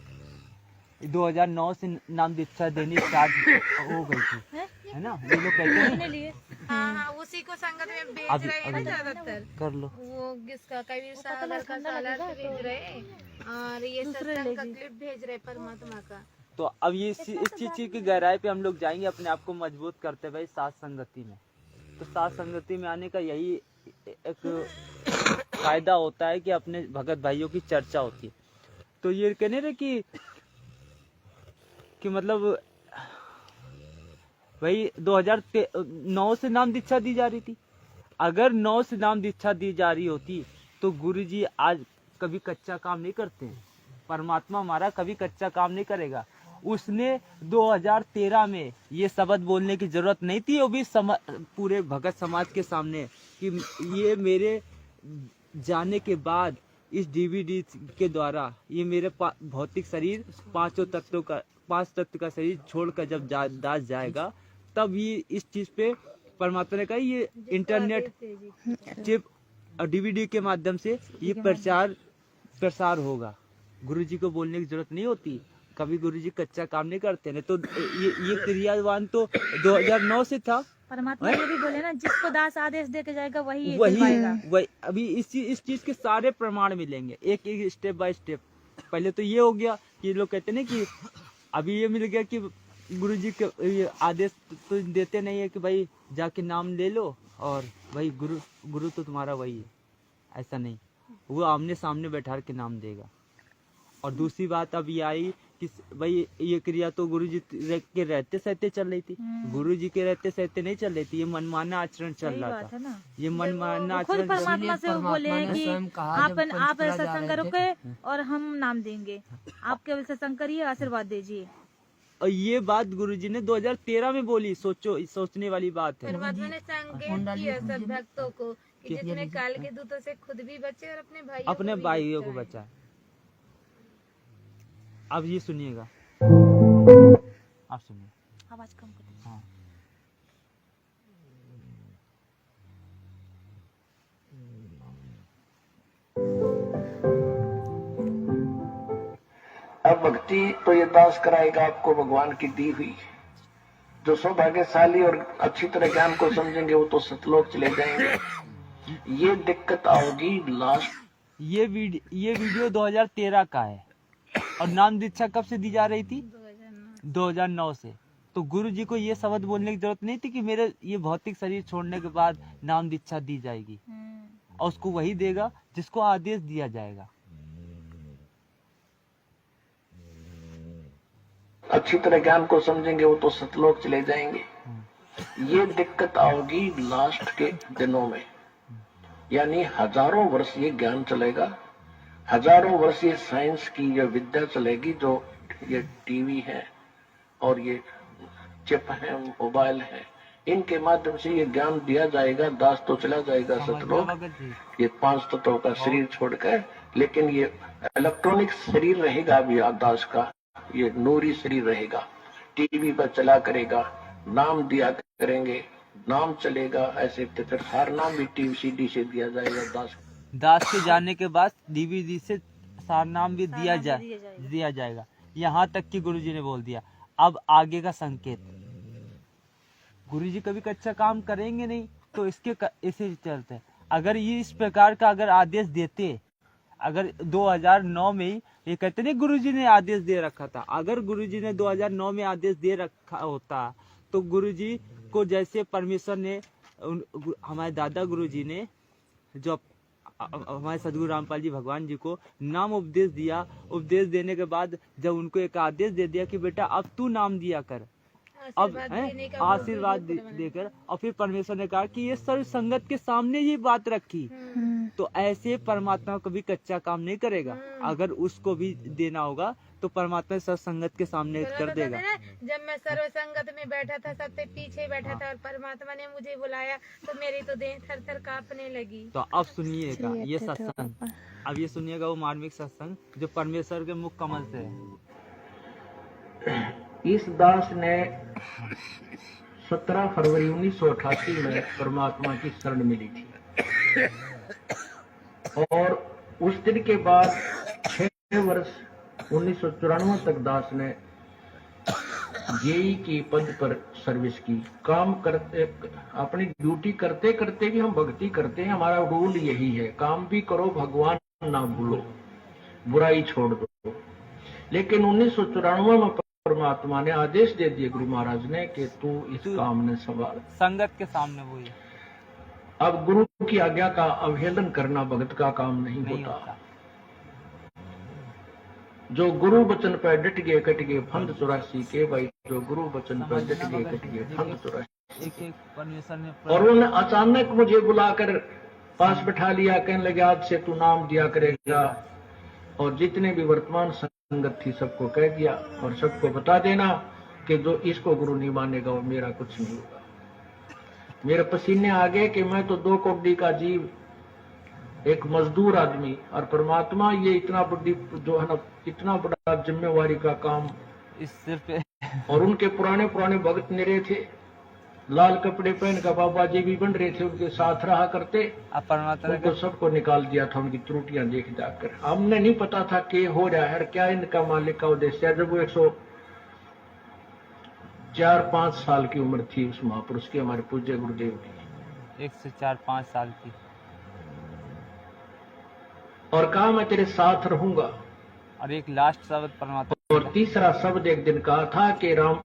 2009 से नाम दीक्षा देनी स्टार्ट हो गई थी, है ना? ये लोग कहते हैं हाँ, उसी को संगत में बेच रहे हैं ना ज्यादातर। कर लो वो किसका कबीर सागर का सालार भेज रहे और ये सत्संग का क्लिप भेज रहे परमात्मा का। तो अब ये इस चीज की गहराई पे हम लोग जाएंगे, अपने आप को मजबूत करते भाई साथ संगति में। तो साथ संगति में आने का यही एक फायदा होता है कि अपने भगत भाइयों की चर्चा होती है। तो ये कहने रहे कि मतलब वही 2009 से नाम दीक्षा दी जा रही थी। अगर 9 से नाम दीक्षा दी जा रही होती तो गुरुजी आज कभी कच्चा काम नहीं करते हैं। परमात्मा हमारा कभी कच्चा काम नहीं करेगा। उसने 2013 में ये शब्द बोलने की जरूरत नहीं थी, वो भी पूरे भगत समाज के सामने, कि ये मेरे जाने के बाद इस डीवीडी के द्वारा ये मेरे भौतिक शरीर 5 तत्व का शरीर छोड़कर जब दास जाएगा, तब ये इस चीज पे परमात्मा ने कहा ये इंटरनेट चिप और डीवीडी के माध्यम से ये प्रसार होगा। गुरुजी को बोलने की जरूरत नहीं होती, कभी गुरुजी कच्चा काम नहीं करते। नहीं तो ये क्रियावान तो 2009 से था। परमात्मा ये भी बोले ना, जिसको दास आदेश दे के जाएगा वही अभी इस चीज के सारे प्रमाण मिलेंगे, एक एक स्टेप बाय स्टेप। पहले तो ये हो गया कि लोग कहते ना कि अभी ये मिल गया कि गुरुजी के आदेश तो देते नहीं है कि भाई जाके नाम ले लो और भाई गुरु तो तुम्हारा वही है, ऐसा नहीं, वो आमने सामने बैठा के नाम देगा। और दूसरी बात अब ये आई कि भाई ये क्रिया तो गुरुजी के रहते सहते चल रही थी, गुरुजी के रहते सहते नहीं चल रही थी, ये मनमाना आचरण चल सही रहा बात था। है ना। ये मनमाना खुद आचरण परमात्मा से वो बोले हैं कि स्वयं कहा आप जब आप पंचकुला जा सत्संग रहे थे। करोगे और हम नाम देंगे, आप केवल सत्संग करिए, आशीर्वाद दीजिए। और ये बात गुरुजी ने 2013 में बोली। सोचो, सोचने वाली बात है। परमात्मा ने संकेत किया सब भक्तों को कि जितने काल के दूतों से खुद भी बचे और अपने भाइयों को भी बचाए। अब ये सुनिएगा, आप सुनिए। आवाज कम कर दीजिए। हाँ। अब भक्ति तो ये दास कराएगा आपको भगवान की दी हुई। जो सौभाग्यशाली और अच्छी तरह ज्ञान को समझेंगे वो तो सतलोक चले जाएंगे। ये दिक्कत आओगी लास्ट। ये वीडियो 2013 का है और नाम दीक्षा कब से दी जा रही थी? 2009 से। तो गुरु जी को ये शब्द बोलने की जरूरत नहीं थी कि मेरे ये भौतिक शरीर छोड़ने के बाद नाम दीक्षा दी जाएगी, और उसको वही देगा जिसको आदेश दिया जाएगा। अच्छी तरह ज्ञान को समझेंगे वो तो सतलोक चले जाएंगे। ये दिक्कत आओगी लास्ट के दिनों में, यानी हजारों वर्ष ये ज्ञान चलेगा, हजारों वर्ष ये साइंस की ये विद्या चलेगी। जो ये टीवी है और ये चिप है, मोबाइल है, इनके माध्यम से ये ज्ञान दिया जाएगा। दास तो चला जाएगा सतलोक, ये 5 तत्वों का शरीर छोड़कर, लेकिन ये इलेक्ट्रॉनिक शरीर रहेगा अभी दास का, ये नूरी शरीर रहेगा। टीवी पर चला करेगा, नाम दिया करेंगे, नाम चलेगा। ऐसे तो फिर हर नाम भी टीवी सीडी से दिया जाएगा। दास के जाने के बाद डीवीडी से सार नाम भी दिया जाएगा। यहाँ तक कि गुरुजी ने बोल दिया। अब आगे का संकेत, गुरुजी कभी कच्चा काम करेंगे नहीं, तो इसे चलते। अगर ये इस प्रकार का अगर आदेश देते, अगर 2009 में ही ये कहते नहीं गुरुजी ने आदेश दे रखा था, अगर गुरुजी ने 2009 में आदेश दे रखा होता तो गुरुजी को जैसे परमेश्वर ने हमारे दादा गुरुजी ने जो हमारे सदगुरु रामपाल जी भगवान जी को नाम उपदेश दिया, उपदेश देने के बाद जब उनको एक आदेश दे दिया कि बेटा अब तू नाम दिया कर, अब आशीर्वाद देकर, और फिर परमेश्वर ने कहा कि ये सर्व संगत के सामने ये बात रखी, तो ऐसे परमात्मा कभी कच्चा काम नहीं करेगा। अगर उसको भी देना होगा तो परमात्मा सर्व संगत के सामने कर देगा। जब मैं सर्व संगत में बैठा था, सबसे पीछे बैठा था, और परमात्मा ने मुझे बुलाया तो मेरी तो देह थर थर कांपने लगी। तो अब सुनिएगा ये सत्संग, अब ये सुनिएगा वो मार्मिक सत्संग जो परमेश्वर के मुख कमल से है। इस दास ने 17 फरवरी 1988 में परमात्मा की शरण मिली थी, और उस दिन के बाद 6 वर्ष 1994 तक दास ने जेई की पद पर सर्विस की। काम करते, अपनी ड्यूटी करते करते भी हम भक्ति करते हैं। हमारा रूल यही है, काम भी करो, भगवान ना भूलो, बुराई छोड़ दो। लेकिन 1994 में परमात्मा ने आदेश दे दिए गुरु महाराज ने कि तू इस काम ने संभाल, संगत के सामने वो ही। अब गुरु की आज्ञा का अवहेलन करना भगत का काम नहीं होता। जो गुरु वचन पर डट गए कट गए फंद 84 के, भाई जो गुरु वचन पर डट गए कट गए फंद 84। और उन्होंने अचानक मुझे बुलाकर पास बैठा लिया, कहने लगे आज से तू नाम दिया करेगा, और जितने भी वर्तमान संगत थी सबको कह दिया, और सबको बता देना कि जो इसको गुरु नहीं मानेगा वो मेरा कुछ नहीं होगा। मेरे पसीने आ गए कि मैं तो 2 कौड़ी का जीव, एक मजदूर आदमी, और परमात्मा ये इतना बड़ी जो है ना, इतना बड़ा जिम्मेवारी का काम इस सिर पे। और उनके पुराने पुराने भक्त निरे थे, लाल कपड़े पहन कर बाबा जी भी बन रहे थे, उनके साथ रहा करते। उनको सबको निकाल दिया था उनकी त्रुटियां देख जाकर। हमने नहीं पता था कि हो रहा है क्या इनका मालिक का उद्देश्य है। जब वो 104-5 साल की उम्र थी उस महापुरुष की, हमारे पूज्य गुरुदेव की, 104-5 साल की, और कहा मैं तेरे साथ रहूंगा। और एक लास्ट शब्द परमात्मा, और तीसरा शब्द एक दिन कहा था कि रामपाल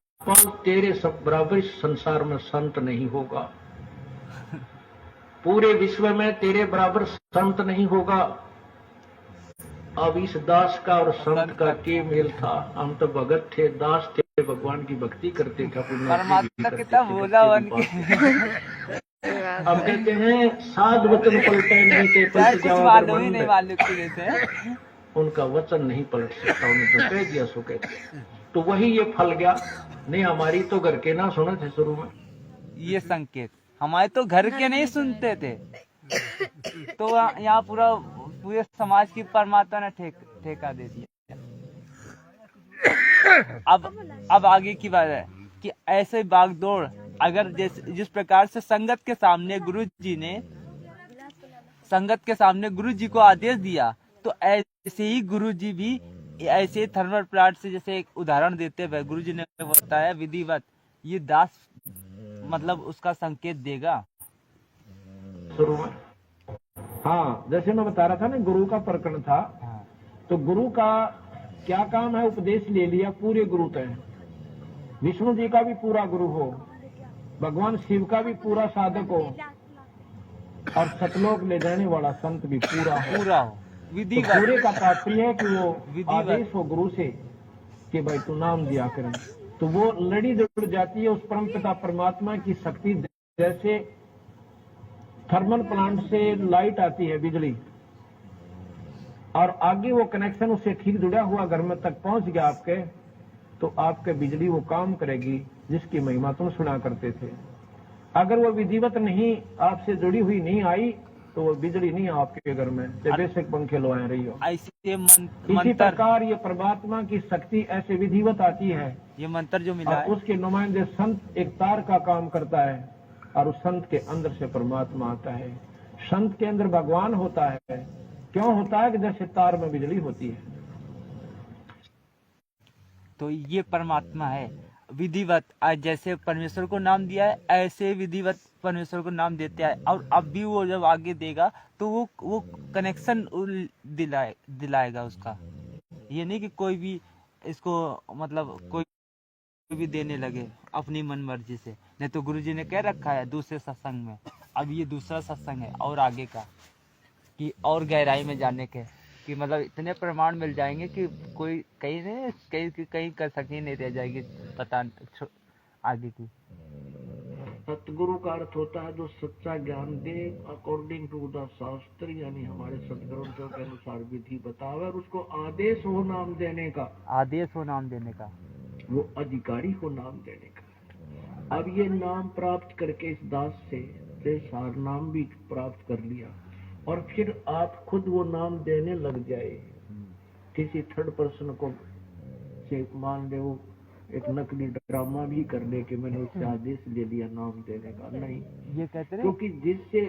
तेरे सब बराबर इस संसार में संत नहीं होगा, पूरे विश्व में तेरे बराबर संत नहीं होगा। अब इस दास का और संत का के मेल था। हम तो भगत थे, दास थे, भगवान की भक्ति करते थे, परमात्मा कितना बोला बन के। अब कहते हैं साध वचन पलटे नहीं थे, चाहे पलट कुछ जाओ मालूम अगर ही मन नहीं में। मालूम की रहते हैं। उनका वचन नहीं पलट सकता, उन्हें जो कह दिया सो कह दिया। तो वही ये फल गया। नहीं हमारी तो घर के ना सुने थे शुरू में, ये संकेत हमारे तो घर के नहीं सुनते थे, तो यहाँ पूरे समाज की परमात्मा ने ठेका दे दिया। अब आगे की बात है कि ऐसे बागदौड़ अगर जिस प्रकार से संगत के सामने गुरु जी को आदेश दिया, तो ऐसे ही गुरु जी भी ऐसे थर्मल प्लांट से, जैसे एक उदाहरण देते हुए गुरु जी ने बताया विधिवत, ये दास मतलब उसका संकेत देगा शुरू में। हाँ, जैसे मैं बता रहा था ना, गुरु का प्रकरण था। तो गुरु का क्या काम है? उपदेश ले लिया, पूरे गुरु तय। विष्णु जी का भी पूरा गुरु हो, भगवान शिव का भी पूरा साधक हो, और सतलोक ले जाने वाला संत भी पूरा हो। विधि तो पूरे का तात्पर्य है कि वो आदेश हो गुरु से कि भाई तू नाम दिया करें, तो वो लड़ी जुड़ जाती है उस परम पिता परमात्मा की शक्ति। जैसे थर्मल प्लांट से लाइट आती है, बिजली, और आगे वो कनेक्शन उससे ठीक जुड़ा हुआ घर में तक पहुंच गया आपके, तो आपके बिजली वो काम करेगी जिसकी महिमा तुम सुना करते थे। अगर वो विधिवत नहीं आपसे जुड़ी हुई नहीं आई, तो वो बिजली नहीं आपके घर में, बेशक पंखे लोए रही हो। इसी प्रकार ये परमात्मा की शक्ति ऐसे विधिवत आती है। ये मंत्र जो मिला और उसके नुमाइंदे संत एक तार का काम करता है, और उस संत के अंदर से परमात्मा आता है। संत के अंदर भगवान होता है। क्यों होता है? कि जैसे तार में बिजली होती है। तो ये परमात्मा है विधिवत। आज जैसे परमेश्वर को नाम दिया है, ऐसे विधिवत परमेश्वर को नाम देते हैं। और अब भी वो जब आगे देगा तो वो कनेक्शन दिलाएगा उसका। ये नहीं कि कोई भी इसको मतलब कोई भी देने लगे अपनी मन मर्जी से। नहीं तो गुरुजी ने कह रखा है दूसरे सत्संग में, अब ये दूसरा सत्संग है और आगे का, कि और गहराई में जाने के, कि मतलब इतने प्रमाण मिल जाएंगे कि कोई कहीं कर सके नहीं रह जाएगी पता आगे की। सतगुरु का अर्थ होता है जो सच्चा ज्ञान दे अकॉर्डिंग टू द शास्त्र, यानी हमारे सदग्रंथों के अनुसार विधि बतावे, और उसको आदेश हो नाम देने का, वो अधिकारी को नाम देने का। अब ये नाम प्राप्त करके इस दास से सार नाम भी प्राप्त कर लिया, और फिर आप खुद वो नाम देने लग जाए। किसी थर्ड पर्सन को से मान ले वो एक नकली ड्रामा भी कर ले कि मैंने उससे आदेश ले लिया नाम देने का, नहीं, ये कहते हैं क्योंकि जिससे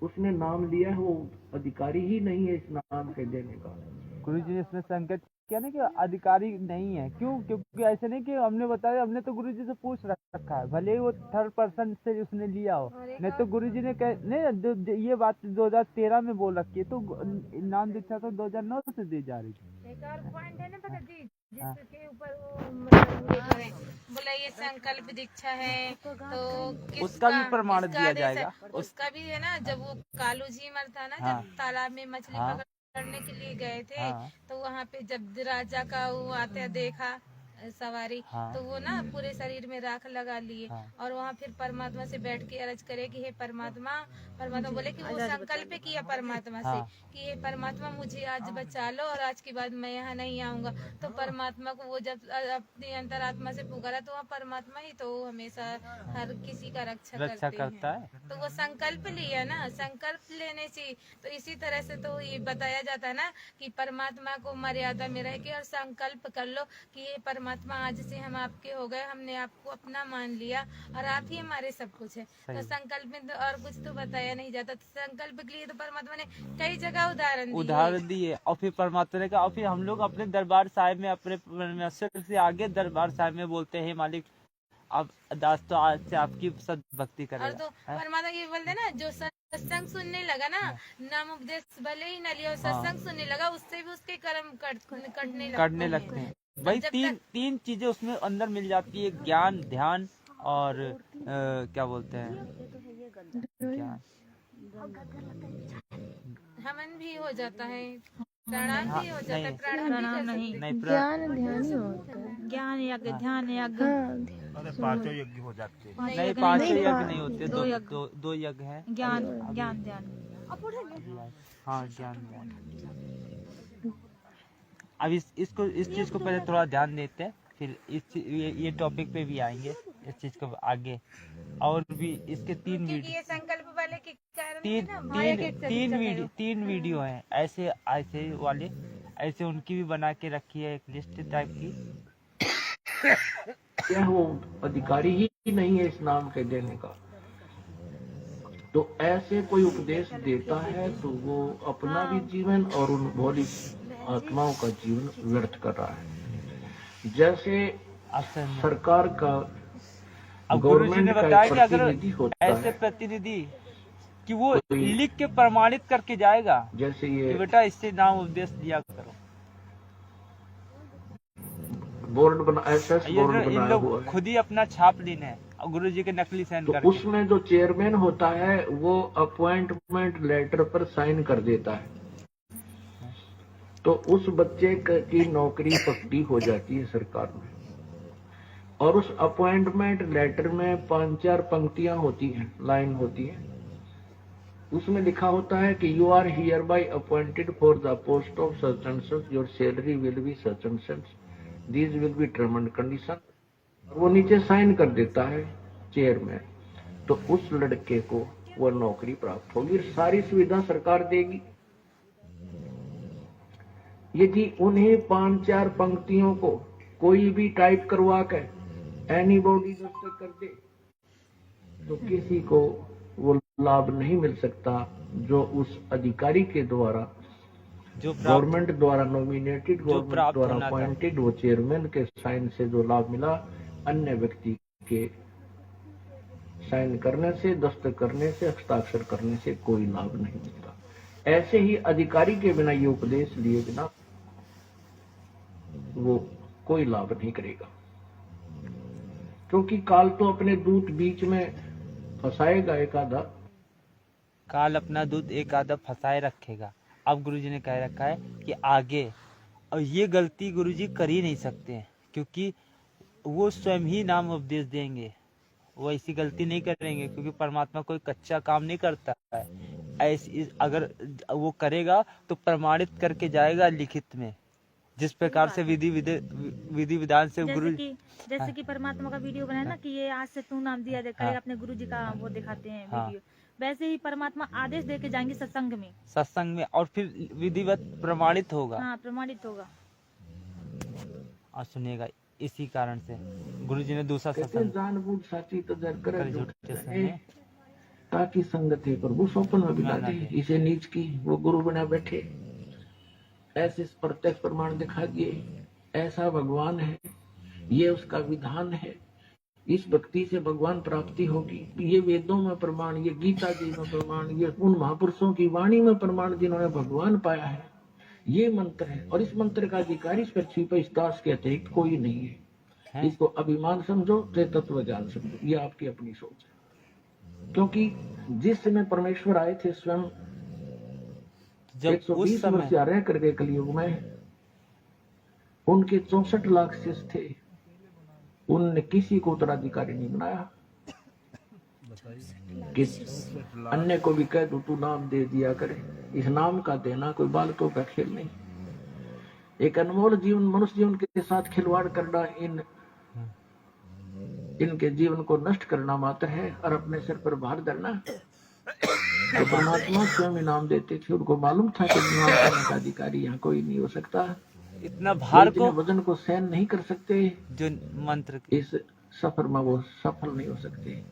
उसने नाम लिया है वो अधिकारी ही नहीं है इस नाम के देने का। गुरुजी ने इसमें संकेत किया ना कि अधिकारी नहीं है। क्यों? क्योंकि ऐसे नहीं कि हमने बताया, हमने तो गुरुजी से पूछ रखा है, भले ही वो थर्ड पर्सन से उसने लिया हो। नहीं तो गुरुजी ने नहीं, ये बात 2013 में बोल रखी है, तो नाम दीक्षा तो 2009 से दी जा रही थी। एक और पॉइंट है ना भगत जी, जिसके ऊपर वो मतलब बोला ये संकल्प दीक्षा है, तो उसका भी प्रमाण दिया जाएगा। उसका भी है ना, जब वो कालू जी मर था ना, जब तालाब में मछली पकड़ने के लिए गए थे, तो वहाँ पे जब राजा का वो आते देखा सवारी, तो वो ना पूरे शरीर में राख लगा लिए, और वहाँ फिर परमात्मा से बैठ के अर्ज करे कि हे परमात्मा बोले कि वो संकल्प किया परमात्मा से कि हे परमात्मा मुझे आज बचा लो, और आज के बाद मैं यहाँ नहीं आऊंगा। तो परमात्मा को वो जब अपनी अंतरात्मा से पुकारा, तो वहाँ परमात्मा ही तो हमेशा हर किसी का रक्षा करता है। तो वो संकल्प लिया ना, संकल्प लेने से, तो इसी तरह से तो ये बताया जाता है ना कि परमात्मा को मर्यादा में रह के और संकल्प कर लो कि ये परमात्मा आज से हम आपके हो गए, हमने आपको अपना मान लिया, और आप ही हमारे सब कुछ है। तो संकल्प में तो और कुछ तो बताया नहीं जाता। तो संकल्प के लिए तो परमात्मा ने कई जगह उदाहरण दिए, और फिर परमात्मा ने कहा, और फिर हम लोग अपने दरबार साहिब में अपने परमेश्वर से आगे दरबार साहिब में बोलते हैं, मालिक अब दास तो आज से आपकी सद भक्ति करेगा। और तो परमात्मा ये बोलते ना, जो सत्संग सुनने लगा ना, नाम उपदेश भले ही न लिया, सत्संग सुनने लगा, उससे भी उसके कर्म कटने लगते हैं। भाई तीन चीजें उसमें अंदर मिल जाती है, ज्ञान, ध्यान और क्या बोलते हैं, हमन भी हो जाता है। प्रणाम भी हो जाता है, प्रणाम नहीं, ज्ञान ध्यान ही होता है। ज्ञान यज्ञ, ध्यान यज्ञ, पांचों यज्ञ हो जाते हैं। पांच नहीं, यज्ञ पांचों नहीं, यज्ञ नहीं होते, दो यज्ञ। दो यज्ञ हैं। ज्ञान ज्ञान ध्यान। हाँ, ज्ञान। अब इस चीज को पहले थोड़ा ध्यान देते हैं, फिर ये टॉपिक पे भी आएंगे, इस चीज को आगे। और भी इसके 3 वीडियो, ये संकल्प वाले के कारण तीन वीडियो हैं ऐसे वाले, ऐसे उनकी भी बना के रखी है, एक लिस्ट टाइप की। क्या वो अधिकारी ही नहीं है इस नाम के देने का? तो ऐसे कोई उपदेश देता है तो वो अपना भी जीवन और उन भोली आत्माओं का जीवन व्यर्थ कर रहा है। जैसे सरकार का, गुरुजी ने बताया कि अगर प्रतिनिधि होता ऐसे है, प्रतिनिधि कि वो लिख के प्रमाणित करके जाएगा, जैसे ये बेटा इससे नाम उपदेश दिया करो। बोर्ड बना, SS बोर्ड इन बनाया लोग हुआ है। खुद ही अपना छाप लेना है और गुरुजी के नकली साइन तो करके। उसमें जो चेयरमैन होता है वो अपॉइंटमेंट लेटर पर साइन कर देता है, तो उस बच्चे की नौकरी पक्की हो जाती है सरकार में। और उस अपॉइंटमेंट लेटर में 5-4 पंक्तियां होती हैं, लाइन होती है। उसमें लिखा होता है कि you are hereby appointed for the post of such and such, your salary will be such and such, these will be term and condition. वो नीचे साइन कर देता है चेयरमैन, तो उस लड़के को वो नौकरी प्राप्त होगी, सारी सुविधा सरकार देगी। यदि उन्हें 5-4 पंक्तियों को कोई भी टाइप करवा कर एनीबॉडी दस्तखत कर दे तो किसी को वो लाभ नहीं मिल सकता जो उस अधिकारी के द्वारा, जो गवर्नमेंट द्वारा नॉमिनेटेड, गवर्नमेंट द्वारा होना था। अपॉइंटेड, वो चेयरमैन के साइन से जो लाभ मिला, अन्य व्यक्ति के साइन करने से, दस्तखत करने से, हस्ताक्षर करने से कोई लाभ नहीं मिलता। ऐसे ही अधिकारी के बिना ये उपदेश लिए बिना वो कोई लाभ नहीं करेगा, क्योंकि काल तो अपने दूत बीच में फंसाएगा एक आधा। काल अपना दूध एक आधा फंसाए रखेगा। अब गुरुजी ने कह रखा है कि आगे, और ये गलती गुरुजी कर ही नहीं सकते हैं, क्योंकि वो स्वयं ही नाम उपदेश देंगे, वो ऐसी गलती नहीं करेंगे, क्योंकि परमात्मा कोई कच्चा काम नहीं करता है। ऐसी अगर वो करेगा तो प्रमाणित करके जाएगा लिखित में, जिस प्रकार से विधि विधान से गुरु, जैसे कि परमात्मा का वीडियो बनाया ना कि ये आज से तू नाम दिया करेगा, अपने गुरु जी का वो दिखाते हैं वीडियो, वैसे ही परमात्मा आदेश देके जाएंगे सत्संग में, और फिर विधिवत प्रमाणित होगा। हाँ, प्रमाणित होगा और सुनिएगा। इसी कारण से गुरुजी ने दूसरा सत्संग, जानबूझ साची तो जर करे झूठे समय ताकि संगत है प्रभु स्वप्न में बिता दे, इसे नीच की वो गुरु बना बैठे, ऐसे प्रत्यक्ष प्रमाण दिखा दिए, ऐसा भगवान है, ये उसका विधान है, इस भक्ति से भगवान प्राप्ति होगी। ये वेदों में प्रमाण, ये गीता जी में प्रमाण, ये उन महापुरुषों की वाणी में प्रमाण जिन्होंने भगवान पाया है, ये मंत्र है। और इस मंत्र का अधिकारी इस पृथ्वी पर इस दास के अतिरिक्त कोई नहीं है। इसको अभिमान समझो, तत्व ज्ञान समझो, ये आपकी अपनी सोच है। क्योंकि जिस समय परमेश्वर आए थे स्वयं, जब 120 वर्ष रह करके कलयुग में, उनके 64 लाख शिष्य थे, उनने किसी को उत्तराधिकारी नहीं बनाया। कि अन्य को भी कह दो तू नाम दे दिया करे, इस नाम का देना कोई बालकों का खेल नहीं। एक अनमोल जीवन, मनुष्य जीवन के साथ खिलवाड़ करना, इनके जीवन को नष्ट करना मात्र है, और अपने सिर पर भार धरना। तो परमात्मा स्वयं इनाम देते थे, उनको मालूम था कि इनाम करने का अधिकारी यहाँ कोई नहीं हो सकता। इतना भार को, वजन को सहन नहीं कर सकते, जो मंत्र इस सफर में वो सफल नहीं हो सकते।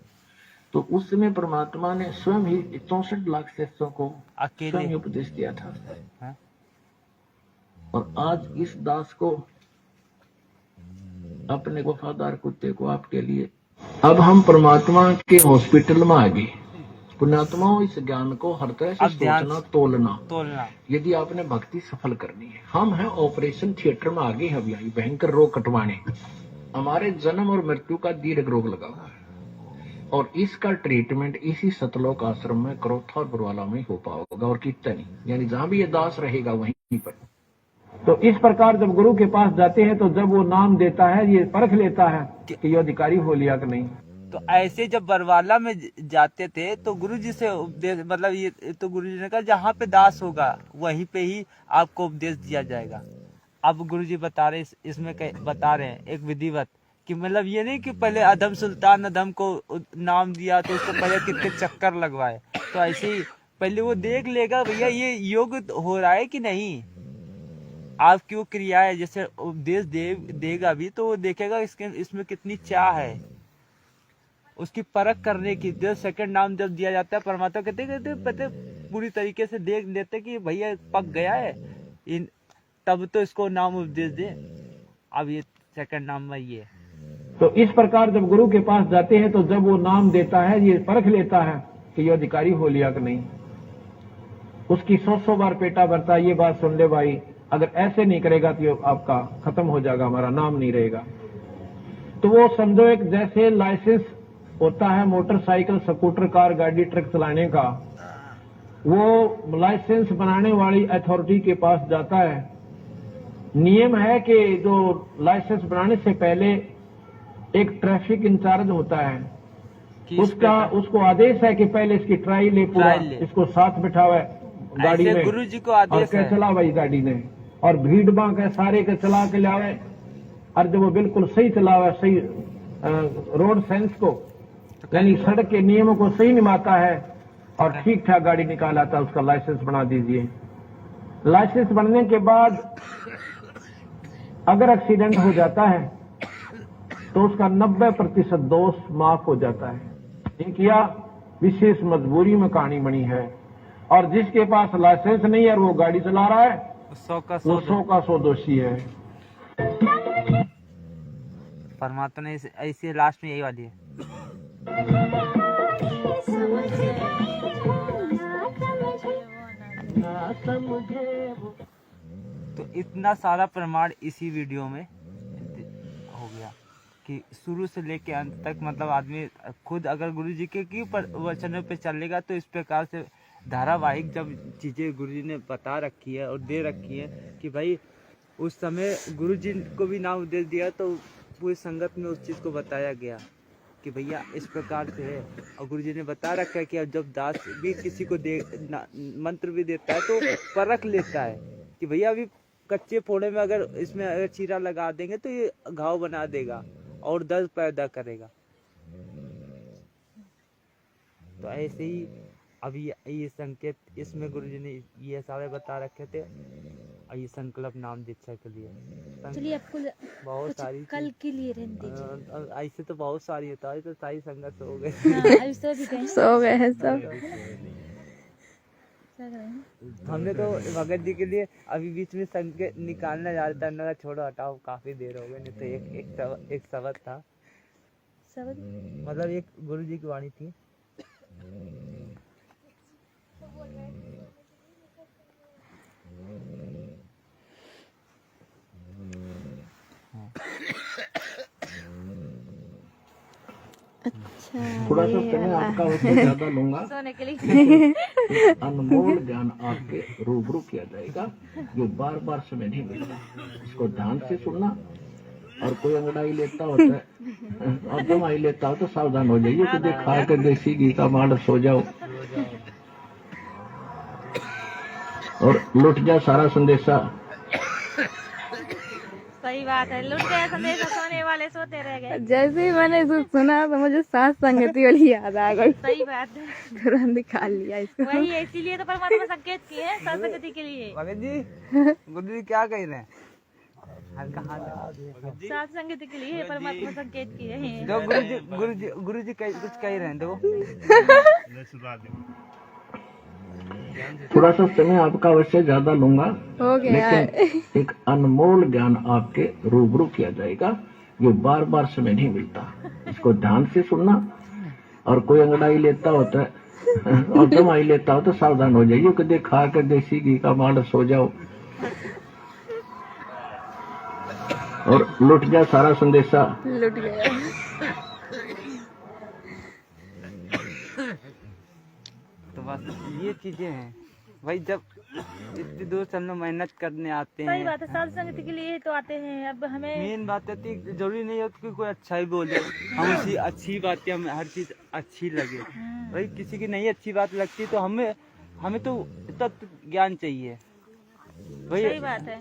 तो उस समय परमात्मा ने स्वयं ही 64 लाख शिष्यों को स्वयं उपदेश दिया था। है? और आज इस दास को, अपने वफादार कुत्ते को आपके लिए, अब हम परमात्मा के हॉस्पिटल में आ गए। पुण्यात्माओं, इस ज्ञान को हर तरह से सोचना, तोलना। यदि आपने भक्ति सफल करनी है, हम हैं ऑपरेशन थिएटर में आगे, हम यहाँ भयंकर रोग कटवाने। हमारे जन्म और मृत्यु का दीर्घ रोग लगा हुआ है, और इसका ट्रीटमेंट इसी सतलोक आश्रम में, क्रोथा और बुरवाला में हो पाओगा, और कितना नहीं। यानी जहां भी ये दास रहेगा वहीं पर तो इस प्रकार जब गुरु के पास जाते हैं तो जब वो नाम देता है ये परख लेता है कि ये अधिकारी हो लिया कि नहीं। तो ऐसे जब बरवाला में जाते थे तो गुरुजी से उपदेश, मतलब ये तो गुरुजी ने कहा जहाँ पे दास होगा वहीं पे ही आपको उपदेश दिया जाएगा। अब गुरुजी बता रहे इसमें बता रहे हैं एक विधिवत कि मतलब ये नहीं कि पहले अधम सुल्तान अधम को नाम दिया तो उसको पहले कितने चक्कर लगवाए, तो ऐसे ही पहले वो देख लेगा भैया ये योग हो रहा है कि नहीं। आपकी वो क्रिया है, जैसे उपदेश देगा भी तो वो देखेगा इसमें कितनी चाह है, उसकी परख करने की। जो सेकंड नाम जब दिया जाता है परमात्मा कहते पूरी तरीके से देख लेते कि भैया पक गया है तब तो इसको नाम उपदेश दे। अब ये सेकंड नाम में ये, तो इस प्रकार जब गुरु के पास जाते हैं तो जब वो नाम देता है ये परख लेता है कि ये अधिकारी हो लिया कि नहीं। उसकी 100 बार पेटा भरता है, ये बात सुन ले भाई, अगर ऐसे नहीं करेगा तो आपका खत्म हो जाएगा, हमारा नाम नहीं रहेगा। तो वो समझो एक जैसे लाइसेंस होता है मोटरसाइकिल स्कूटर कार गाड़ी ट्रक चलाने का, वो लाइसेंस बनाने वाली अथॉरिटी के पास जाता है। नियम है कि जो लाइसेंस बनाने से पहले एक ट्रैफिक इंचार्ज होता है, उसको आदेश है कि पहले इसकी ट्राई ले, पूरा इसको साथ बिठावे गाड़ी में, गुरुजी को आदेश और क्या चला भाई गाड़ी ने, और भीड़ बांक है सारे के चला के लावे, और जब वो बिल्कुल सही चलावे, सही रोड सेंस को यानी सड़क के नियमों को सही निभाता है और ठीक ठाक गाड़ी निकाल आता है, उसका लाइसेंस बना दीजिए। लाइसेंस बनने के बाद अगर एक्सीडेंट हो जाता है तो उसका 90% दोष माफ हो जाता है। एक या विशेष मजबूरी में कहानी बनी है, और जिसके पास लाइसेंस नहीं है और वो गाड़ी चला रहा है वो 100 का 100 दोषी है। परमात्मा ने ऐसे लास्ट में यही वाली है। तो इतना सारा प्रमाण इसी वीडियो में हो गया कि शुरू से लेके अंत तक, मतलब आदमी खुद अगर गुरुजी के वचनों पे चलेगा तो इस प्रकार से धारावाहिक जब चीजें गुरुजी ने बता रखी है और दे रखी है कि भाई उस समय गुरुजी को भी नाम उपदेश दिया तो पूरी संगत में उस चीज को बताया गया कि भैया इस प्रकार से है। और गुरुजी ने बता रखा है कि जब दास भी किसी को मंत्र भी देता है तो परख लेता है कि भैया अभी कच्चे फोड़े में अगर इसमें अगर चीरा लगा देंगे तो ये घाव बना देगा और दर्द पैदा करेगा। तो ऐसे ही अभी ये संकेत इसमें गुरुजी ने ये सारे बता रखे थे, और ये संकल्प नाम दीक्षा के लिए। चलिए आपको बहुत सारी कल के लिए रहने दीजिए। ऐसे तो बहुत सारी होता है, तो सारी संगत हो गए, सो गए हैं सब। हमने तो भगत जी के लिए अभी बीच में संकेत निकालना जा रहा था, छोड़ो हटाओ काफी देर हो गई। नहीं तो एक शब्द था, मतलब एक गुरु जी की वाणी थी। थोड़ा सा समय आपका उससे ज्यादा लूंगा सोने के लिए। अनमोल ज्ञान आपके रूबरू किया जाएगा जो बार बार समय नहीं मिलता। इसको ध्यान से सुनना, और कोई अंगड़ाई लेता होता है और दवाई लेता हो तो सावधान हो जाइए कि खा कर देसी घी का मांड सो जाओ और लुट जा सारा संदेशा। सही बात है, लुट गया संदेशा, सोने वाले सोते रह गए। जैसे ही मैंने इसको सुना तो मुझे साथ संगति वाली याद आ गई। सही बात है, तुरंत निकाल लिया इसको। वही है, इसीलिए तो परमात्मा संकेत किए हैं संगति के लिए। भगत जी गुरु जी क्या कह रहे हैं? साथ संगति के लिए परमात्मा संकेत किए हैं। दो गुरु जी कुछ कह रहे हैं, दो थोड़ा सा समय आपका अवश्य ज्यादा लूंगा, हो गया। लेकिन एक अनमोल ज्ञान आपके रूबरू किया जाएगा जो बार बार समय नहीं मिलता। इसको ध्यान से सुनना, और कोई अंगड़ाई लेता होता है और दवाई लेता हो तो सावधान हो जाइए कि खा कर देसी घी का मांड सो जाओ और लुट जा सारा संदेशा। लुट गया। तो बस ये चीजें हैं भाई जब इतनी दूर से हम लोग मेहनत करने आते सही हैं, बात है, साधु संगति के लिए ही तो आते हैं। अब हमें मेन बात है कि जरूरी नहीं है कि कोई अच्छा ही बोले, हम उसी अच्छी बातें, हमें हर चीज अच्छी लगे। भाई किसी की नहीं अच्छी बात लगती तो हमें तो तत्व ज्ञान चाहिए भाई। सही बात है।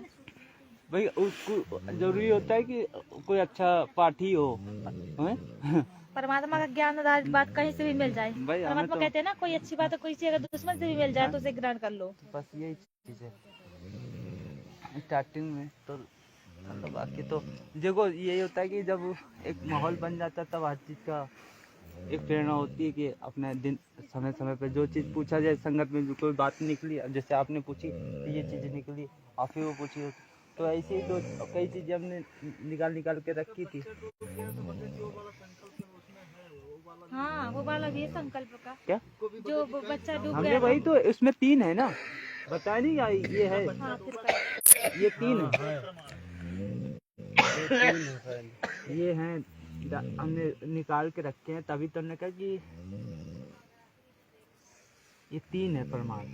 भाई उसको जरूरी होता है कि कोई अच्छा पाठी हो हैं? परमात्मा का ज्ञान आधारित बात कहीं से भी मिल जाए। भाई हमें परमात्मा तो कहते हैं ना, कोई अच्छी बात है कोई सी अगर दुश्मन से भी मिल जाए तो उसे ग्रहण कर लो। बस यही चीज है स्टार्टिंग में तो। मतलब बाकी तो देखो यही होता है कि जब एक माहौल बन जाता है तब हर चीज का एक प्रेरणा होती है कि अपने दिन समय समय पे जो चीज पूछा जाए, संगत में जो कोई बात निकली, अब जैसे आपने पूछी तो ये चीज निकली, आप ही वो पूछी, तो ऐसे ही तो कई चीजें हमने निकाल के रखी थी। हाँ, वो वाला भी है संकल्प का, क्या जो बच्चा डूब हमने गया। वही तो, इसमें 3 है ना, बताया नहीं ये है, हाँ, फिर कर। ये 3 है, ये हैं हमने निकाल के रखे हैं, तभी तो हमने कहा कि ये 3 है प्रमाण।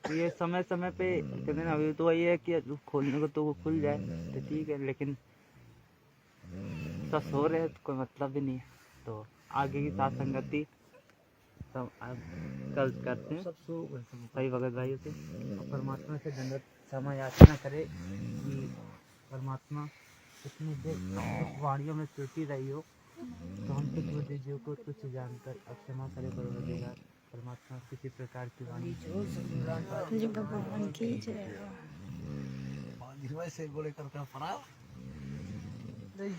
तो ये समय समय पे कहते हैं ना, अभी तो ये है कि खोलने को तो वो खुल जाए तो ठीक है, लेकिन सब सो रहे हैं तो कोई मतलब भी नहीं है। तो आगे की साथ संगति सब अब कल करते हैं सही भगत भाइयों से, और परमात्मा से दंडवत क्षमा याचना करे कि परमात्मा इतनी देर कुछ वाणियों में त्रुटि रही हो तो हम कुछ बुद्धिजीव को कुछ जानकर अब क्षमा करे परवरदिगार। परमात्मा किसी प्रकार की वाणी भगवान की जय। नहीं